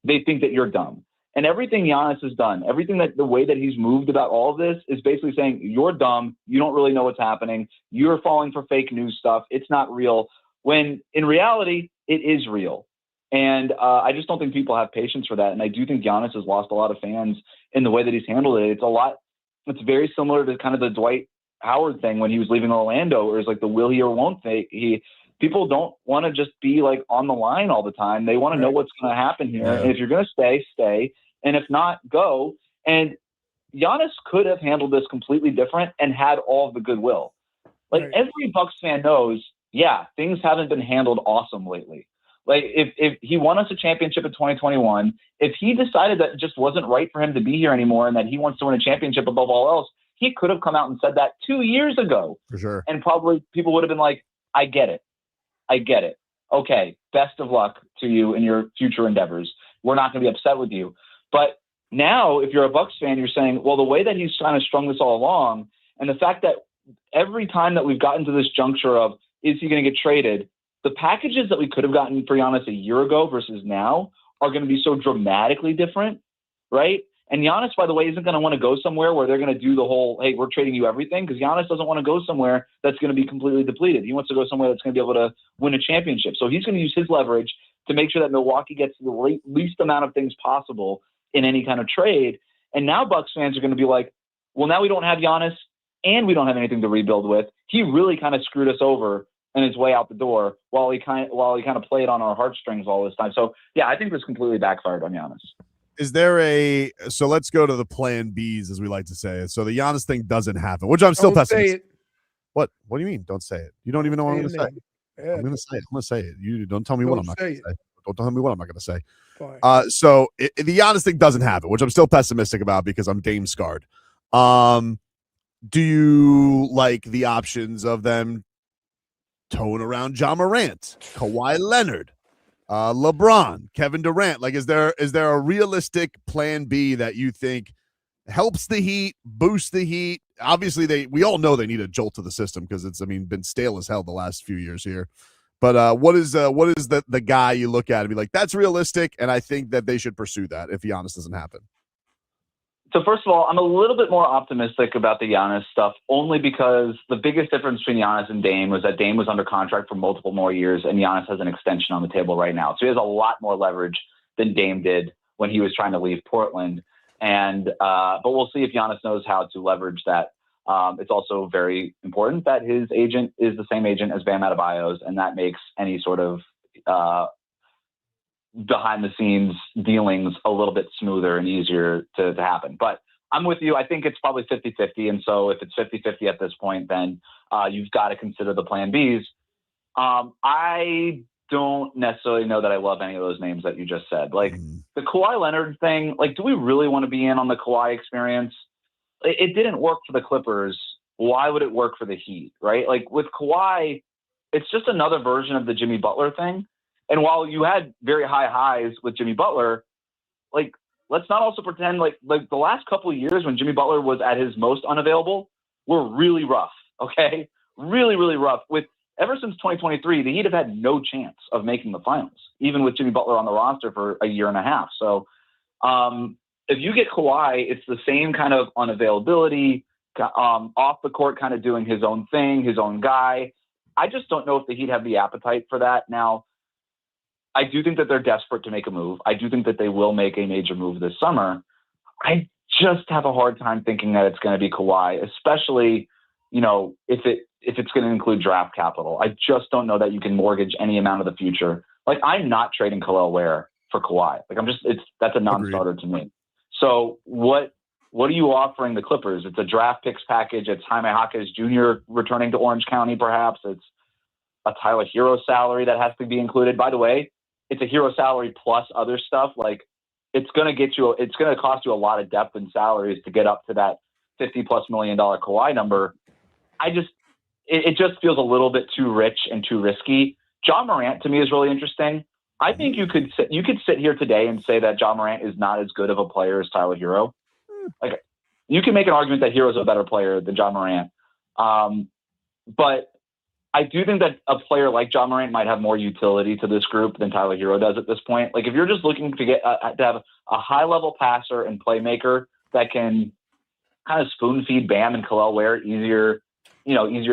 P: they think that you're dumb. And everything Giannis has done, the way that he's moved about all of this is basically saying, you're dumb. You don't really know what's happening. You're falling for fake news stuff. It's not real. When in reality, it is real. And I just don't think people have patience for that. And I do think Giannis has lost a lot of fans in the way that he's handled it. It's very similar to kind of the Dwight Howard thing when he was leaving Orlando, where it's like the will he or won't he. People don't want to just be like on the line all the time. They want to know what's going to happen here.
C: Yeah.
P: And if you're going to stay, stay. And if not, go. And Giannis could have handled this completely different and had all of the goodwill. Like, every Bucks fan knows, things haven't been handled awesome lately. Like, if he won us a championship in 2021, if he decided that it just wasn't right for him to be here anymore and that he wants to win a championship above all else, he could have come out and said that 2 years ago.
C: For sure.
P: And probably people would have been like, I get it. Okay, best of luck to you in your future endeavors. We're not going to be upset with you. But now, if you're a Bucks fan, you're saying, well, the way that he's kind of strung this all along, and the fact that every time that we've gotten to this juncture of, is he going to get traded, the packages that we could have gotten for Giannis a year ago versus now are going to be so dramatically different, right? And Giannis, by the way, isn't going to want to go somewhere where they're going to do the whole, hey, we're trading you everything, because Giannis doesn't want to go somewhere that's going to be completely depleted. He wants to go somewhere that's going to be able to win a championship. So he's going to use his leverage to make sure that Milwaukee gets the least amount of things possible in any kind of trade. And now Bucks fans are going to be like, well, now we don't have Giannis and we don't have anything to rebuild with. He really kind of screwed us over on his way out the door while he kind of played on our heartstrings all this time. So, I think this completely backfired on Giannis.
C: Is there so let's go to the plan Bs, as we like to say. So the Giannis thing doesn't happen, which I'm still pessimistic. What do you mean? Don't say it. You don't even know what I'm going to say.
F: Yeah.
C: I'm going to say it. I'm going to say it. You don't tell me what I'm not going to say. Don't tell me what I'm not going to say.
F: Fine.
C: So the Giannis thing doesn't happen, which I'm still pessimistic about because I'm Dame scarred. Do you like the options of them towing around Ja Morant, Kawhi Leonard, LeBron, Kevin Durant? Like, is there a realistic plan B that you think helps the Heat, boosts the Heat? Obviously, we all know they need a jolt to the system because it's been stale as hell the last few years here. But what is the guy you look at and be like, that's realistic, and I think that they should pursue that if Giannis doesn't happen?
P: So first of all, I'm a little bit more optimistic about the Giannis stuff, only because the biggest difference between Giannis and Dame was that Dame was under contract for multiple more years, and Giannis has an extension on the table right now. So he has a lot more leverage than Dame did when he was trying to leave Portland. And but we'll see if Giannis knows how to leverage that. It's also very important that his agent is the same agent as Bam Adebayo's, and that makes any sort of behind-the-scenes dealings a little bit smoother and easier to happen. But I'm with you. I think it's probably 50-50, and so if it's 50-50 at this point, then you've got to consider the plan Bs. I don't necessarily know that I love any of those names that you just said. Like, the Kawhi Leonard thing, like, do we really want to be in on the Kawhi experience? It didn't work for the Clippers. Why would it work for the Heat, right? Like, with Kawhi, it's just another version of the Jimmy Butler thing. And while you had very high highs with Jimmy Butler, like, let's not also pretend like the last couple of years when Jimmy Butler was at his most unavailable were really rough, okay? Really, really rough. Ever since 2023, the Heat have had no chance of making the finals, even with Jimmy Butler on the roster for a year and a half. So if you get Kawhi, it's the same kind of unavailability, off the court kind of doing his own thing, his own guy. I just don't know if the Heat have the appetite for that. Now, I do think that they're desperate to make a move. I do think that they will make a major move this summer. I just have a hard time thinking that it's going to be Kawhi, especially, if it's going to include draft capital. I just don't know that you can mortgage any amount of the future. Like, I'm not trading Khalil Ware for Kawhi. Like, that's a non-starter to me. So what are you offering the Clippers? It's a draft picks package. It's Jaime Jaquez Jr. returning to Orange County, perhaps. It's a Tyler Hero salary that has to be included. By the way, it's a Hero salary plus other stuff. Like, it's going to cost you a lot of depth in salaries to get up to that $50+ million Kawhi number. It just feels a little bit too rich and too risky. Ja Morant to me is really interesting. I think you could sit here today and say that Ja Morant is not as good of a player as Tyler Hero. Like, you can make an argument that Hero's a better player than Ja Morant. But I do think that a player like Ja Morant might have more utility to this group than Tyler Hero does at this point. Like, if you're just looking to get to have a high-level passer and playmaker that can kind of spoon-feed Bam and Khalil Ware easier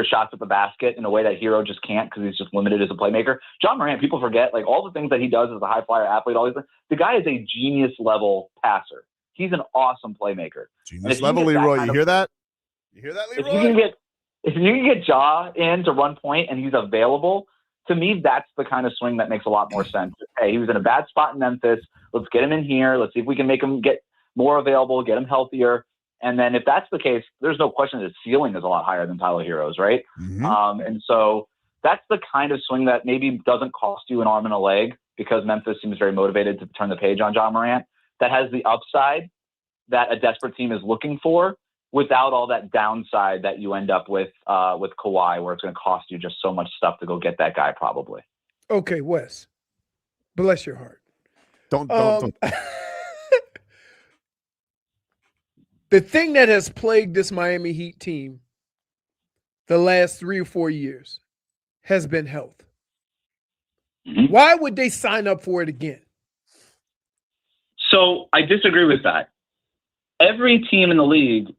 P: shots at the basket in a way that Hero just can't because he's just limited as a playmaker. Ja Morant, people forget, like, all the things that he does as a high-flyer athlete, all these things. The guy is a genius-level passer. He's an awesome playmaker.
C: Genius level, Leroy. You hear that? You hear that, Leroy?
P: If you can get Ja in to run point and he's available, to me, that's the kind of swing that makes a lot more sense. Hey, he was in a bad spot in Memphis. Let's get him in here. Let's see if we can make him get more available, get him healthier. And then if that's the case, there's no question that his ceiling is a lot higher than Tyler Hero's, right?
C: Mm-hmm.
P: And so that's the kind of swing that maybe doesn't cost you an arm and a leg because Memphis seems very motivated to turn the page on Ja Morant. That has the upside that a desperate team is looking for without all that downside that you end up with Kawhi, where it's going to cost you just so much stuff to go get that guy probably.
F: Okay, Wes, bless your heart.
C: Don't.
F: The thing that has plagued this Miami Heat team the last 3 or 4 years has been health.
P: Mm-hmm.
F: Why would they sign up for it again?
P: So I disagree with that. Every team in the league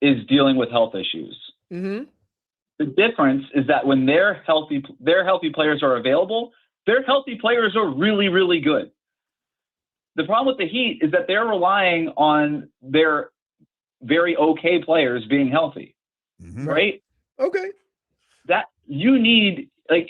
P: is dealing with health issues.
F: Mm-hmm.
P: The difference is that when their healthy players are available, their healthy players are really, really good. The problem with the Heat is that they're relying on their very okay players being healthy, right?
F: Okay.
P: That you need, like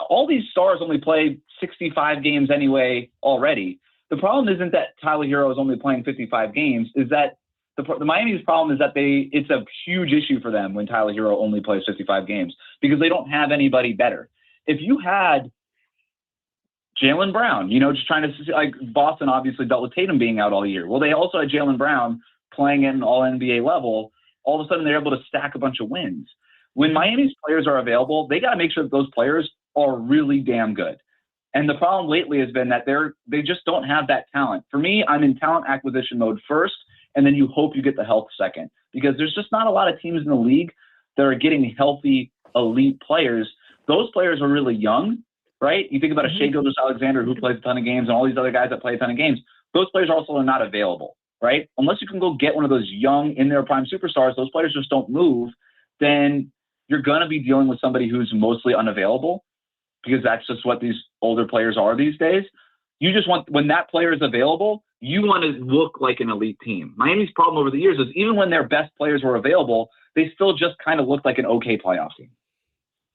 P: all these stars only play 65 games anyway already. The problem isn't that Tyler Hero is only playing 55 games, is that the Miami's problem is that it's a huge issue for them when Tyler Hero only plays 55 games because they don't have anybody better. If you had Jalen Brown, just trying to, like, Boston obviously dealt with Tatum being out all year. Well, they also had Jalen Brown playing at an all-NBA level. All of a sudden, they're able to stack a bunch of wins. When Miami's players are available, they got to make sure that those players are really damn good. And the problem lately has been that they just don't have that talent. For me, I'm in talent acquisition mode first, and then you hope you get the health second. Because there's just not a lot of teams in the league that are getting healthy, elite players. Those players are really young, right? You think about a Shai Gilgeous-Alexander who plays a ton of games and all these other guys that play a ton of games. Those players also are not available, right? Unless you can go get one of those young, in their prime superstars, those players just don't move. Then you're going to be dealing with somebody who's mostly unavailable because that's just what these older players are these days. You just want, when that player is available, you want to look like an elite team. Miami's problem over the years is even when their best players were available, they still just kind of looked like an okay playoff team.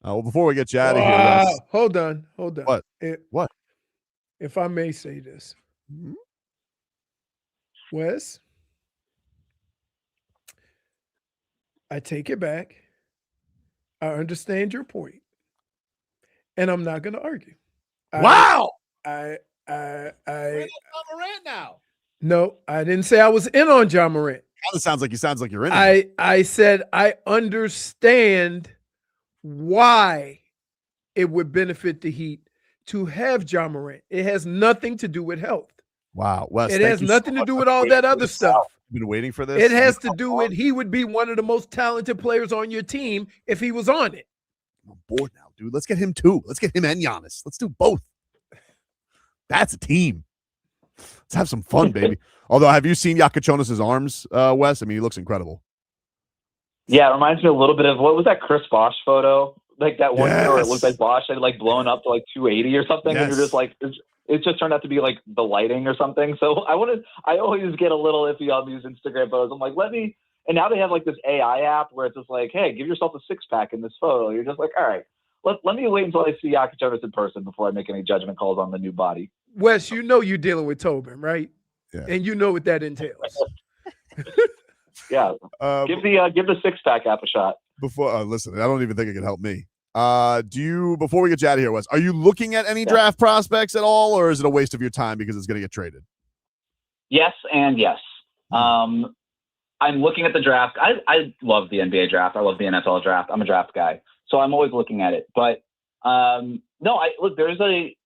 C: Well, before we get you out of here,
F: hold on.
C: What? What?
F: If I may say this, Wes, I take it back. I understand your point, and I'm not going to argue.
C: Wow.
F: We're
C: in on Ja Morant now.
F: No, I didn't say I was in on Ja Morant.
C: It sounds like you're in.
F: I said I understand why it would benefit the Heat to have Ja Morant. It has nothing to do with health.
C: Wow, Wes,
F: it has nothing to do with all that other stuff.
C: You've been waiting for this.
F: It has to do with he would be one of the most talented players on your team if he was on it.
C: I'm bored now, dude. Let's get him too. Let's get him and Giannis. Let's do both. That's a team. Let's have some fun, baby. Although, have you seen Jakucionis' arms, Wes? I mean, he looks incredible.
P: Yeah, it reminds me a little bit of, what was that Chris Bosh photo like that one year where it looked like Bosch had like blown up to like 280 or something, and you're just like, it just turned out to be like the lighting or something. So I always get a little iffy on these Instagram photos. I'm like, and now they have like this AI app where it's just like, hey, give yourself a 6-pack in this photo. You're just like, all right, let me wait until I see Jakucionis in person before I make any judgment calls on the new body.
F: Wes, you know you're dealing with Tobin, right?
C: Yeah.
F: And you know what that entails.
P: Yeah. Give the 6-pack app a shot.
C: Before listen, I don't even think it can help me. Before we get you out of here, Wes, are you looking at any draft prospects at all, or is it a waste of your time because it's going to get traded?
P: Yes and yes. I'm looking at the draft. I love the NBA draft. I love the NFL draft. I'm a draft guy, so I'm always looking at it. But look, there's a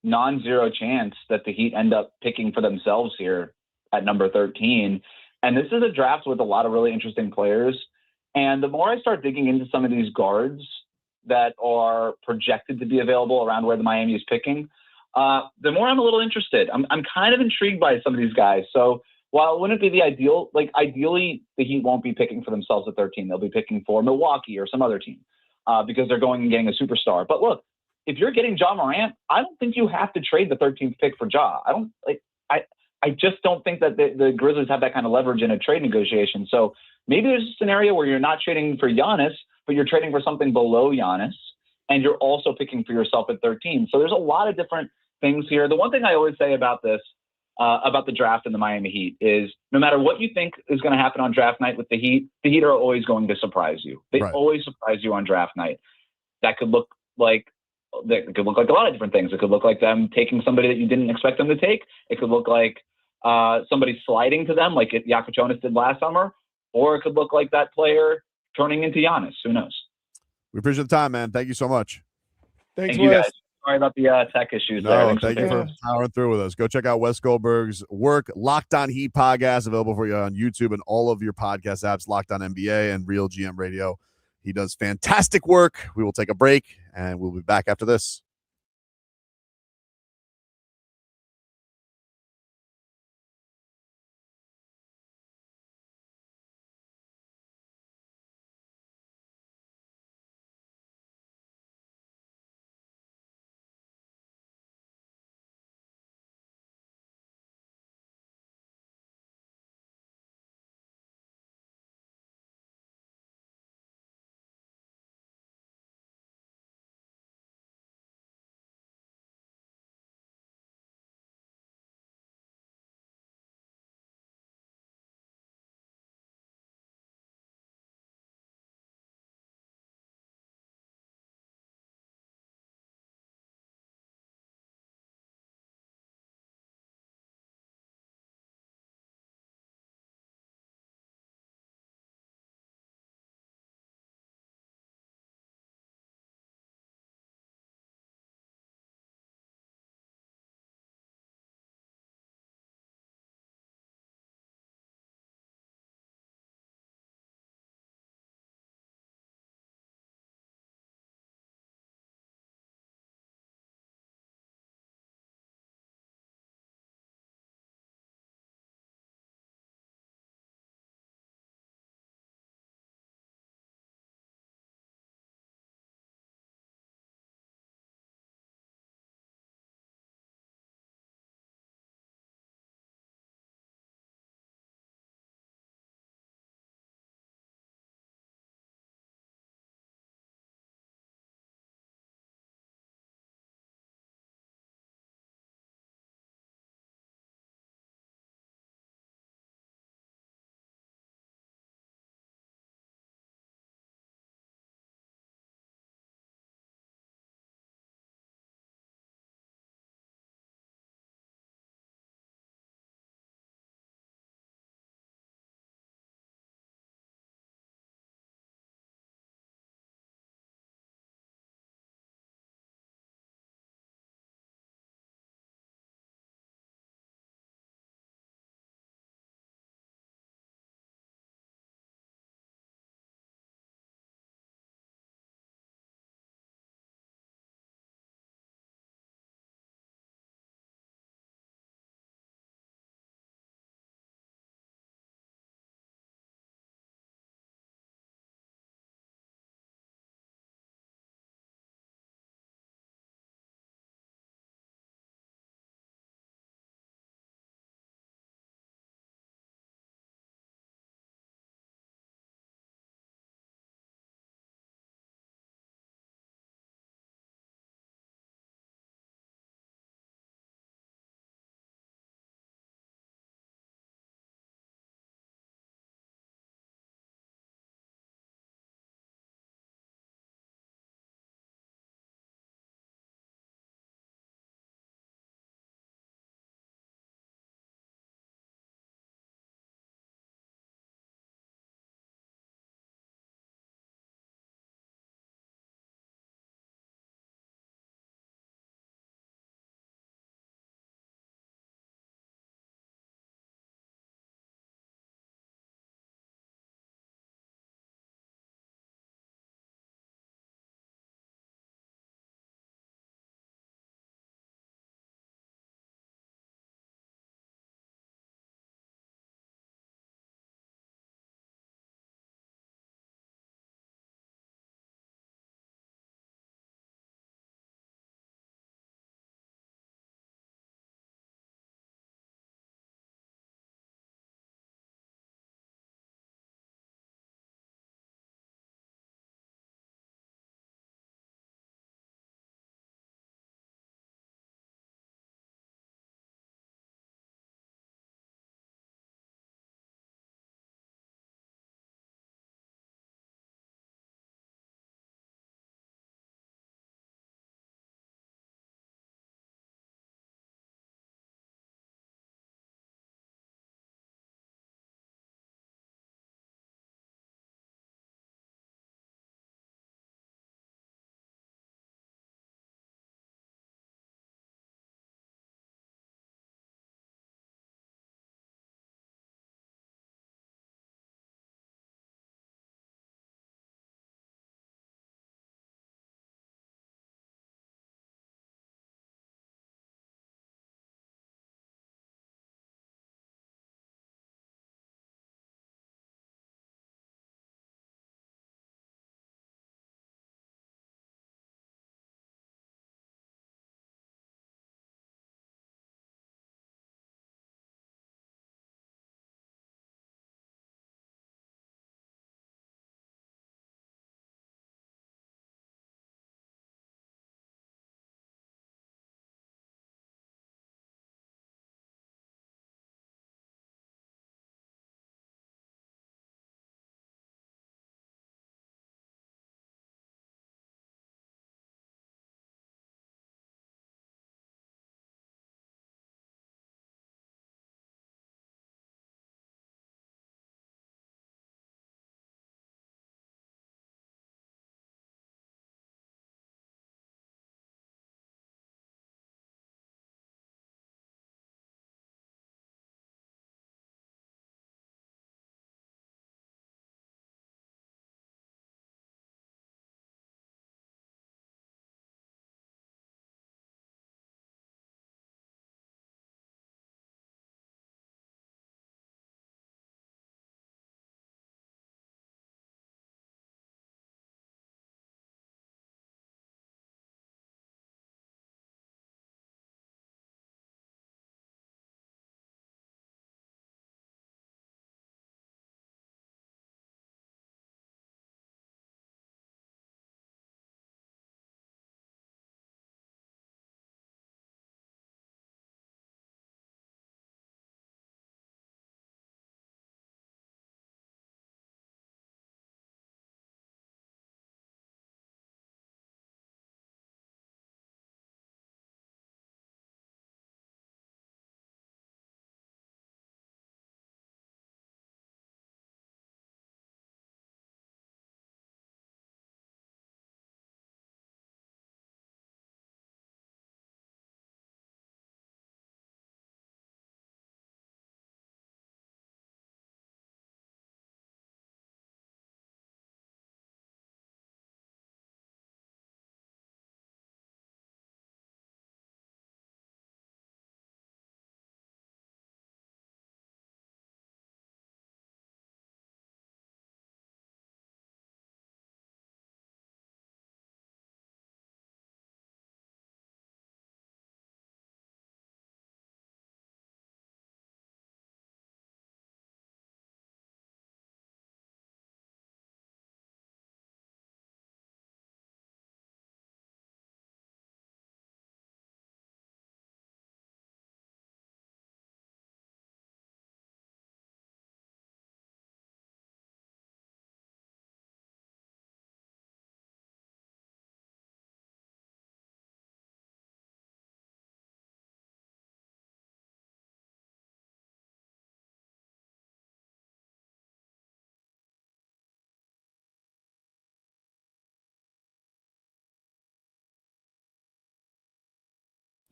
P: non-zero chance that the Heat end up picking for themselves here at number 13. And this is a draft with a lot of really interesting players. And the more I start digging into some of these guards that are projected to be available around where the Miami is picking, the more I'm a little interested. I'm kind of intrigued by some of these guys. So while it wouldn't be the ideal, like ideally the Heat won't be picking for themselves at 13. They'll be picking for Milwaukee or some other team because they're going and getting a superstar. But look, if you're getting Ja Morant, I don't think you have to trade the 13th pick for Ja. I just don't think that the Grizzlies have that kind of leverage in a trade negotiation. So maybe there's a scenario where you're not trading for Giannis, but you're trading for something below Giannis, and you're also picking for yourself at 13. So there's a lot of different things here. The one thing I always say about this, about the draft and the Miami Heat is no matter what you think is going to happen on draft night with the Heat are always going to surprise you. They always surprise you on draft night. That could look like a lot of different things. It could look like them taking somebody that you didn't expect them to take. It could look like somebody sliding to them like Jakucionis did last summer, or it could look like that player turning into Giannis. Who knows?
C: We appreciate the time, man. Thank you so much.
F: Thanks,
P: Thank you
F: Wes.
P: guys. Sorry about the tech issues there.
C: No,
P: Thanks
C: thank you for powering through with us. Go check out Wes Goldberg's work. Locked On Heat podcast available for you on YouTube and all of your podcast apps. Locked On NBA and Real GM Radio. He does fantastic work. We will take a break and we'll be back after this.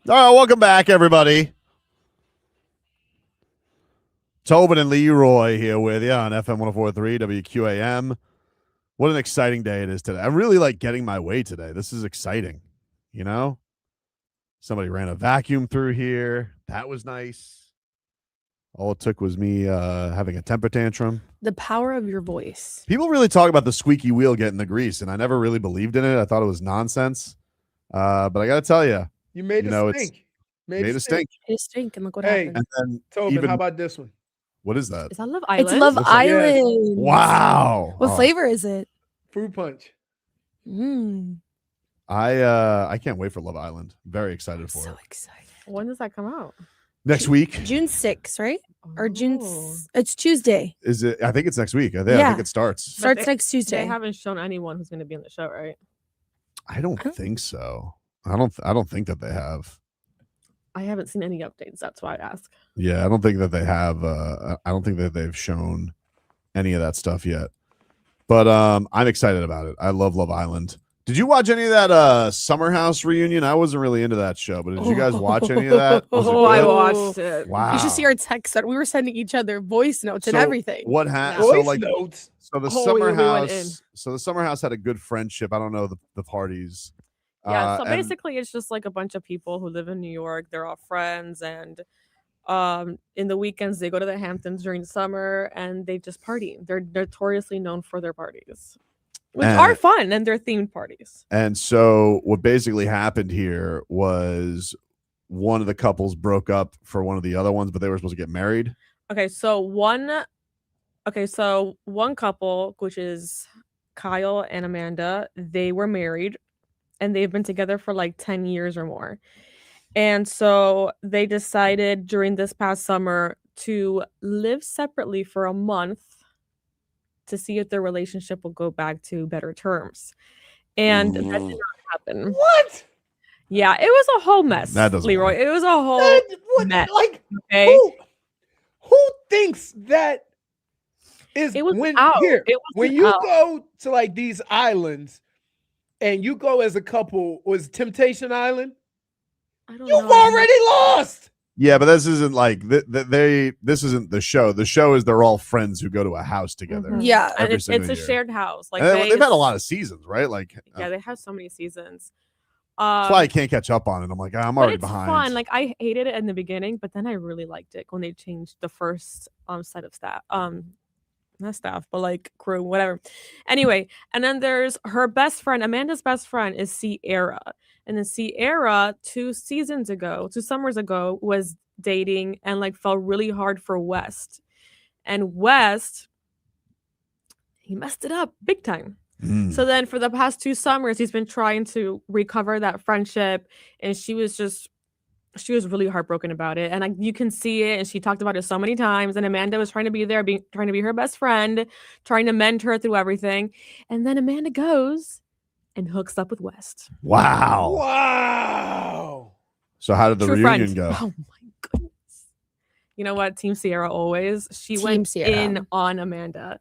C: All right, welcome back, everybody. Tobin and Leroy here with you on FM 104.3 WQAM. What an exciting day it is today. I really like getting my way today. This is exciting. You know, somebody ran a vacuum through here. That was nice. All it took was me having a temper tantrum.
D: The power of your voice.
C: People really talk about the squeaky wheel getting the grease, and I never really believed in it. I thought it was nonsense. But I got to tell you,
F: You made it stink.
C: Made it stink.
D: Made it stink, and look what
F: Hey,
D: happened.
C: And then
F: Tobin, how about this one?
C: What is that?
G: Is that Love Island?
D: It's Love
C: Looks like-
D: Island.
C: Wow.
D: What
C: Oh.
D: flavor is it?
F: Fruit punch.
C: I can't wait for Love Island. Very excited for it.
D: Excited.
G: When does that come out?
C: Next week.
D: June 6th, right? Or June. It's Tuesday.
C: Is it? I think it's next week. I
D: Yeah.
C: think it starts.
D: Starts next Tuesday.
G: They haven't shown anyone who's going to be on the show, right?
C: I don't think so. I don't think that they have.
G: I haven't seen any updates. That's why I ask.
C: Yeah, I don't think that they have. I don't think that they've shown any of that stuff yet. But I'm excited about it. I love Love Island. Did you watch any of that Summer House reunion? I wasn't really into that show, but did you guys watch any of that? Was it
G: I
C: good?
G: watched it.
C: Wow.
D: You should see our text that we were sending each other voice notes and
C: So
D: everything.
C: What happened?
F: Voice
C: So like,
F: notes.
C: so the
G: Oh,
C: Summer
G: we went in.
C: House. So the Summer House had a good friendship. I don't know the parties.
G: Yeah, so
C: and-
G: basically it's just like a bunch of people who live in New York. They're all friends, and in the weekends they go to the Hamptons during the summer and they just party. They're notoriously known for their parties, which are fun, and they're themed parties.
C: And so what basically happened here was one of the couples broke up for one of the other ones, but they were supposed to get married.
G: Okay, so one couple, which is Kyle and Amanda, they were married and they've been together for like 10 years or more. And so they decided during this past summer to live separately for a month to see if their relationship will go back to better terms. And that did not happen.
F: What?
G: Yeah, it was a whole mess,
C: That doesn't
G: Leroy.
C: work.
G: It was a whole mess.
F: Like,
G: Okay.
F: who thinks that is
G: It was
F: when
G: out.
F: here
G: It was
F: when you
G: out.
F: go to like these islands and you go as a couple? Was Temptation Island?
G: I don't
F: You've
G: know.
F: already lost.
C: Yeah, but this isn't like this isn't the show. The show is they're all friends who go to a house together.
D: Yeah.
G: And
C: every
G: it's
C: single
G: a
C: year.
G: shared house. Like
C: And they've had a
G: Vegas-
C: lot of seasons, right? Like
G: Yeah, they have so many seasons.
C: that's why I can't catch up on it. I'm like, I'm already
G: but it's
C: behind.
G: fun. Like I hated it in the beginning, but then I really liked it when they changed the first set of staff. Not staff, but like crew, whatever. Anyway, and then there's her best friend. Amanda's best friend is Sierra. And then Sierra, 2 summers ago, was dating and like fell really hard for West. And West, he messed it up big time. So then for the past 2 summers, he's been trying to recover that friendship. And she was really heartbroken about it. And you can see it. And she talked about it so many times. And Amanda was trying to be there, trying to be her best friend, trying to mend her through everything. And then Amanda goes and hooks up with West.
C: Wow.
F: Wow.
C: So how did the
G: True
C: reunion
G: friend.
C: go?
G: Oh my goodness. You know what? Team Sierra always. She
D: Team
G: went
D: Sierra.
G: in on Amanda.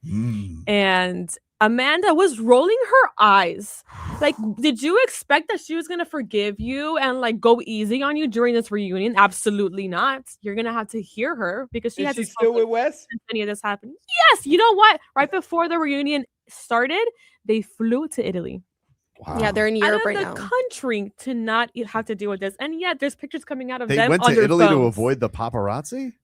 G: And Amanda was rolling her eyes. Like, did you expect that she was going to forgive you and like go easy on you during this reunion? Absolutely not. You're going to have to hear her because she
F: Is
G: had
F: she
G: to
F: still with Wes?
G: since any of this happened. Yes. You know what? Right before the reunion started, they flew to Italy.
D: Yeah, they're in
G: Out
D: Europe
G: of
D: right
G: the
D: now.
G: country to not have to deal with this. And yet there's pictures coming out of
C: They
G: them
C: went
G: on
C: to
G: their
C: Italy to
G: phones.
C: avoid the paparazzi?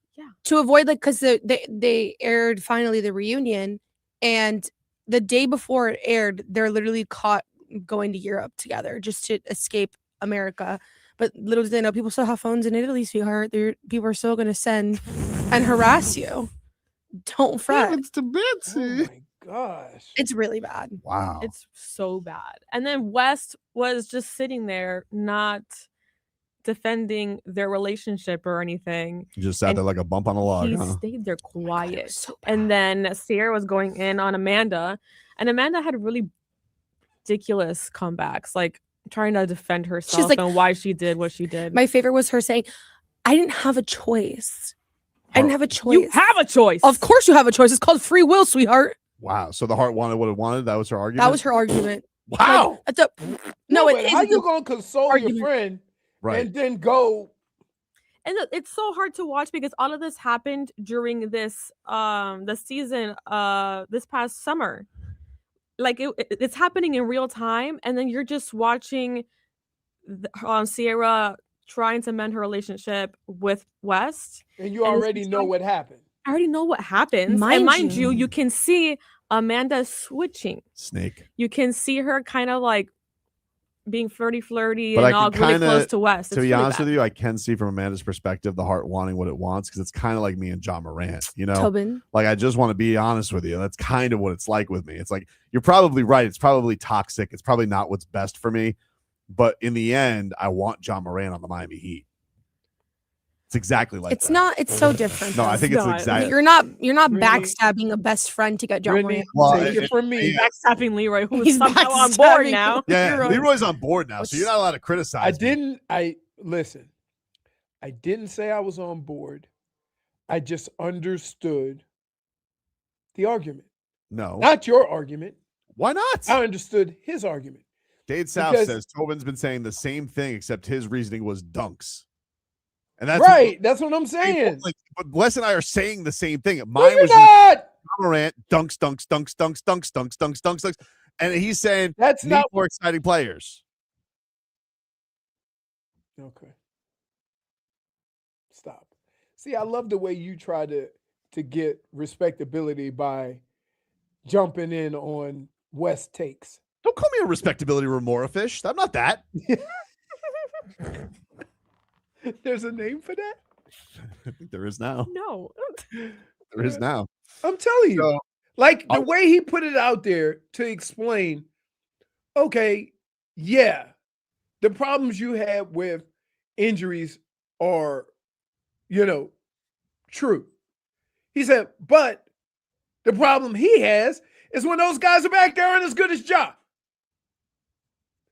D: To avoid like because they aired finally the reunion, and the day before it aired, they're literally caught going to Europe together just to escape America. But little did they know, people still have phones in Italy, sweetheart. People are still going to send and harass you. Don't fret.
C: It's to Betsey.
F: Oh my gosh.
D: It's really bad.
C: Wow.
G: It's so bad. And then West was just sitting there, not defending their relationship or anything.
C: You just sat there like a bump on a log,
G: He
C: huh?
G: stayed there quiet. And then Sierra was going in on Amanda, and Amanda had really ridiculous comebacks, like trying to defend herself
D: like,
G: and why she did what she did.
D: My favorite was her saying, I didn't have a choice. I didn't have a choice.
G: You have a choice.
D: Of course you have a choice. It's called free will, sweetheart.
C: Wow. So the heart wanted what it wanted. That was her argument.
D: That was her argument.
C: Wow.
D: Like, no,
F: But
D: it
F: how
D: is
F: you
D: the
F: gonna console
D: argument.
F: your friend
C: Right.
F: and then go.
G: And it's so hard to watch because all of this happened during this the season this past summer. Like it's happening in real time, and then you're just watching Sierra trying to mend her relationship with West.
F: And you already know what happened.
G: I already know what happens. And mind you, you can see Amanda switching.
C: Snake.
G: You can see her kind of like being flirty
C: But
G: and
C: I
G: all
C: can
G: really
C: kinda,
G: close to West.
C: to be honest with you, I can see from Amanda's perspective the heart wanting what it wants, because it's kind of like me and Ja Morant, you know?
D: Tobin.
C: Like, I just want to be honest with you. That's kind of what it's like with me. It's like, you're probably right. It's probably toxic. It's probably not what's best for me. But in the end, I want Ja Morant on the Miami Heat. It's exactly like
D: It's
C: that.
D: not. It's so different.
C: No, I
D: though.
C: think it's exactly.
D: You're not backstabbing a best friend to get Ja Morant.
F: Take it from me.
G: Backstabbing Leroy, who's
D: He's
G: somehow on
D: backstabbing
G: board now.
C: Yeah, Leroy's on board now, so you're not allowed to criticize.
F: Listen. I didn't say I was on board. I just understood the argument.
C: No,
F: not your argument.
C: Why not?
F: I understood his argument.
C: Dade South
F: Because-
C: says Tobin's been saying the same thing, except his reasoning was dunks. And that's
F: right. That's what I'm saying.
C: Like, but Wes and I are saying the same thing.
F: No,
C: Mine
F: you're
C: was
F: not.
C: Morant dunks, and he's saying
F: that's
C: need
F: not
C: more exciting players.
F: Okay. Stop. See, I love the way you try to get respectability by jumping in on West takes.
C: Don't call me a respectability remora fish. I'm not that.
F: There's a name for that?
C: I think there is now.
G: No.
C: There is now.
F: I'm telling you.
C: So,
F: like the way he put it out there to explain, okay, yeah, the problems you have with injuries are, true. He said, but the problem he has is when those guys are back there and as good as Ja.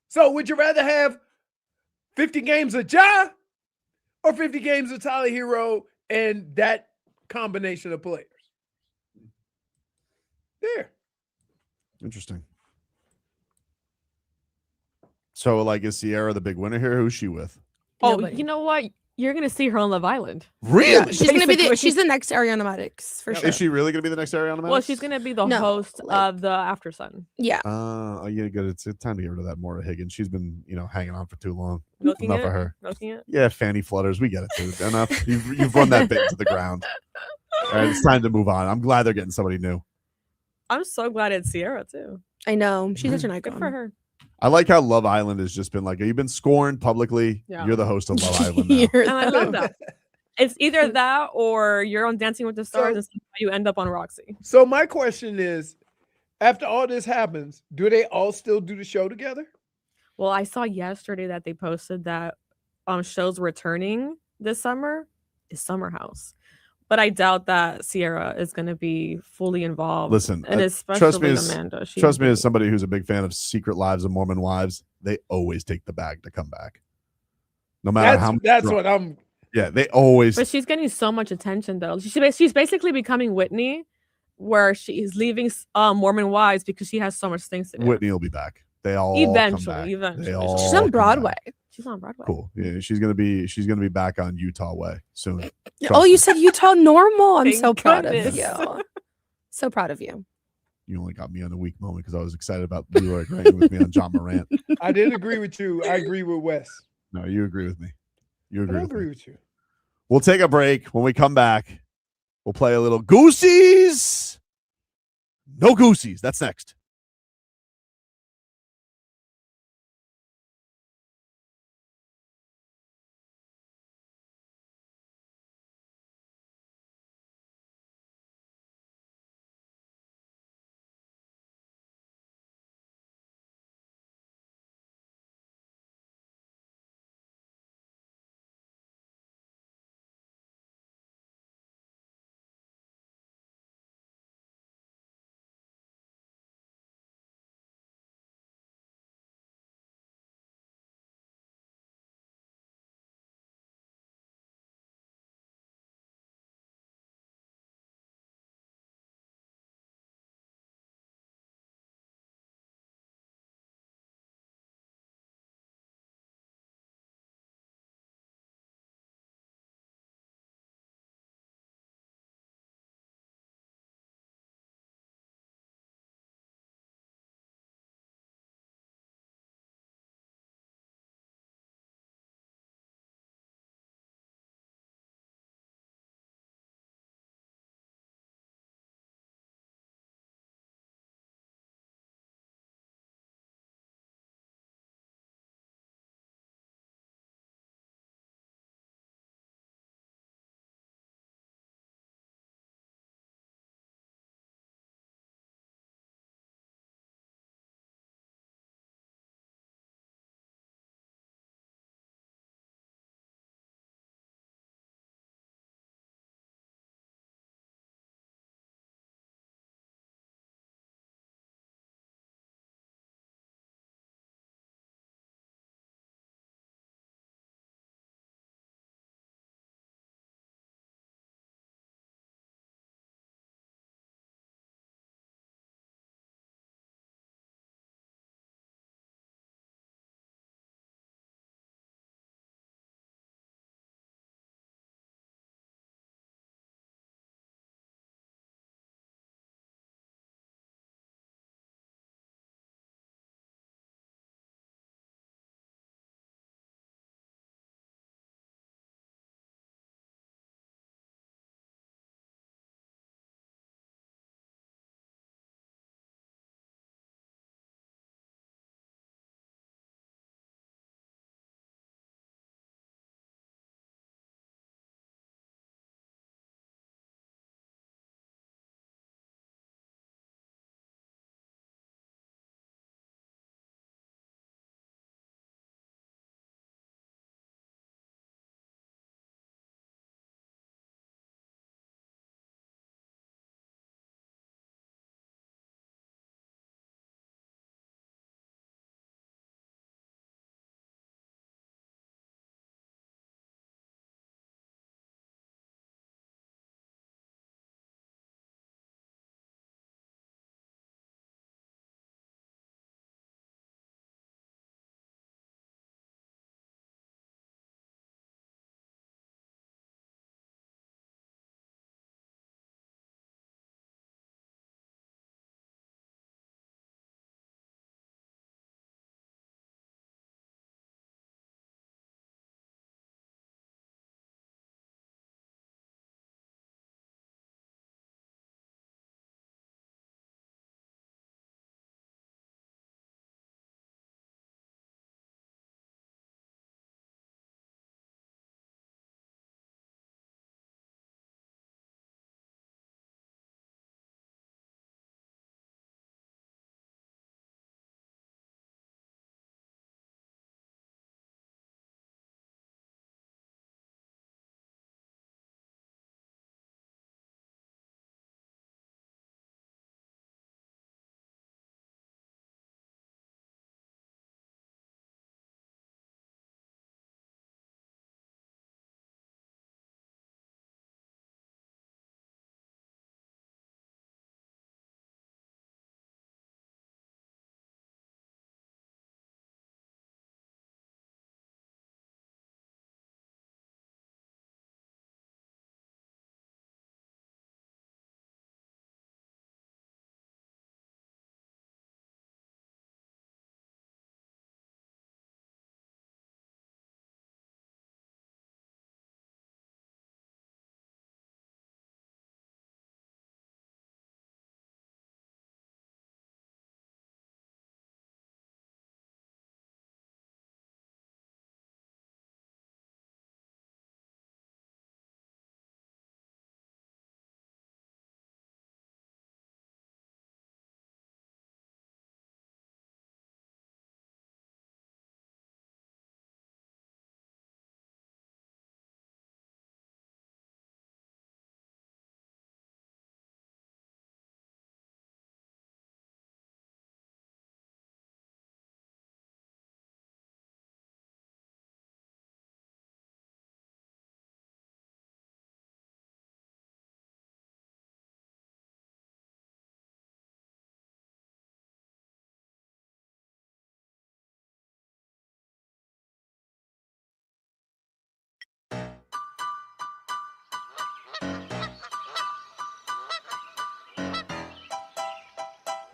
F: So would you rather have 50 games of Ja or 50 games of Tyler Hero and that combination of players? There.
C: Interesting. So, like, is Sierra the big winner here? Who's she with?
G: Oh, you know what? You're gonna see her on Love Island.
C: Really?
D: Yeah, she's gonna be she's the next Ariana Madix for sure.
C: Is she really going to be the next Ariana Madix?
G: Well, she's gonna be the host of the After Sun.
D: Yeah.
C: Oh, yeah, good. It's time to get rid of that Maura Higgins. She's been, hanging on for too long.
G: Milking
C: Enough
G: it?
C: of her.
G: Milking it?
C: Yeah, fanny flutters. We get it, dude. Enough. You've run that bit to the ground. All right, it's time to move on. I'm glad they're getting somebody new.
G: I'm so glad it's Sierra too.
D: I know. She's such an icon.
G: Good for her.
C: I like how Love Island has just been like, you've been scorned publicly.
G: Yeah.
C: You're the host of Love Island now.
G: And I love that. It's either that or you're on Dancing with the Stars and somehow you end up on Roxy.
F: So my question is, after all this happens, do they all still do the show together?
G: Well, I saw yesterday that they posted that shows returning this summer is Summer House. But I doubt that Sierra is going to be fully involved.
C: Listen,
G: and especially Amanda.
C: Trust me, as somebody who's a big fan of Secret Lives of Mormon Wives, they always take the bag to come back. No matter how much.
F: That's what I'm.
C: Yeah, they always.
G: But she's getting so much attention, though. She's basically becoming Whitney, where she's leaving Mormon Wives because she has so much things to do.
C: Whitney will be back. They all
G: eventually.
D: She's on Broadway.
G: She's on Broadway.
C: Cool. Yeah, she's gonna be back on Utah Way soon.
D: Oh, you said Utah normal. I'm
G: Thank
D: so proud
G: goodness.
D: of you. So proud of you.
C: You only got me on a weak moment because I was excited about Leroy agreeing with me on Ja Morant.
F: I didn't agree with you. I agree with Wes.
C: No, you agree with me. You
F: I
C: agree.
F: don't agree with you.
C: We'll take a break. When we come back, we'll play a little Goosies. No Goosies. That's next.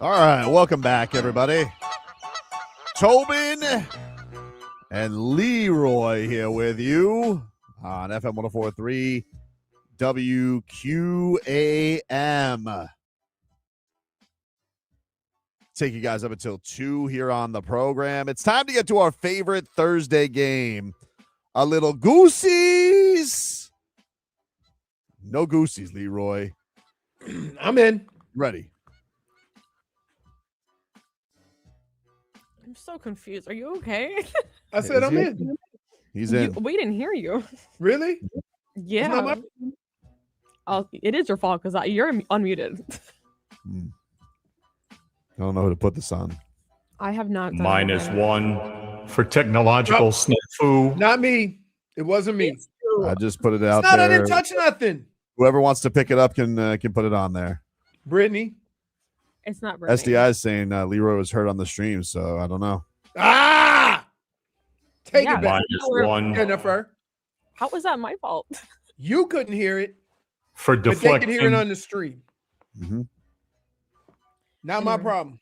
C: All right, welcome back, everybody. Tobin and Leroy here with you on FM 104.3 WQAM. Take you guys up until 2 here on the program. It's time to get to our favorite Thursday game. A little Goosies. No Goosies, Leroy.
F: I'm in.
C: Ready.
G: I'm so confused. Are you okay?
F: I said I'm in.
C: He's in.
G: We didn't hear you.
F: Really?
G: Yeah. It is your fault because you're unmuted.
C: I don't know who to put this on.
G: I have not done
E: -1 for technological snafu.
F: Not me. It wasn't me.
C: I just put it out
F: It's not,
C: there.
F: I didn't touch nothing.
C: Whoever wants to pick it up can put it on there.
F: Brittany.
G: It's not Brittany.
C: SDI is saying Leroy was hurt on the stream, so I don't know.
F: Take it back.
E: -1
F: Jennifer.
G: How was that my fault?
F: You couldn't hear it,
E: for
F: but they
E: deflecting.
F: could hear it on the stream.
C: Mm-hmm.
F: Not my problem.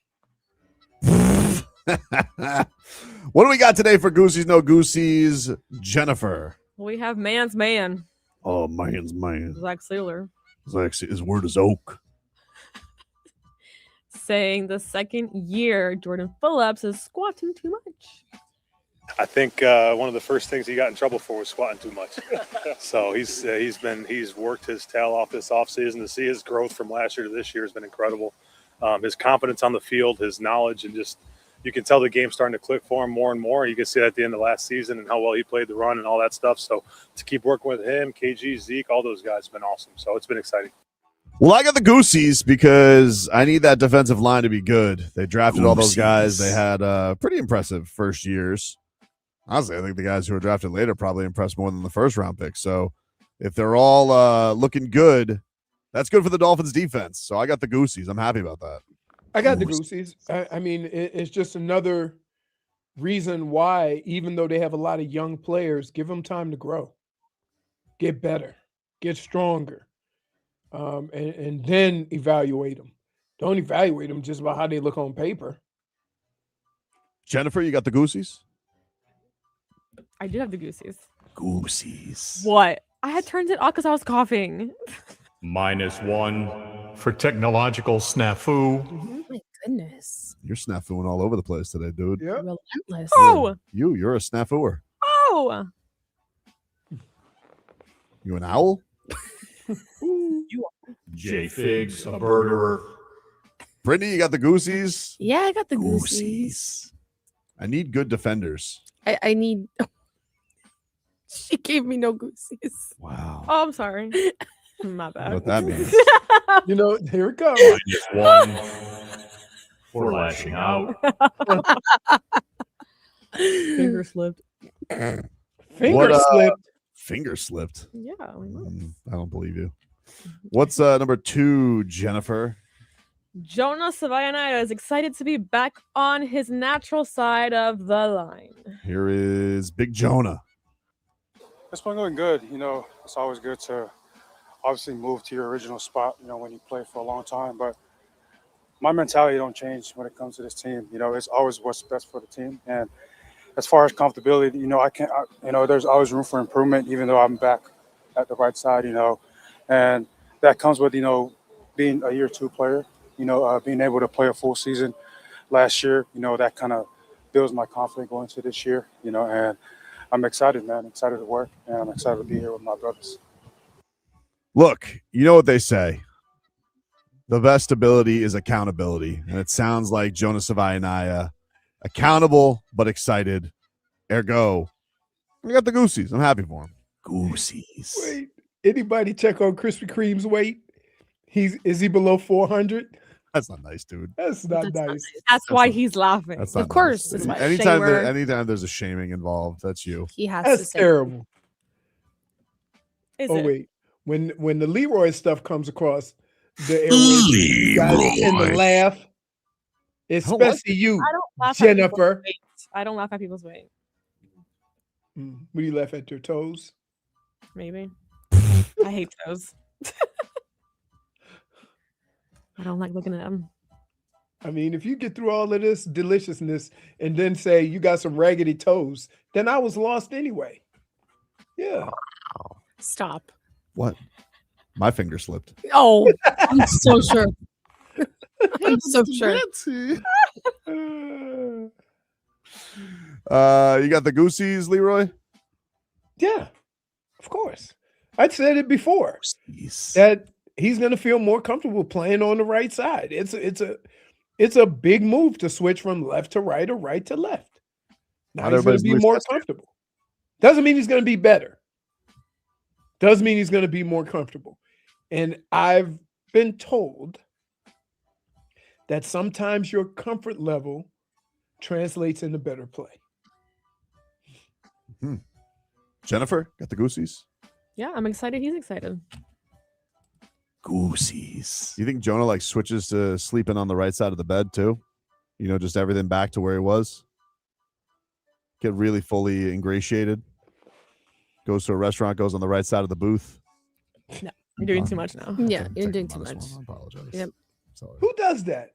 C: What do we got today for Goosies? No Goosies. Jennifer.
G: We have man's man,
C: Oh, man's man.
G: Zach Sieler,
C: His word is oak.
G: saying the second year Jordan Phillips is squatting too much.
N: I think one of the first things he got in trouble for was squatting too much. So he's worked his tail off this offseason. To see his growth from last year to this year has been incredible. His confidence on the field, his knowledge, and just you can tell the game's starting to click for him more and more. You can see that at the end of last season and how well he played the run and all that stuff. So to keep working with him, KG, Zeke, all those guys have been awesome. So it's been exciting.
C: Well, I got the Goosies because I need that defensive line to be good. They drafted all those guys. They had pretty impressive first years. Honestly, I think the guys who were drafted later probably impressed more than the first round pick. So if they're all looking good, that's good for the Dolphins defense. So I got the Goosies. I'm happy about that.
F: I got the Goosies. I mean, it's just another reason why, even though they have a lot of young players, give them time to grow, get better, get stronger, and then evaluate them. Don't evaluate them just about how they look on paper.
C: Jennifer, you got the Goosies?
G: I do have the Goosies.
C: Goosies.
G: What? I had turned it off because I was coughing.
E: -1 for technological snafu.
D: Oh my goodness.
C: You're snafooing all over the place today, dude.
F: Yeah.
D: Relentless.
G: Oh!
C: You're a snafooer.
G: Oh!
C: You an owl?
E: JFig's a murderer.
C: Brittany, you got the Goosies?
D: Yeah, I got the Goosies.
C: I need good defenders.
D: I need. She gave me no Goosies.
C: Wow.
G: Oh, I'm sorry. My bad.
C: What that means.
F: You know, here it comes.
E: -1 for lashing out.
G: Finger slipped.
F: Finger slipped.
C: Finger slipped.
G: Yeah.
C: I don't believe you. What's number 2, Jennifer?
G: Jonah Savaiinaea is excited to be back on his natural side of the line.
C: Here is Big Jonah.
M: It's been going good. You know, it's always good to obviously move to your original spot, you know, when you play for a long time. But my mentality don't change when it comes to this team. You know, it's always what's best for the team. And as far as comfortability, you know, there's always room for improvement, even though I'm back at the right side, you know. And that comes with, you know, being a year 2 player, you know, being able to play a full season last year, you know, that kind of builds my confidence going into this year, you know, and I'm excited, man. I'm excited to work, and I'm excited to be here with my brothers.
C: Look, you know what they say. The best ability is accountability. And it sounds like Jonah Savaiinaea, accountable but excited. Ergo, I got the Goosies. I'm happy for him. Goosies.
F: Wait, anybody check on Krispy Kreme's weight? Is he below 400?
C: That's not nice, dude.
F: That's not nice.
G: That's why he's laughing.
C: That's not
D: Of course.
C: nice.
D: It's my
C: Anytime there's a shaming involved, that's you.
D: He has
F: That's
D: to say
F: terrible.
G: Is
F: Oh
G: it?
F: wait, when the Leroy stuff comes across the airwaves, you guys tend to laugh, especially you,
G: I don't laugh at people's
F: Jennifer.
G: weight. I don't laugh at people's weight.
F: What do you laugh at your toes?
G: Maybe. I hate those. I don't like looking at them.
F: I mean, if you get through all of this deliciousness and then say you got some raggedy toes, then I was lost anyway. Yeah.
D: Stop.
C: What? My finger slipped.
D: Oh, I'm so sure. I'm so sure.
C: You got the Goosies, Leroy?
F: Yeah, of course. I'd said it before that he's going to feel more comfortable playing on the right side. It's a big move to switch from left to right or right to left. Now he's going to be more comfortable. Doesn't mean he's going to be better. Does mean he's going to be more comfortable. And I've been told that sometimes your comfort level translates into better play.
C: Jennifer, got the Goosies?
G: Yeah, I'm excited. He's excited.
C: Goosies. You think Jonah like switches to sleeping on the right side of the bed too? You know, just everything back to where he was? Get really fully ingratiated? Goes to a restaurant, goes on the right side of the booth?
G: No, you're doing too much now.
D: Yeah, you're doing too much.
C: I apologize.
D: Yep.
F: Who does that?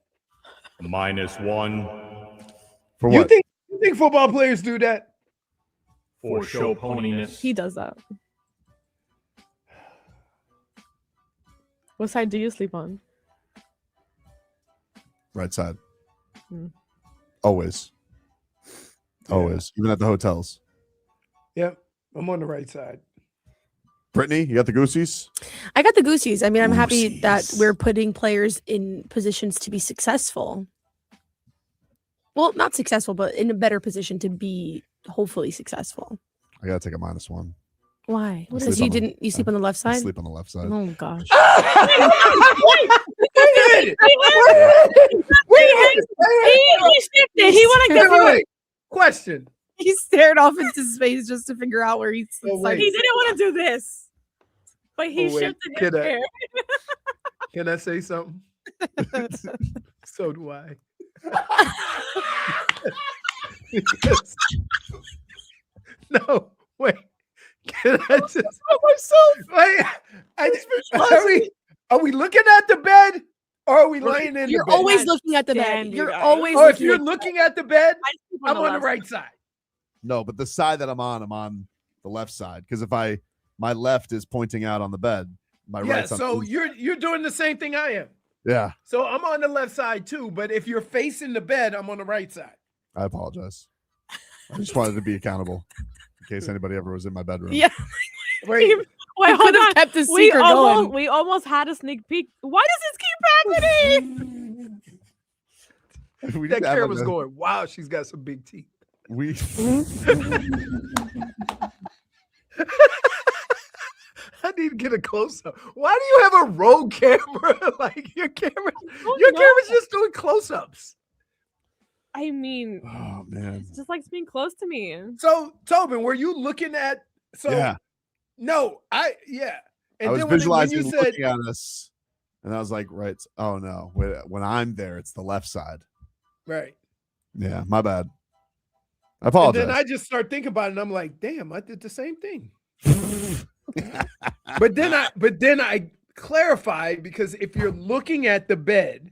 E: -1
C: For
F: You
C: what?
F: think football players do that?
E: for show poniness.
G: He does that. What side do you sleep on?
C: Right side.
G: Hmm.
C: Always. Always. Even at the hotels.
F: Yep, I'm on the right side.
C: Brittany, you got the Goosies?
D: I got the Goosies. I mean, I'm happy that we're putting players in positions to be successful. Well, not successful, but in a better position to be hopefully successful.
C: I gotta take a -1.
D: Why?
C: I
D: Because
C: sleep
D: you
C: on the-
D: didn't. You sleep on the left
C: I
D: side.
C: sleep on the left side.
D: Oh gosh.
G: He shifted. He wanted to
F: Wait. Question.
D: He stared off into space just to figure out where he's.
F: Oh, wait.
G: He didn't want to do this, but he
F: Oh, wait.
G: shifted his
F: Can I-
G: chair.
F: Can I say something? So do I. Because- no, wait. Can I just myself? Wait, are we looking at the bed or are we laying in
D: You're
F: the bed?
D: always looking at the bed. You're always.
F: Or if
D: looking
F: you're
D: at-
F: looking at the bed,
G: sleep
F: I'm on the
G: left
F: right
G: side.
F: side.
C: No, but the side that I'm on the left side. Because if my left is pointing out on the bed, my
F: Yeah,
C: right's on.
F: so you're doing the same thing I am.
C: Yeah,
F: So I'm on the left side too, but if you're facing the bed, I'm on the right side.
C: I apologize. I just wanted to be accountable in case anybody ever was in my bedroom.
D: Yeah.
F: Wait,
G: Wait, hold
D: could have
G: on.
D: kept the secret going.
G: We almost had a sneak peek. Why does this keep happening?
C: We
F: that
C: need to have, like,
F: camera's
C: a-
F: going, wow, she's got some big teeth.
C: We
F: I need to get a close up. Why do you have a rogue camera? Like your camera's just doing close ups.
G: I mean,
C: oh man.
G: it's just like being close to me.
F: So Tobin, were you looking at? So
C: Yeah.
F: no, And
C: I was
F: then
C: visualizing
F: when you said,
C: looking at us, and I was like, right. Oh no. When I'm there, it's the left side.
F: right.
C: Yeah, my bad. I
F: And
C: apologize.
F: then I just start thinking about it, and I'm like, damn, I did the same thing. but then I clarified, because if you're looking at the bed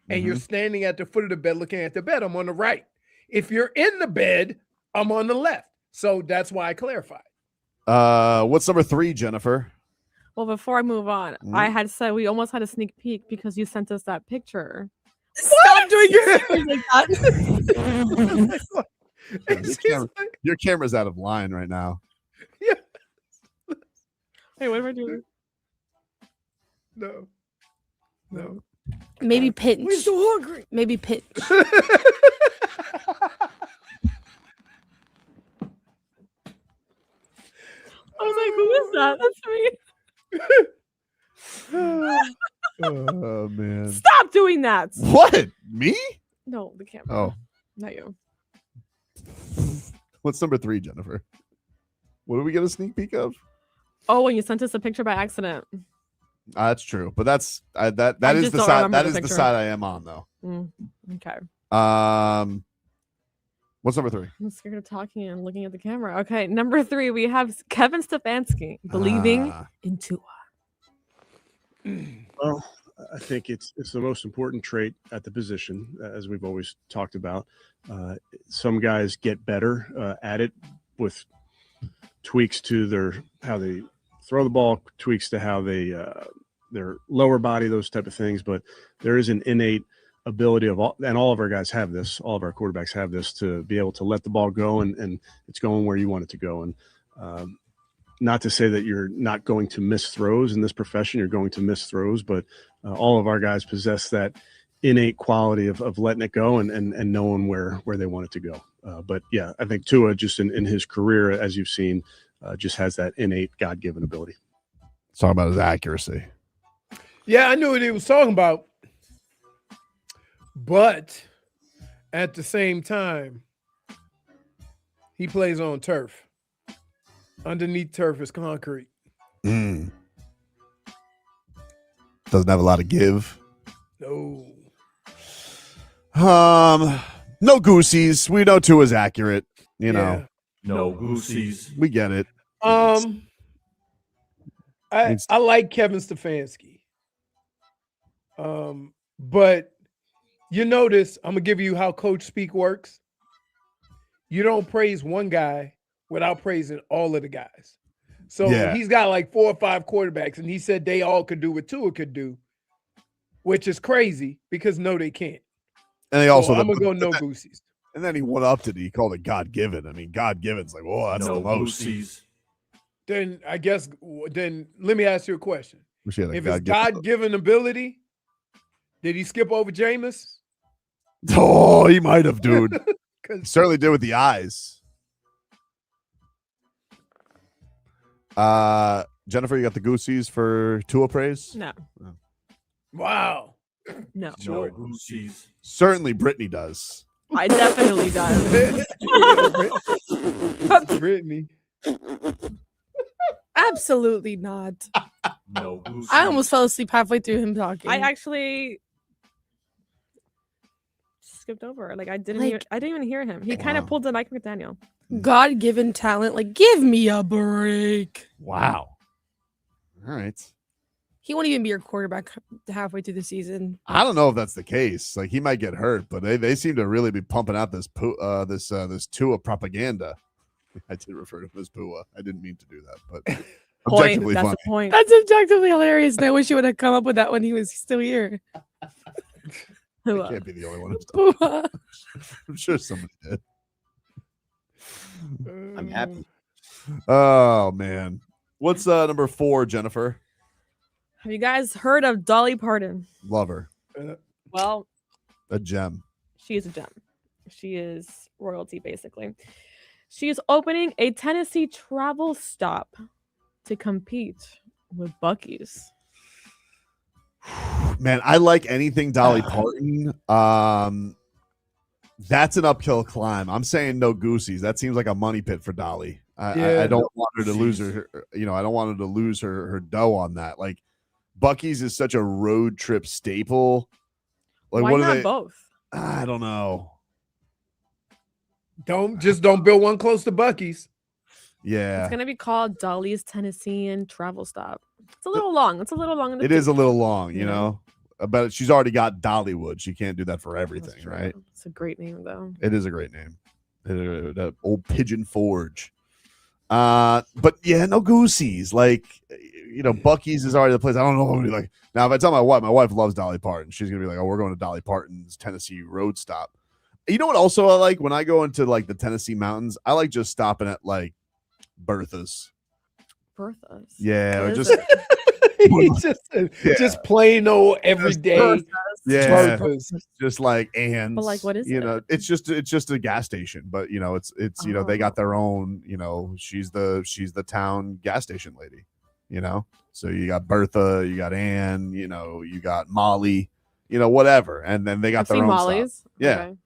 F: and you're standing at the foot of the bed looking at the bed, I'm on the right. If you're in the bed, I'm on the left. So that's why I clarified.
C: What's number 3, Jennifer?
G: Well, before I move on, I had said we almost had a sneak peek because you sent us that picture.
D: Stop doing your fingers like that.
C: Your camera's out of line right now.
G: Hey, what am I doing?
F: No.
D: Maybe pinch.
F: We're so hungry.
D: Maybe pinch.
G: I was like, who is that? That's me.
C: Oh man.
G: Stop doing that.
C: What? Me?
G: No, the camera.
C: Oh.
G: Not you.
C: What's number 3, Jennifer? What do we get a sneak peek of?
G: Oh, when you sent us a picture by accident.
C: That's true, but that's that
G: I
C: is
G: just
C: the
G: don't
C: side.
G: remember
C: That
G: the
C: is the
G: picture.
C: side I am on, though.
G: Okay.
C: What's number 3?
G: I'm scared of talking and looking at the camera. Okay, number 3, we have Kevin Stefanski believing in Tua.
C: Well,
Q: I think it's the most important trait at the position, as we've always talked about. Some guys get better at it with tweaks to how they throw the ball, tweaks to how they their lower body, those type of things. But there is an innate ability of all of our guys have this, all of our quarterbacks have this, to be able to let the ball go and it's going where you want it to go. And not to say that you're not going to miss throws in this profession, you're going to miss throws, but all of our guys possess that innate quality of letting it go and knowing where they want it to go. But yeah, I think Tua just in his career, as you've seen, just has that innate God-given ability.
C: Let's talk about his accuracy.
F: Yeah, I knew what he was talking about. But at the same time, he plays on turf. Underneath turf is concrete.
C: Doesn't have a lot of give.
F: No.
C: No Goosies. We know Tua's accurate. You know.
E: No Goosies.
C: We get it.
F: I like Kevin Stefanski. But you notice, I'm gonna give you how coach speak works. You don't praise one guy without praising all of the guys. So he's got like 4 or 5 quarterbacks, and he said they all could do what Tua could do, which is crazy because no, they can't.
C: And they also
F: I'm gonna go no Goosies.
C: And then he went up to it. He called it God-given. I mean, God-given's like, whoa, that's the most.
E: Goosies.
F: Then I guess let me ask you a question. If it's
C: God-given
F: God-given ability, did he skip over Jameis?
C: Oh, he might have, dude. He certainly did with the eyes. Jennifer, you got the Goosies for Tua praise?
G: No.
F: Wow.
G: No.
E: No Goosies.
C: Certainly Brittany does.
G: I definitely does.
F: Brittany.
D: Absolutely not.
E: No Goosies.
D: I almost fell asleep halfway through him talking.
G: I actually skipped over. Like I didn't even hear him. He kind of pulled the Mike McDaniel.
D: God-given talent. Like, give me a break.
C: Wow. All right.
D: He won't even be your quarterback halfway through the season.
C: I don't know if that's the case. Like, he might get hurt, but they seem to really be pumping out this Tua propaganda. I did refer to him as Pua. I didn't mean to do that, but objectively funny.
G: The point.
D: That's objectively hilarious. And I wish you would have come up with that when he was still here.
C: I can't be the only one who's done
D: Pua.
C: I'm sure somebody did.
R: I'm happy.
C: Oh man, what's number 4, Jennifer?
G: Have you guys heard of Dolly Parton?
C: Love her.
G: Well,
C: A gem.
G: she is a gem. She is royalty, basically. She is opening a Tennessee travel stop to compete with Buc-ee's.
C: Man, I like anything Dolly Parton. That's an uphill climb. I'm saying no Goosies. That seems like a money pit for Dolly. I don't want her to lose her. I don't want her to lose her dough on that. Like, Buc-ee's is such a road trip staple. Like,
G: why
C: what
G: not
C: are they?
G: both?
C: I don't know.
F: Don't build one close to Buc-ee's.
C: Yeah,
G: It's gonna be called Dolly's Tennessean Travel Stop. It's a little long. It's a little long.
C: it is a little long, you know. But she's already got Dollywood. She can't do that for everything, right?
G: It's a great name, though.
C: It is a great name. That old Pigeon Forge. But yeah, no Goosies. Like, Buc-ee's is already the place. I don't know what I'm gonna be like. Now, if I tell my wife loves Dolly Parton. She's gonna be like, oh, we're going to Dolly Parton's Tennessee road stop. You know what also I like? When I go into like the Tennessee mountains, I like just stopping at like Bertha's.
G: Bertha's?
C: Yeah, or just
F: just plain old everyday.
C: Yeah, just like Ann's.
G: But, like, what is
C: it? It's just a gas station, but it's they got their own. She's the town gas station lady. So you got Bertha, you got Ann, you got Molly, whatever, and then they got their own
G: Molly's.
C: Stuff. Yeah.
G: Okay.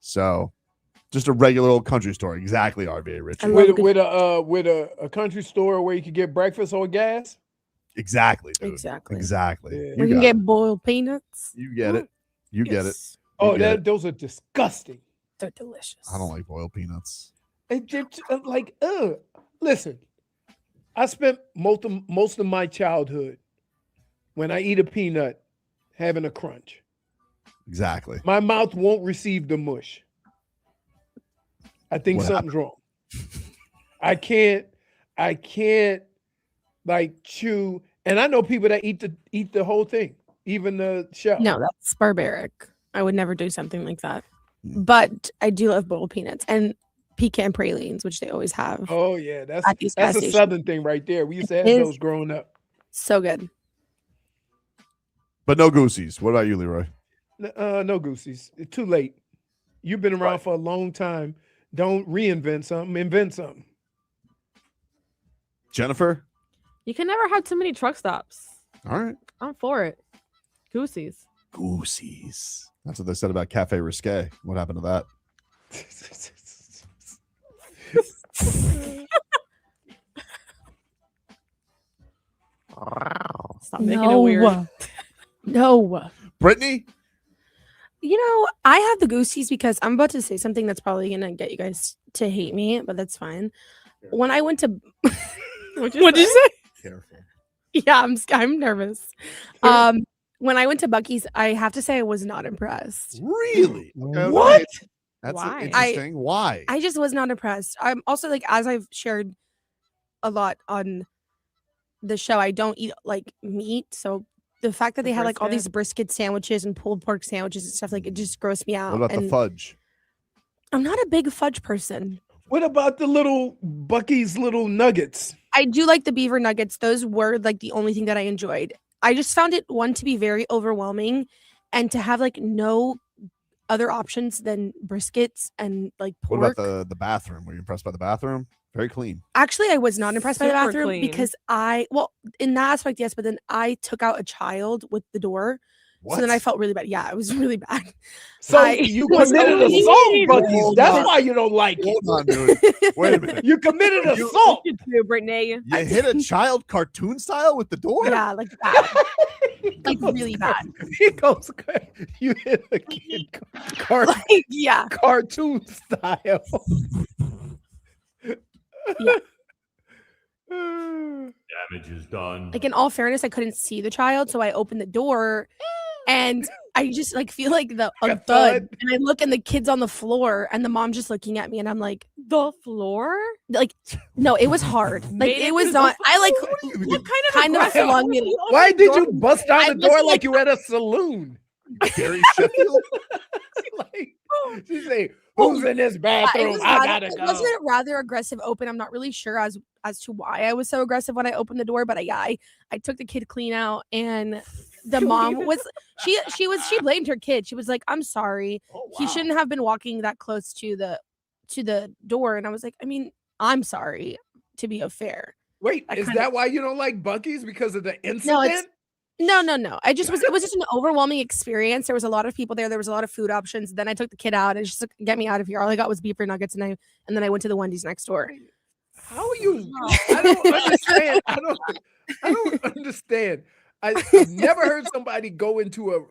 C: So just a regular old country store, exactly. RVA Richard
F: with a country store where you could get breakfast or gas.
C: Exactly, dude.
D: Exactly.
C: Yeah.
D: We can get boiled peanuts.
C: You get it. You get it.
F: Oh, those are disgusting.
D: They're delicious.
C: I don't like boiled peanuts.
F: Listen, I spent most of my childhood when I eat a peanut, having a crunch.
C: Exactly.
F: My mouth won't receive the mush. I think something's wrong. I can't like chew. And I know people that eat the whole thing, even the shell.
D: No, that's barbaric. I would never do something like that. But I do love boiled peanuts and pecan pralines, which they always have.
F: Oh yeah, that's
D: gas
F: a
D: stations.
F: Southern thing right there. We used to have
D: It is.
F: those growing up.
D: So good.
C: But no Goosies. What about you, Leroy?
F: No Goosies. It's too late. You've been around for a long time. Don't reinvent something. Invent something.
C: Jennifer?
G: You can never have too many truck stops.
C: All right.
G: I'm for it. Goosies.
C: Goosies. That's what they said about Cafe Risque. What happened to that?
G: Stop making it weird.
D: No.
C: Brittany?
D: You know, I have the Goosies because I'm about to say something that's probably going to get you guys to hate me, but that's fine. When I went to... What'd you say?
C: Careful.
D: Yeah, I'm nervous. When I went to Buc-ee's, I have to say I was not impressed.
C: Really?
D: What?
C: That's
G: Why?
C: interesting. Why?
D: I just was not impressed. I'm also like, as I've shared a lot on the show, I don't eat like meat. So the fact that they had like all these brisket sandwiches and pulled pork sandwiches and stuff, like it just grossed me out.
C: What about the
D: And
C: fudge?
D: I'm not a big fudge person.
F: What about the little Buc-ee's little nuggets?
D: I do like the beaver nuggets. Those were like the only thing that I enjoyed. I just found it to be very overwhelming and to have like no other options than briskets and like pork.
C: What about the bathroom? Were you impressed by the bathroom? Very clean.
D: Actually, I was not impressed by the
G: Super
D: bathroom
G: clean.
D: because in that aspect, yes, but then I took out a child with the door.
C: What?
D: So then I felt really bad. Yeah, it was really bad.
F: So you committed assault, Buc-ee's. That's why you don't like it.
C: Hold on, dude. Wait a minute.
F: You committed assault.
G: You do, Brittany.
C: You hit a child cartoon style with the door?
D: Yeah, like bad. Like really bad.
F: He goes, you hit a kid
D: Yeah.
F: cartoon style.
D: Yeah.
E: Damage is done.
D: Like in all fairness, I couldn't see the child, so I opened the door and I just like feel like a thud. And I look and the kid's on the floor and the mom just looking at me and I'm like,
G: The floor?
D: like no, it was hard. Like
G: Made it
D: it was
G: to the
D: not I like
G: What
D: kind of flung it.
F: Why did you bust down
D: I
F: the door
D: was
F: like you at a saloon?
C: Gary Sheffield?
F: Like, she say, who's in this bathroom? I gotta go.
D: Wasn't it rather aggressive open? I'm not really sure as to why I was so aggressive when I opened the door, but I took the kid clean out and the mom was she blamed her kid. She was like, I'm sorry. He shouldn't have been walking that close to the door. And I was like, I mean, I'm sorry, to be fair.
F: Wait, is that why you don't like Buc-ee's? Because of the incident?
D: No. It was just an overwhelming experience. There was a lot of people there. There was a lot of food options. Then I took the kid out and just like, get me out of here. All I got was beaver nuggets and then I went to the Wendy's next door.
F: How are you? I don't understand. I don't understand. I've never heard somebody go into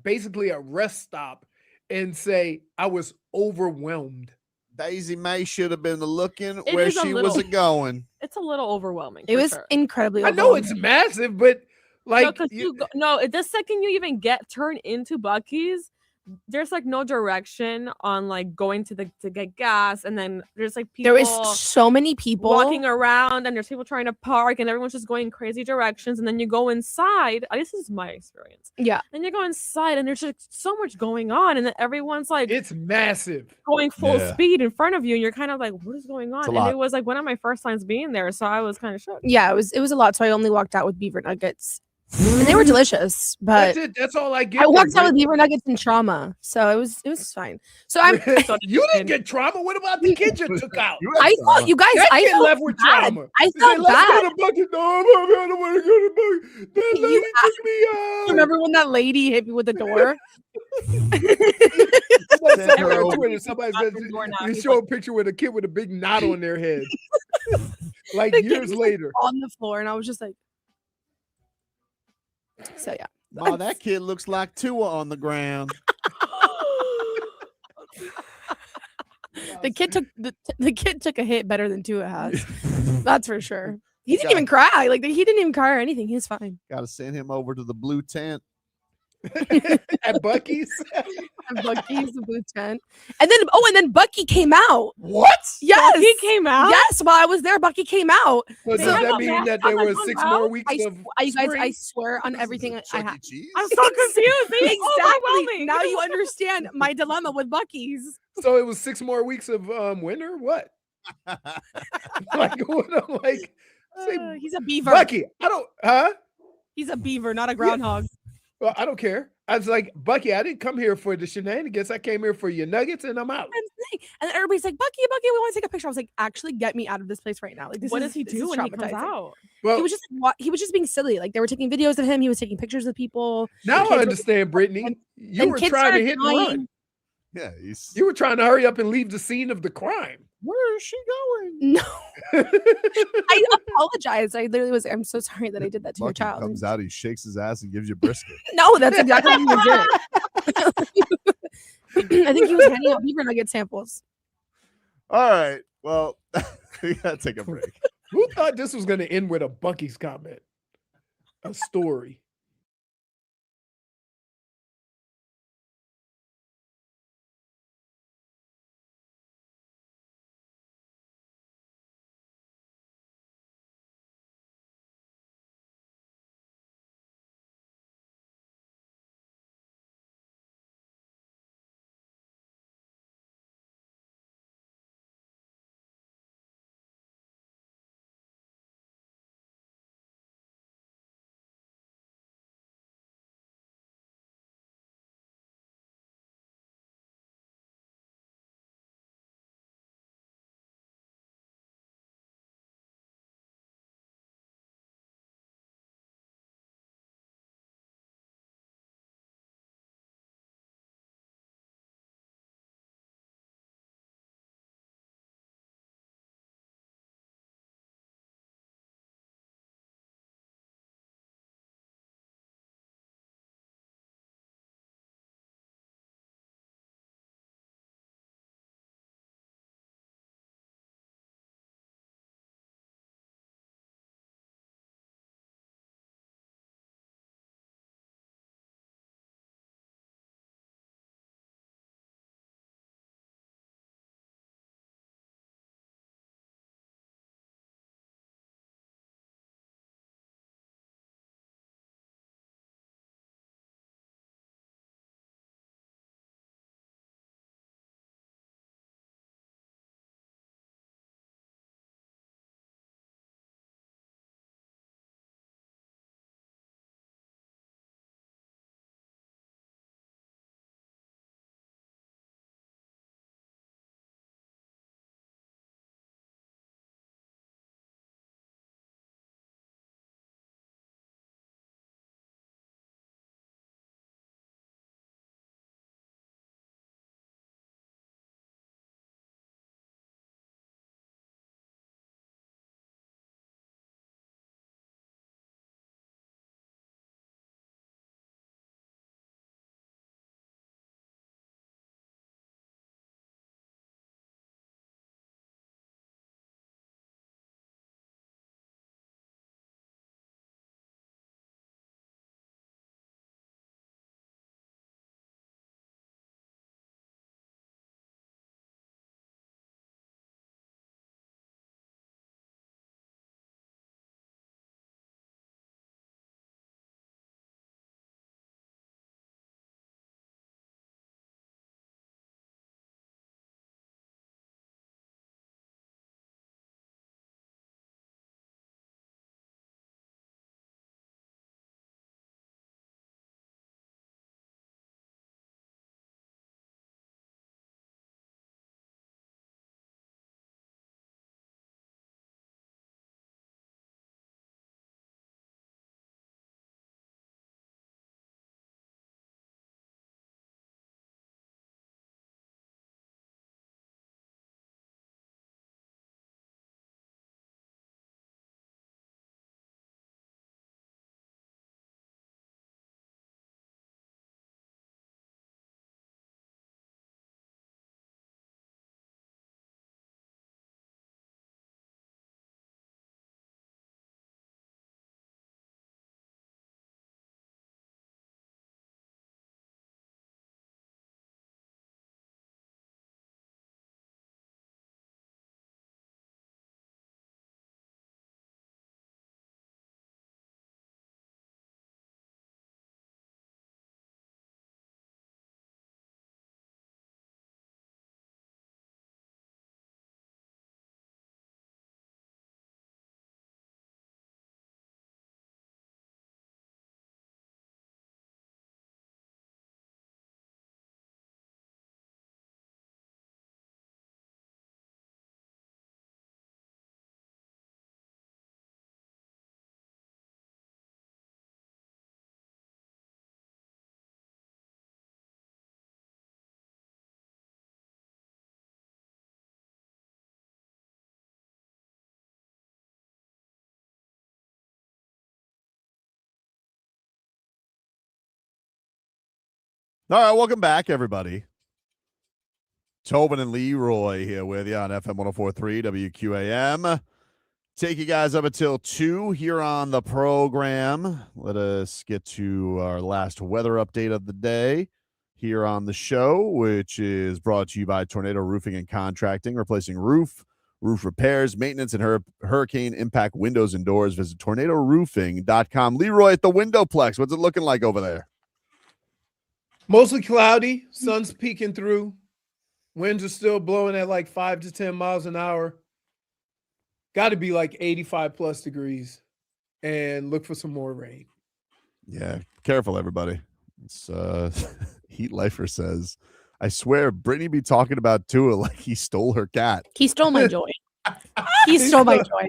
F: basically a rest stop and say, I was overwhelmed.
C: Daisy May should have been looking
G: It
C: where
G: is a
C: she
G: little-
C: was going.
G: It's a little overwhelming.
D: It
G: for
D: was
G: sure.
D: incredibly
F: I know it's massive, but like
G: the second you even turn into Buc-ee's, there's like no direction on like going to get gas, and then there's like people.
D: There was so many people
G: walking around, and there's people trying to park, and everyone's just going crazy directions. And then you go inside. This is my experience.
D: Yeah.
G: Then you go inside, and there's just so much going on, and then everyone's like,
F: it's massive,
G: going full
C: Yeah.
G: speed in front of you, and you're kind of like, what is going on?
C: It's a
G: And
C: lot.
G: it was like one of my first times being there, so I was kind of shocked.
D: Yeah, it was a lot. So I only walked out with beaver nuggets. And they were delicious, but
F: that's it. That's all I get.
D: I walked out with beaver nuggets and trauma, so it was fine. So I'm.
F: You didn't get trauma. What about the kid you took out?
D: I thought you guys.
F: That
D: I
F: kid
D: felt
F: left with
D: bad.
F: trauma.
D: I
F: He said,
D: felt
F: "Let's
D: bad.
F: go to Buc-ee." No, I don't want to go to Buc-ee. That lady took me out.
D: Remember when that lady hit me with the door?
F: Somebody said on Twitter, somebody said they show a picture with a kid with a big knot on their head, like
D: The kid
F: years
D: was,
F: later.
D: on the floor, and I was just like, so yeah.
C: Oh, that kid looks like Tua on the ground.
D: The kid took a hit better than Tua has. That's for sure. He didn't even cry. Like he didn't even cry or anything. He was fine.
C: Got to send him over to the blue tent.
F: At Buc-ee's.
D: At Buc-ee's, the blue tent. And then Buc-ee came out.
F: What?
D: Yes.
G: Buc-ee came out?
D: Yes, while I was there, Buc-ee came out.
F: So does that mean that there were 6 more weeks
D: I,
F: of
D: you guys, I
F: spring?
D: swear on everything I have.
G: I'm so confused. It's
D: Exactly.
G: overwhelming.
D: Now you understand my dilemma with Buc-ee's.
F: So it was 6 more weeks of winter? What? Like, what? I'm like, say,
D: He's a beaver.
F: Buc-ee, I don't, huh?
D: He's a beaver, not a groundhog.
F: Well, I don't care. I was like, Buc-ee, I didn't come here for the shenanigans. I came here for your nuggets, and I'm out.
D: And then everybody's like, Buc-ee, we want to take a picture. I was like, actually, get me out of this place right now. Like,
G: What does he
D: this
G: do
D: is
G: when he comes
D: traumatizing.
G: out?
F: Well,
D: he was just being silly. Like, they were taking videos of him. He was taking pictures of people.
F: Now
D: The kids
F: I
D: were-
F: understand, Brittany. You
D: and
F: were
D: kids
F: trying to
D: started
F: hit and
D: dying.
F: run.
C: Yeah,
F: You were trying to hurry up and leave the scene of the crime.
C: Where is she going?
D: No. I apologize. I literally was. I'm so sorry that I did that to your
C: Buc-ee
D: child.
C: comes out, he shakes his ass and gives you brisket.
D: No, that's exactly what he was doing. I think he was handing out beaver nugget samples.
C: All right. Well, we gotta take a break.
F: Who thought this was going to end with a Buc-ee's comment? A story.
C: All right, welcome back, everybody. Tobin and Leroy here with you on FM 104.3 WQAM. Take you guys up until 2 here on the program. Let us get to our last weather update of the day here on the show, which is brought to you by Tornado Roofing and Contracting, replacing roof repairs, maintenance, and hurricane impact windows and doors. Visit tornadoroofing.com. Leroy at the Windowplex. What's it looking like over there?
F: Mostly cloudy. Sun's peeking through. Winds are still blowing at like 5 to 10 miles an hour. Got to be like 85 plus degrees. And look for some more rain.
C: Yeah, careful, everybody. It's Heat Lifer says, I swear Brittany be talking about Tua like he stole her cat.
D: He stole my joy. He stole my joy.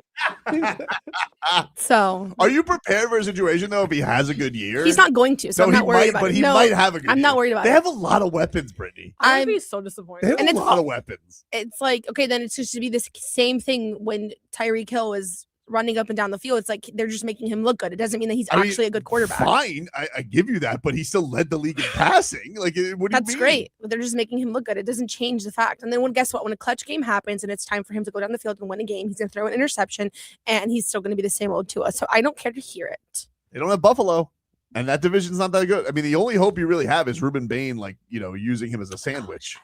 D: So,
C: are you prepared for a situation though if he has a good year?
D: He's not going to, so I'm not worried about it.
C: But he might have a good year.
D: I'm not worried about it.
C: They have a lot of weapons, Brittany.
G: I'd be so disappointed.
C: They have a lot of weapons.
D: It's like, okay, then it's just to be this same thing when Tyreek Hill was running up and down the field. It's like they're just making him look good. It doesn't mean that he's actually a good quarterback.
C: Fine, I give you that, but he still led the league in passing. Like, what do you mean?
D: That's great. They're just making him look good. It doesn't change the fact. And then guess what? When a clutch game happens and it's time for him to go down the field and win a game, he's going to throw an interception, and he's still going to be the same old Tua. So I don't care to hear it.
C: They don't have Buffalo, and that division's not that good. I mean, the only hope you really have is Ruben Bain, like, using him as a sandwich.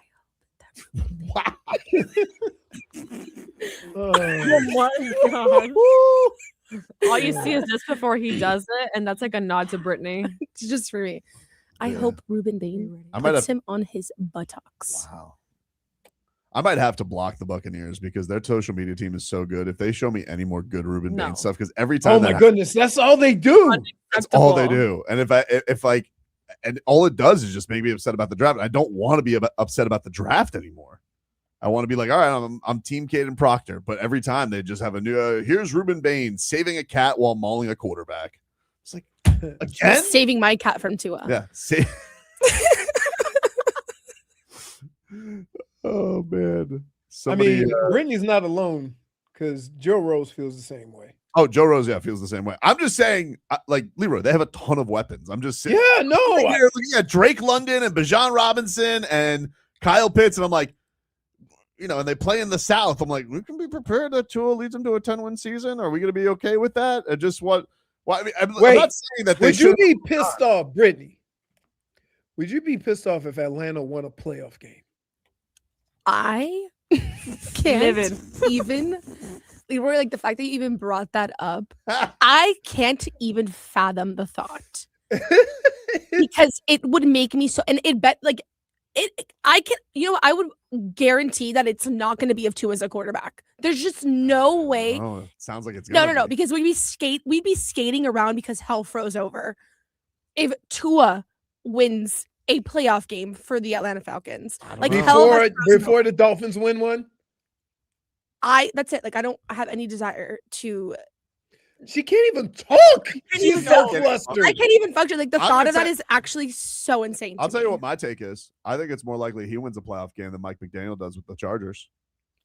G: Oh my God. All you see is this before he does it, and that's like a nod to Brittany.
D: Just for me. I hope Ruben Bain puts him on his buttocks.
C: Wow. I might have to block the Buccaneers because their social media team is so good. If they show me any more good Ruben Bain stuff, because every time,
F: oh my goodness, that's all they do.
C: That's all they do. And and all it does is just make me upset about the draft. I don't want to be upset about the draft anymore. I want to be like, all right, I'm Team Caden Proctor, but every time they just have a new. Here's Ruben Bain saving a cat while mauling a quarterback. It's like, again,
D: saving my cat from Tua.
C: Yeah. Oh man.
F: Brittany's not alone because Joe Rose feels the same way.
C: Oh, Joe Rose, feels the same way. I'm just saying, like Leroy, they have a ton of weapons. I'm just saying.
F: Yeah, no.
C: Here looking at Drake London and Bijan Robinson and Kyle Pitts, and I'm like, and they play in the South. I'm like, we can be prepared that Tua leads them to a 10-win season. Are we going to be okay with that? I'm not saying that they
F: would
C: should.
F: You be pissed off, Brittany? Would you be pissed off if Atlanta won a playoff game?
D: I can't even. Leroy, like the fact that you even brought that up, I can't even fathom the thought because it would make me so. And I would guarantee that it's not going to be of Tua as a quarterback. There's just no way.
C: Oh, it sounds like it's
D: no, because we'd be skating around because hell froze over if Tua wins a playoff game for the Atlanta Falcons. Like
F: before the Dolphins win one.
D: That's it. Like I don't have any desire to.
F: She can't even talk. She's so flustered.
D: I can't even function. Like the thought of that is actually so insane.
C: I'll tell you what my take is. I think it's more likely he wins a playoff game than Mike McDaniel does with the Chargers.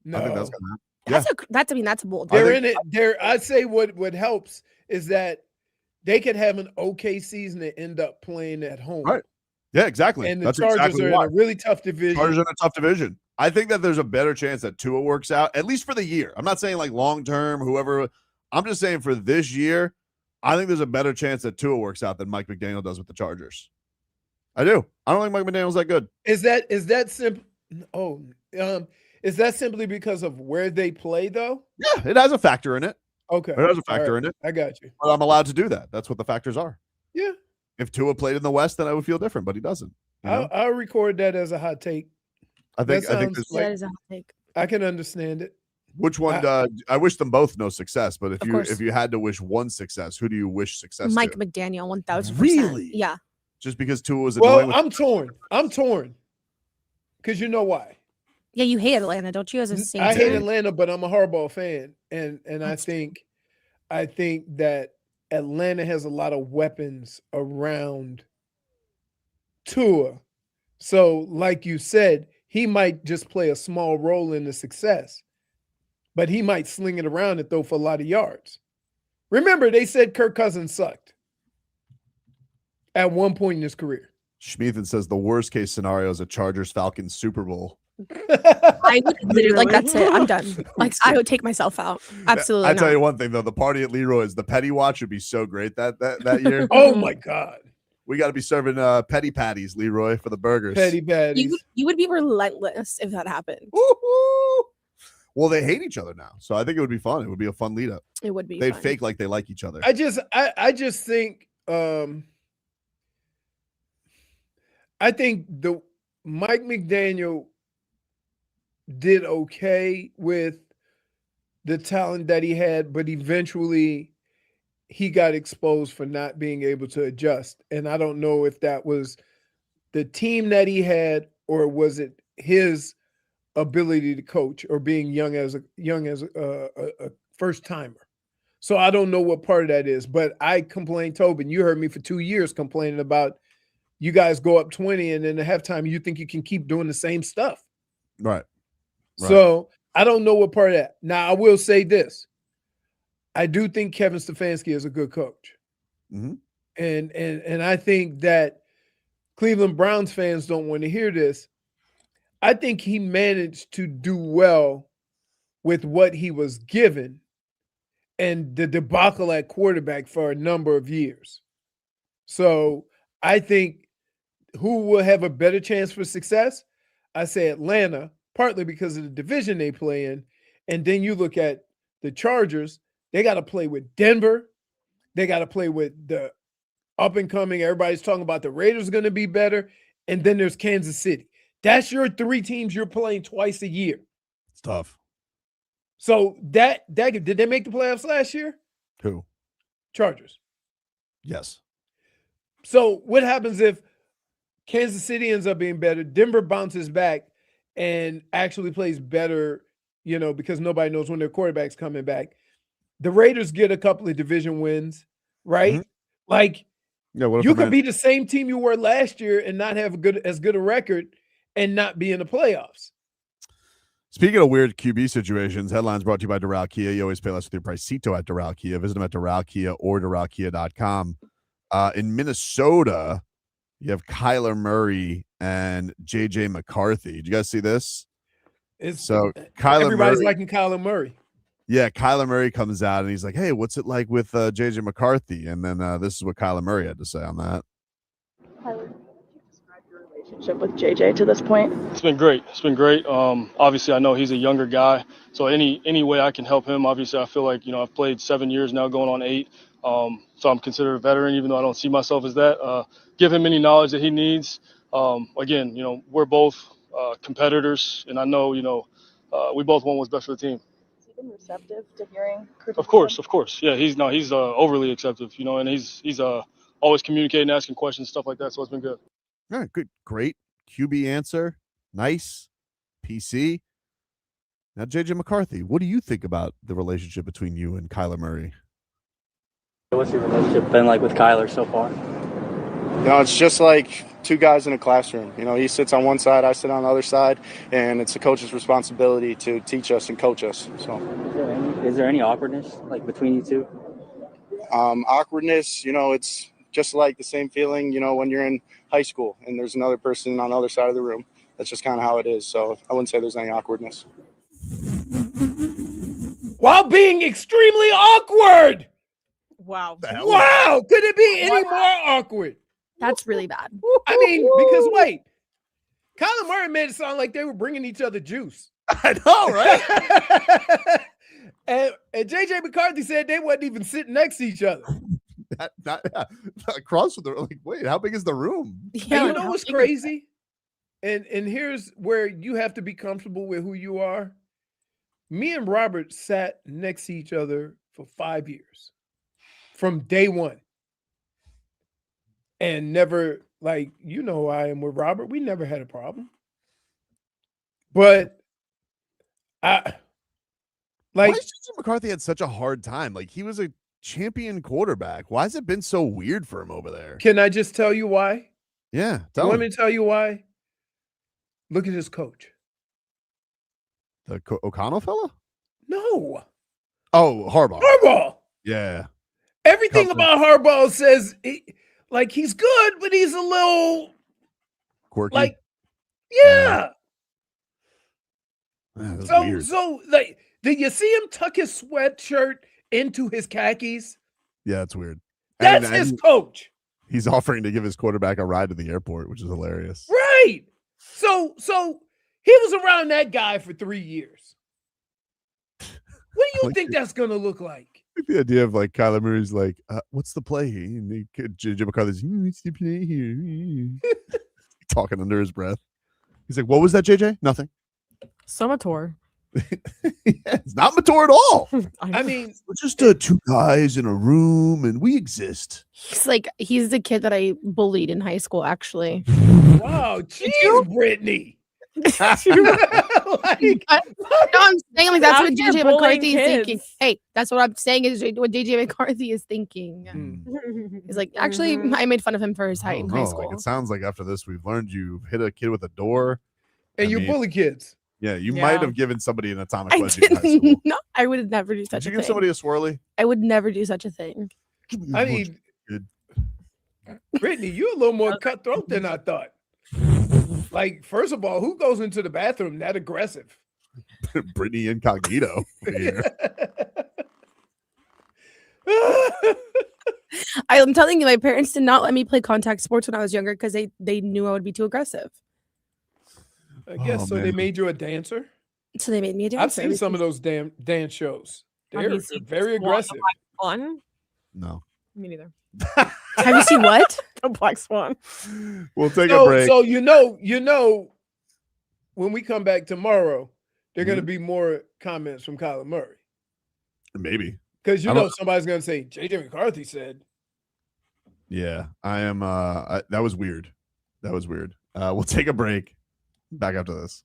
F: No,
C: I think that's gonna happen.
D: That's a bold.
F: They're in it. I'd say what helps is that they could have an okay season and end up playing at home.
C: Right. Yeah, exactly.
F: And the
C: that's
F: Chargers
C: exactly
F: are in a really tough division.
C: Chargers are in a tough division. I think that there's a better chance that Tua works out, at least for the year. I'm not saying like long term, whoever. I'm just saying for this year, I think there's a better chance that Tua works out than Mike McDaniel does with the Chargers. I do. I don't think Mike McDaniel's that good.
F: Is that simple? Oh, is that simply because of where they play though?
C: Yeah, it has a factor in it.
F: Okay,
C: it has a factor in it.
F: I got you.
C: But I'm allowed to do that. That's what the factors are.
F: Yeah.
C: If Tua played in the West, then I would feel different, but he doesn't.
F: I'll record that as a hot take.
C: I think
D: that is a hot take.
F: I can understand it.
C: Which one? I wish them both no success, but if you had to wish one success, who do you wish success?
D: Mike
C: to?
D: McDaniel, 1000%.
C: Really?
D: Yeah.
C: Just because Tua was
F: annoying. Well, I'm torn. Because you know why?
D: Yeah, you hate Atlanta, don't you? As a Saints
F: I hate Atlanta, but I'm a Harbaugh fan, and I think that Atlanta has a lot of weapons around Tua. So, like you said, he might just play a small role in the success, but he might sling it around and throw for a lot of yards. Remember, they said Kirk Cousins sucked at one point in his career.
C: Schmeathan says the worst case scenario is a Chargers Falcons Super Bowl.
D: I would literally like that's it. I'm done. Like I would take myself out. Absolutely.
C: I tell
D: not.
C: you one thing though, the party at Leroy's, the petty watch would be so great that year.
F: Oh my God.
C: We got to be serving petty patties, Leroy, for the burgers.
F: Petty patties.
D: You would be relentless if that happened.
C: Woo-hoo! Well, they hate each other now, so I think it would be fun. It would be a fun lead up.
D: It would be.
C: They'd
D: fun.
C: fake like they like each other.
F: I just think I think the Mike McDaniel did okay with the talent that he had, but eventually he got exposed for not being able to adjust. And I don't know if that was the team that he had or was it his ability to coach or being young as a first timer. So I don't know what part of that is, but I complained, Tobin, you heard me for 2 years complaining about you guys go up 20 and then at halftime you think you can keep doing the same stuff.
C: Right.
F: So I don't know what part of that. Now I will say this. I do think Kevin Stefanski is a good coach.
C: Mm-hmm.
F: And I think that Cleveland Browns fans don't want to hear this. I think he managed to do well with what he was given and the debacle at quarterback for a number of years. So I think who will have a better chance for success? I say Atlanta, partly because of the division they play in. And then you look at the Chargers, they got to play with Denver. They got to play with the up and coming. Everybody's talking about the Raiders going to be better. And then there's Kansas City. That's your three teams you're playing twice a year.
C: It's tough.
F: So that did they make the playoffs last year?
C: Who?
F: Chargers.
C: Yes.
F: So what happens if Kansas City ends up being better, Denver bounces back and actually plays better, because nobody knows when their quarterback's coming back. The Raiders get a couple of division wins, right?
C: Mm-hmm.
F: Like
C: Yeah,
F: you could be the same team you were last year and not have as good a record and not be in the playoffs.
C: Speaking of weird QB situations, headlines brought to you by Doral Kia. You always pay less with your Pricito at Doral Kia. Visit them at Doral Kia or DoralKia.com. In Minnesota, you have Kyler Murray and JJ McCarthy. Did you guys see this?
F: Everybody's liking Kyler Murray.
C: Yeah, Kyler Murray comes out and he's like, hey, what's it like with JJ McCarthy? And then this is what Kyler Murray had to say on that.
R: Kyler, could you describe your relationship with JJ to this point?
S: It's been great. Obviously, I know he's a younger guy, so any way I can help him, obviously, I feel like, I've played 7 years now, going on 8. So I'm considered a veteran, even though I don't see myself as that. Give him any knowledge that he needs. Again, we're both competitors, and I know, we both want what's best for the team.
R: Has he been receptive to hearing criticism?
S: Of course. Yeah, he's overly acceptive, and he's always communicating, asking questions, stuff like that. So it's been good.
C: All right, good, great QB answer, nice, PC. Now, JJ McCarthy, what do you think about the relationship between you and Kyler Murray?
T: What's your relationship been like with Kyler so far?
U: It's just like two guys in a classroom. He sits on one side, I sit on the other side, and it's the coach's responsibility to teach us and coach us. So,
T: is there any awkwardness like between you two?
U: Awkwardness, it's just like the same feeling, when you're in high school and there's another person on the other side of the room. That's just kind of how it is. So I wouldn't say there's any awkwardness.
F: While being extremely awkward.
G: Wow.
F: Wow. Could it be any more awkward?
D: That's really bad.
F: I mean, because wait, Kyler Murray made it sound like they were bringing each other juice.
C: I know, right?
F: and JJ McCarthy said they wasn't even sitting next to each other.
C: Across from the like, wait, how big is the room?
F: Yeah, you know what's crazy? And here's where you have to be comfortable with who you are. Me and Robert sat next to each other for 5 years. From day one. And never, I am with Robert. We never had a problem. But why
C: has JJ McCarthy had such a hard time? Like, he was a champion quarterback. Why has it been so weird for him over there?
F: Can I just tell you why?
C: Yeah.
F: Let me tell you why. Look at his coach.
C: The O'Connell fella?
F: No.
C: Oh, Harbaugh.
F: Harbaugh.
C: Yeah.
F: Everything about Harbaugh says he's good, but he's a little
C: quirky.
F: Like, yeah.
C: That's
F: So,
C: weird.
F: like, did you see him tuck his sweatshirt into his khakis?
C: Yeah, it's weird.
F: That's his coach.
C: He's offering to give his quarterback a ride to the airport, which is hilarious.
F: Right. So he was around that guy for 3 years. What do you think that's going to look like?
C: The idea of like Kyler Murray's like, what's the play? And Jim McCarthy's, what's the play here? Talking under his breath. He's like, what was that, JJ? Nothing.
G: So mature.
C: It's not mature at all.
F: I mean,
C: we're just two guys in a room and we exist.
D: He's the kid that I bullied in high school, actually.
F: Wow, jeez, Brittany.
D: I'm saying that's what
G: Out here
D: JJ
G: bullying
D: McCarthy is thinking.
G: kids.
D: Hey, that's what I'm saying is what JJ McCarthy is thinking. He's like, actually, I made fun of him for his height in high school.
C: Like, it sounds like after this, we've learned you hit a kid with a door.
F: And you bully kids.
C: Yeah, you might have given somebody an atomic
D: I
C: wedgie in high school.
D: didn't. No, I would never do such
C: Did
D: a
C: you give
D: thing.
C: somebody a swirly?
D: I would never do such a thing.
F: I mean, Brittany, you're a little more cutthroat than I thought. Like, first of all, who goes into the bathroom that aggressive?
C: Brittany Incognito. Here.
D: I'm telling you, my parents did not let me play contact sports when I was younger because they knew I would be too aggressive.
F: I guess so.
C: man.
F: They made you a dancer.
D: So they made me a dancer.
F: I've seen some of those damn dance shows. They're very aggressive.
G: Swan?
C: No.
G: Me neither.
D: Have you seen what?
G: A Black Swan.
C: We'll take a break.
F: So you know, when we come back tomorrow, there are going to be more comments from Kyler Murray.
C: Maybe.
F: Because somebody's going to say, JJ McCarthy said.
C: Yeah, I am. That was weird. That was weird. We'll take a break. Back after this.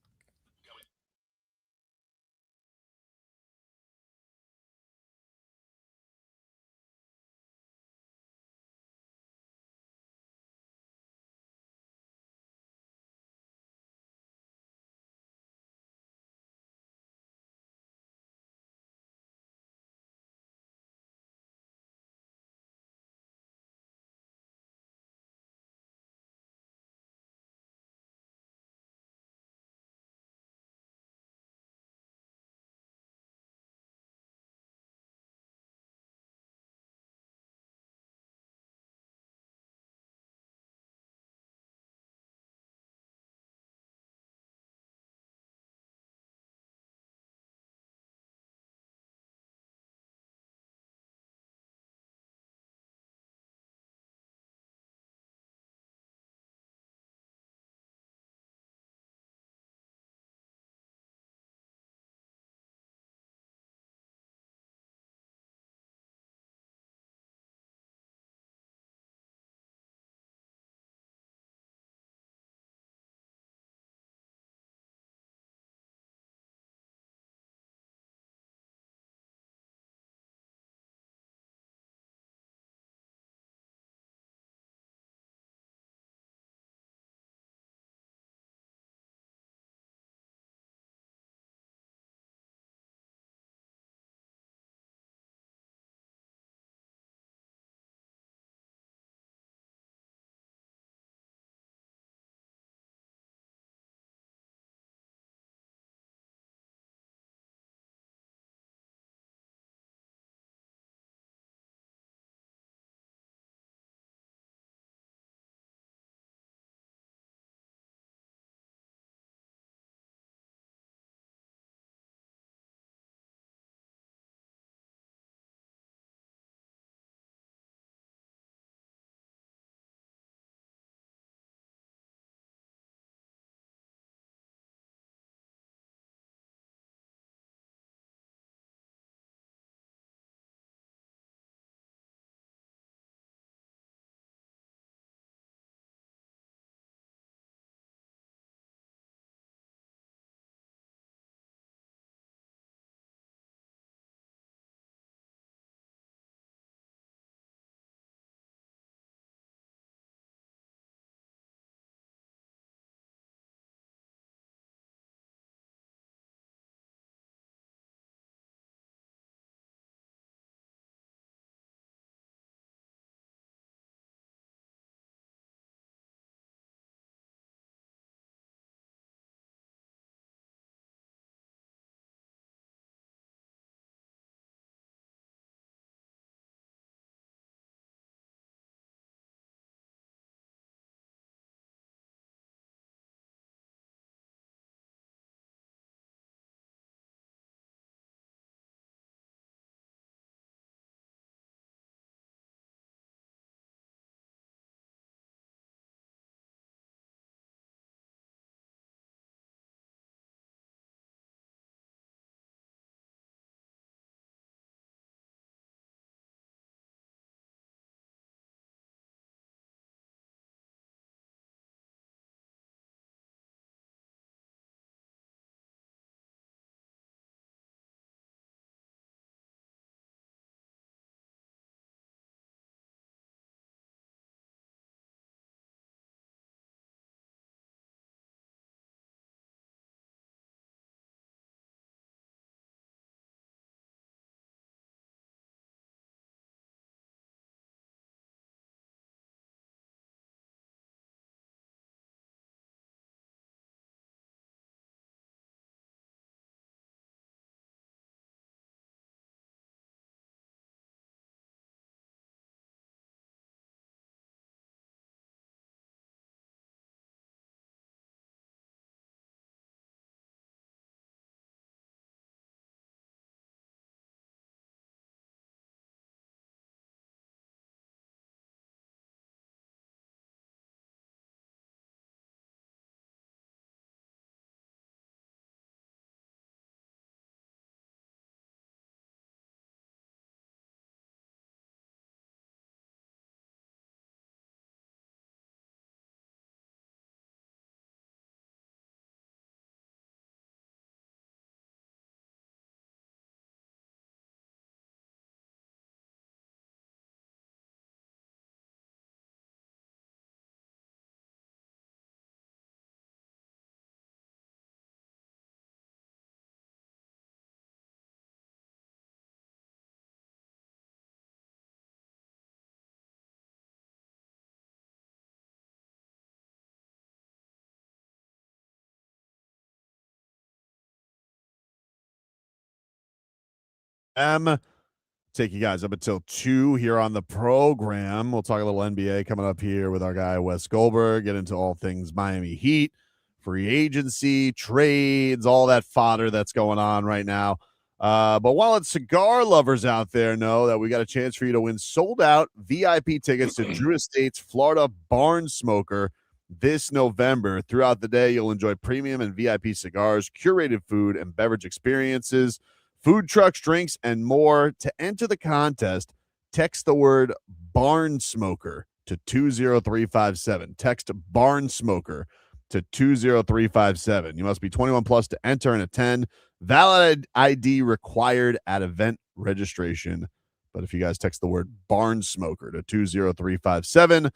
C: Take you guys up until 2 here on the program. We'll talk a little NBA coming up here with our guy Wes Goldberg, get into all things Miami Heat, free agency, trades, all that fodder that's going on right now. But while it's cigar lovers out there know that we got a chance for you to win sold-out VIP tickets to Drew Estate's Florida Barn Smoker this November. Throughout the day, you'll enjoy premium and VIP cigars, curated food and beverage experiences, food trucks, drinks, and more. To enter the contest, text the word Barn Smoker to 20357. Text Barn Smoker to 20357. You must be 21 plus to enter and attend. Valid ID required at event registration. But if you guys text the word Barn Smoker to 20357,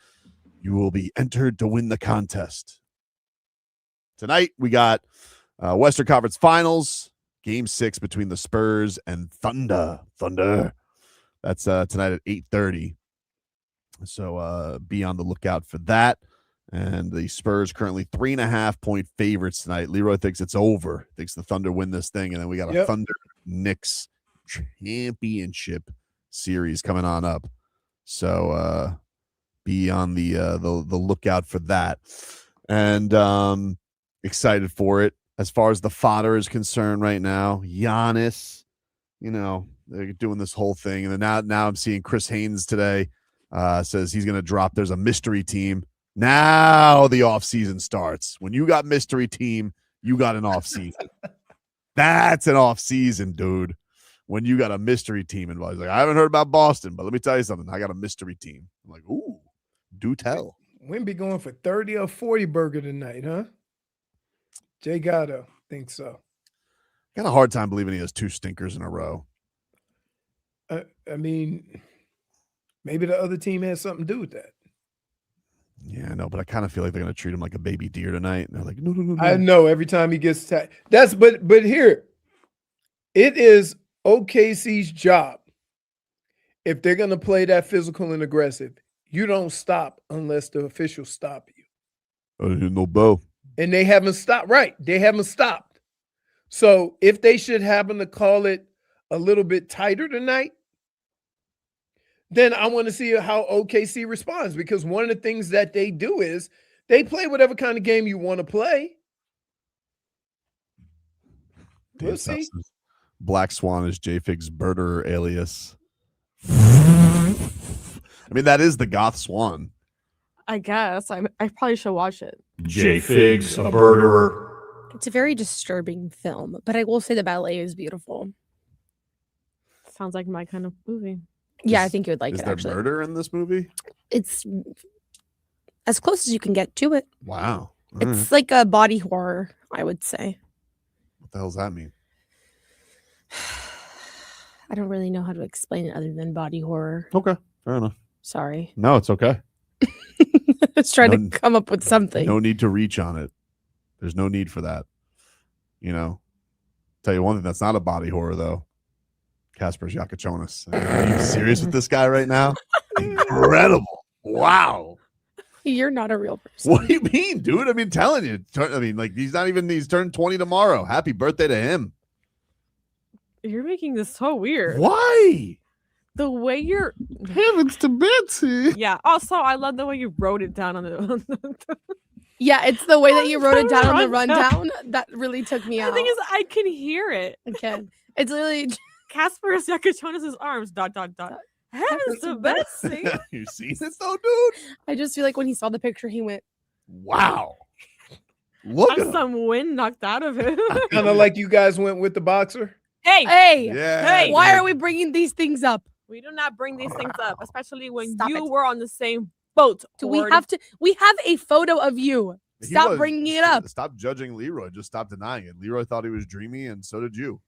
C: you will be entered to win the contest. Tonight, we got Western Conference Finals, Game 6 between the Spurs and Thunder. That's tonight at 8:30. So be on the lookout for that. And the Spurs currently 3.5-point favorites tonight. Leroy thinks it's over. Thinks the Thunder win this thing. And then we got a Thunder Knicks championship series coming on up. So be on the lookout for that. And excited for it. As far as the fodder is concerned right now, Giannis, they're doing this whole thing. And then now I'm seeing Chris Haynes today says he's going to drop. There's a mystery team. Now the offseason starts. When you got mystery team, you got an offseason. That's an offseason, dude. When you got a mystery team involved. He's like, I haven't heard about Boston, but let me tell you something. I got a mystery team. I'm like, ooh, do tell.
F: Wimby going for 30 or 40 burger tonight, huh? Jay Gatto, think so.
C: Got a hard time believing he has 2 stinkers in a row.
F: I mean, maybe the other team has something to do with that.
C: Yeah, I know, but I kind of feel like they're going to treat him like a baby deer tonight. And they're like, no.
F: I know every time he gets tagged. But here, it is OKC's job. If they're going to play that physical and aggressive, you don't stop unless the officials stop you.
C: No bell.
F: And they haven't stopped. Right. They haven't stopped. So if they should happen to call it a little bit tighter tonight, then I want to see how OKC responds, because one of the things that they do is they play whatever kind of game you want to play. We'll see.
C: Black Swan is JFig's birder alias. I mean, that is the Goth Swan.
G: I guess. I probably should watch it.
E: JFig's a birderer.
D: It's a very disturbing film, but I will say the ballet is beautiful.
G: Sounds like my kind of movie.
D: Yeah, I think you would like
C: is
D: it,
C: there
D: actually.
C: murder in this movie?
D: It's as close as you can get to it.
C: Wow.
D: It's like a body horror, I would say.
C: What the hell does that mean?
D: I don't really know how to explain it other than body horror.
C: Okay, fair enough.
D: Sorry.
C: No, it's okay.
D: Let's try to come up with something.
C: No need to reach on it. There's no need for that. Tell you one thing that's not a body horror, though. Kasparas Jakucionis. Are you serious with this guy right now? Incredible. Wow.
D: You're not a real person.
C: What do you mean, dude? I mean, telling you. He's turned 20 tomorrow. Happy birthday to him.
G: You're making this so weird.
C: Why?
G: The way you're
C: heavens to Betsey.
G: Yeah. Also, I love the way you wrote it down on the
D: Yeah, it's the way that you wrote it down on the rundown that really took me out.
G: The thing is, I can hear it.
D: Okay. It's literally
G: Kasparas Jakucionis' arms, ... Heavens to Betsey.
C: You seen this though, dude?
D: I just feel like when he saw the picture, he went,
C: wow. Look at
G: some wind knocked out of him.
F: Kind of like you guys went with the boxer.
G: Hey,
C: yeah,
D: why are we bringing these things up?
G: We do not bring these things up, especially when you were on the same boat.
D: Do we have to? We have a photo of you. Stop bringing it up.
C: Stop judging Leroy. Just stop denying it. Leroy thought he was dreamy, and so did you.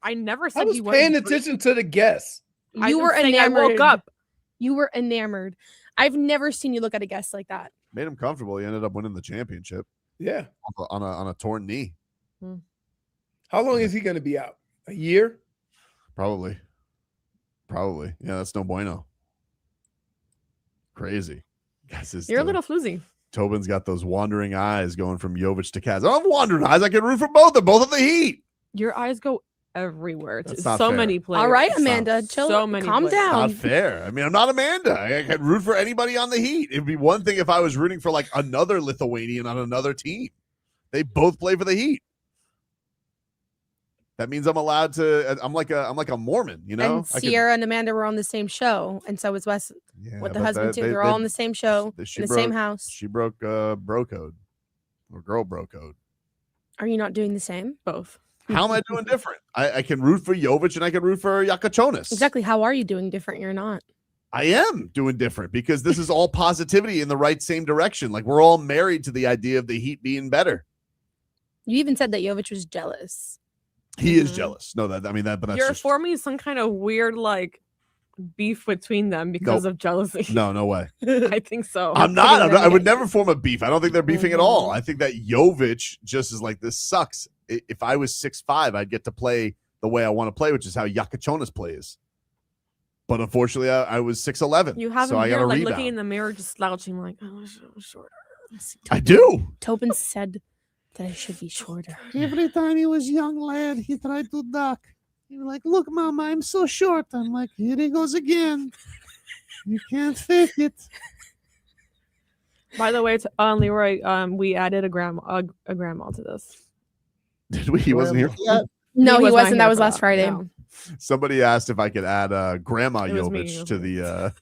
G: I never said
F: I was
G: he
F: paying
G: wasn't.
F: attention to the guests.
D: You were
G: I
D: enamored.
G: woke up.
D: You were enamored. I've never seen you look at a guest like that.
C: Made him comfortable. He ended up winning the championship.
F: Yeah.
C: On a torn knee.
F: How long is he going to be out? A year?
C: Probably. Yeah, that's no bueno. Crazy.
G: You're a little floozy.
C: Tobin's got those wandering eyes going from Jović to Kaz. I don't have wandering eyes. I can root for both. They're both of the Heat.
G: Your eyes go everywhere.
C: That's
G: To
C: not
G: so
C: fair.
G: many players.
D: All right, Amanda, chill.
G: So many
D: Calm
G: players.
D: down.
C: Not fair. I mean, I'm not Amanda. I could root for anybody on the Heat. It'd be one thing if I was rooting for like another Lithuanian on another team. They both play for the Heat. That means I'm allowed to. I'm like a Mormon, you know.
D: And Sierra and Amanda were on the same show, and so was Wes with the husband too. They're all on the same show, in the same house.
C: She broke bro code, or girl bro code.
D: Are you not doing the same?
G: Both.
C: How am I doing different? I can root for Jović and I can root for Jakucionis.
D: Exactly. How are you doing different? You're not.
C: I am doing different because this is all positivity in the right same direction. Like we're all married to the idea of the Heat being better.
D: You even said that Jović was jealous.
C: He is jealous. No, but that's
G: You're
C: just
G: forming some kind of weird like beef between them because of jealousy.
C: no way.
G: I think so.
C: I'm not. I would never form a beef. I don't think they're beefing at all. I think that Jović just is like, this sucks. If I was 6'5", I'd get to play the way I want to play, which is how Jakucionis plays. But unfortunately, I was 6'11".
G: You have
C: so
G: him
C: I
G: here
C: got to
G: like
C: rebound.
G: looking in the mirror, just slouching, like, oh, I wish I was shorter.
C: I do.
D: Tobin said that I should be shorter.
A: Every time he was young lad, he tried to duck. He was like, look, Mama, I'm so short. I'm like, here he goes again. You can't fake it.
G: By the way, Leroy, we added a grandma to this.
C: Did we? He wasn't here for that?
D: No, he
G: was not
D: wasn't.
G: here
D: That was
G: for
D: last Friday.
G: No.
C: Somebody asked if I could add Grandma
G: It was me.
C: Jović to the.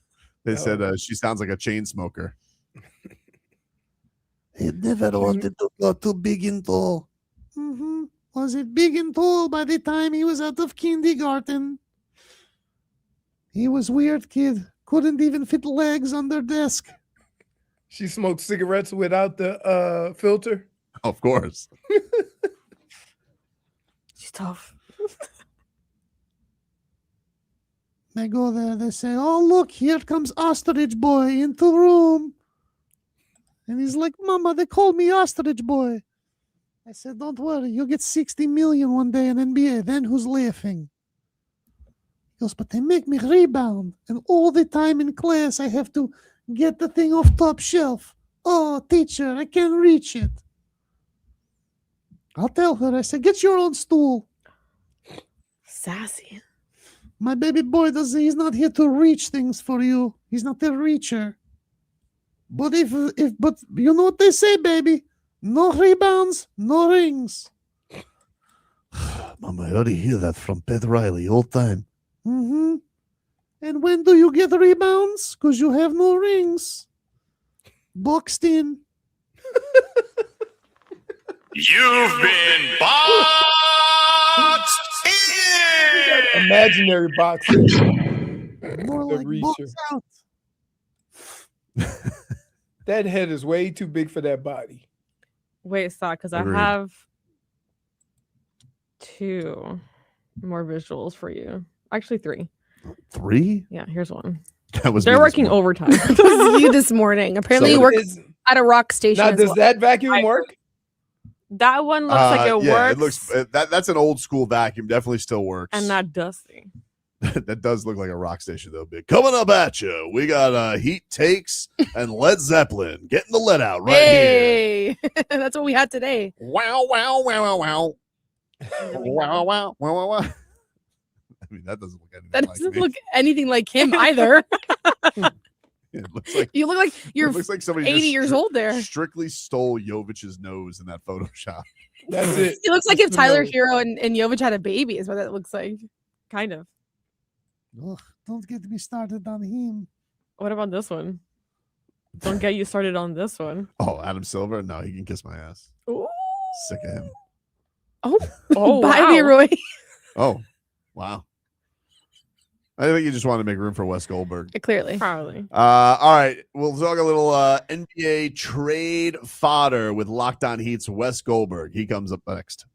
C: They said she sounds like a chain smoker.
A: He never wanted to go too big and tall. Was it big and tall by the time he was out of kindergarten? He was weird kid. Couldn't even fit legs on their desk.
F: She smoked cigarettes without the filter.
C: Of course.
G: She's tough.
A: They go there, they say, oh, look, here comes Ostrich Boy into the room. And he's like, Mama, they call me Ostrich Boy. I said, don't worry, you'll get 60 million one day in NBA. Then who's laughing? He goes, but they make me rebound. And all the time in class, I have to get the thing off top shelf. Oh, teacher, I can't reach it. I'll tell her. I said, get your own stool.
G: Sassy.
A: My baby boy he's not here to reach things for you. He's not a reacher. But but you know what they say, baby? No rebounds, no rings.
C: Mama, I already hear that from Pat Riley all time.
A: And when do you get rebounds? Because you have no rings. Boxed in.
E: You've been boxed in.
F: Imaginary boxing.
A: More
F: The
A: like
F: reacher.
A: box out.
F: That head is way too big for that body.
G: Wait, stop, because I
C: Agreed.
G: have 2 more visuals for you. Actually, 3.
C: 3?
G: Yeah, here's one.
C: That was
G: They're
C: me this
G: working
C: morning.
G: overtime.
D: This is you this morning. Apparently, you work at a rock station.
F: Now,
D: as
F: does
D: well.
F: that vacuum work?
G: That one looks like it
C: yeah,
G: works.
C: it looks that's an old school vacuum. Definitely still works.
G: and not dusty.
C: That does look like a rock station though. Big coming up at you. We got Heat Takes and Led Zeppelin getting the let out right here.
D: Hey, that's what we had today.
C: Wow, wow, wow, wow, wow. Wow, wow, wow, wow, wow. I mean, that doesn't look anything
D: That
C: like
D: doesn't
C: me.
D: look anything like him either.
C: It looks like
D: You look like you're
C: it looks like somebody
D: 80
C: just
D: years old there.
C: strictly stole Jovic's nose in that Photoshop.
F: That's it.
D: It looks like
F: Just
D: if
F: the
D: Tyler
F: nose.
D: Hero and Jović had a baby, is what that looks like.
G: Kind of.
A: Ugh, don't get me started on him.
G: What about this one? Don't get you started on this one.
C: Oh, Adam Silver? No, he can kiss my ass.
G: Ooh.
C: Sick of him.
G: Oh,
D: Bye,
G: wow.
D: Leroy.
C: Oh, wow. I think you just want to make room for Wes Goldberg.
D: Clearly.
G: Probably.
C: All right. We'll talk a little NBA trade fodder with Locked On Heat's Wes Goldberg. He comes up next.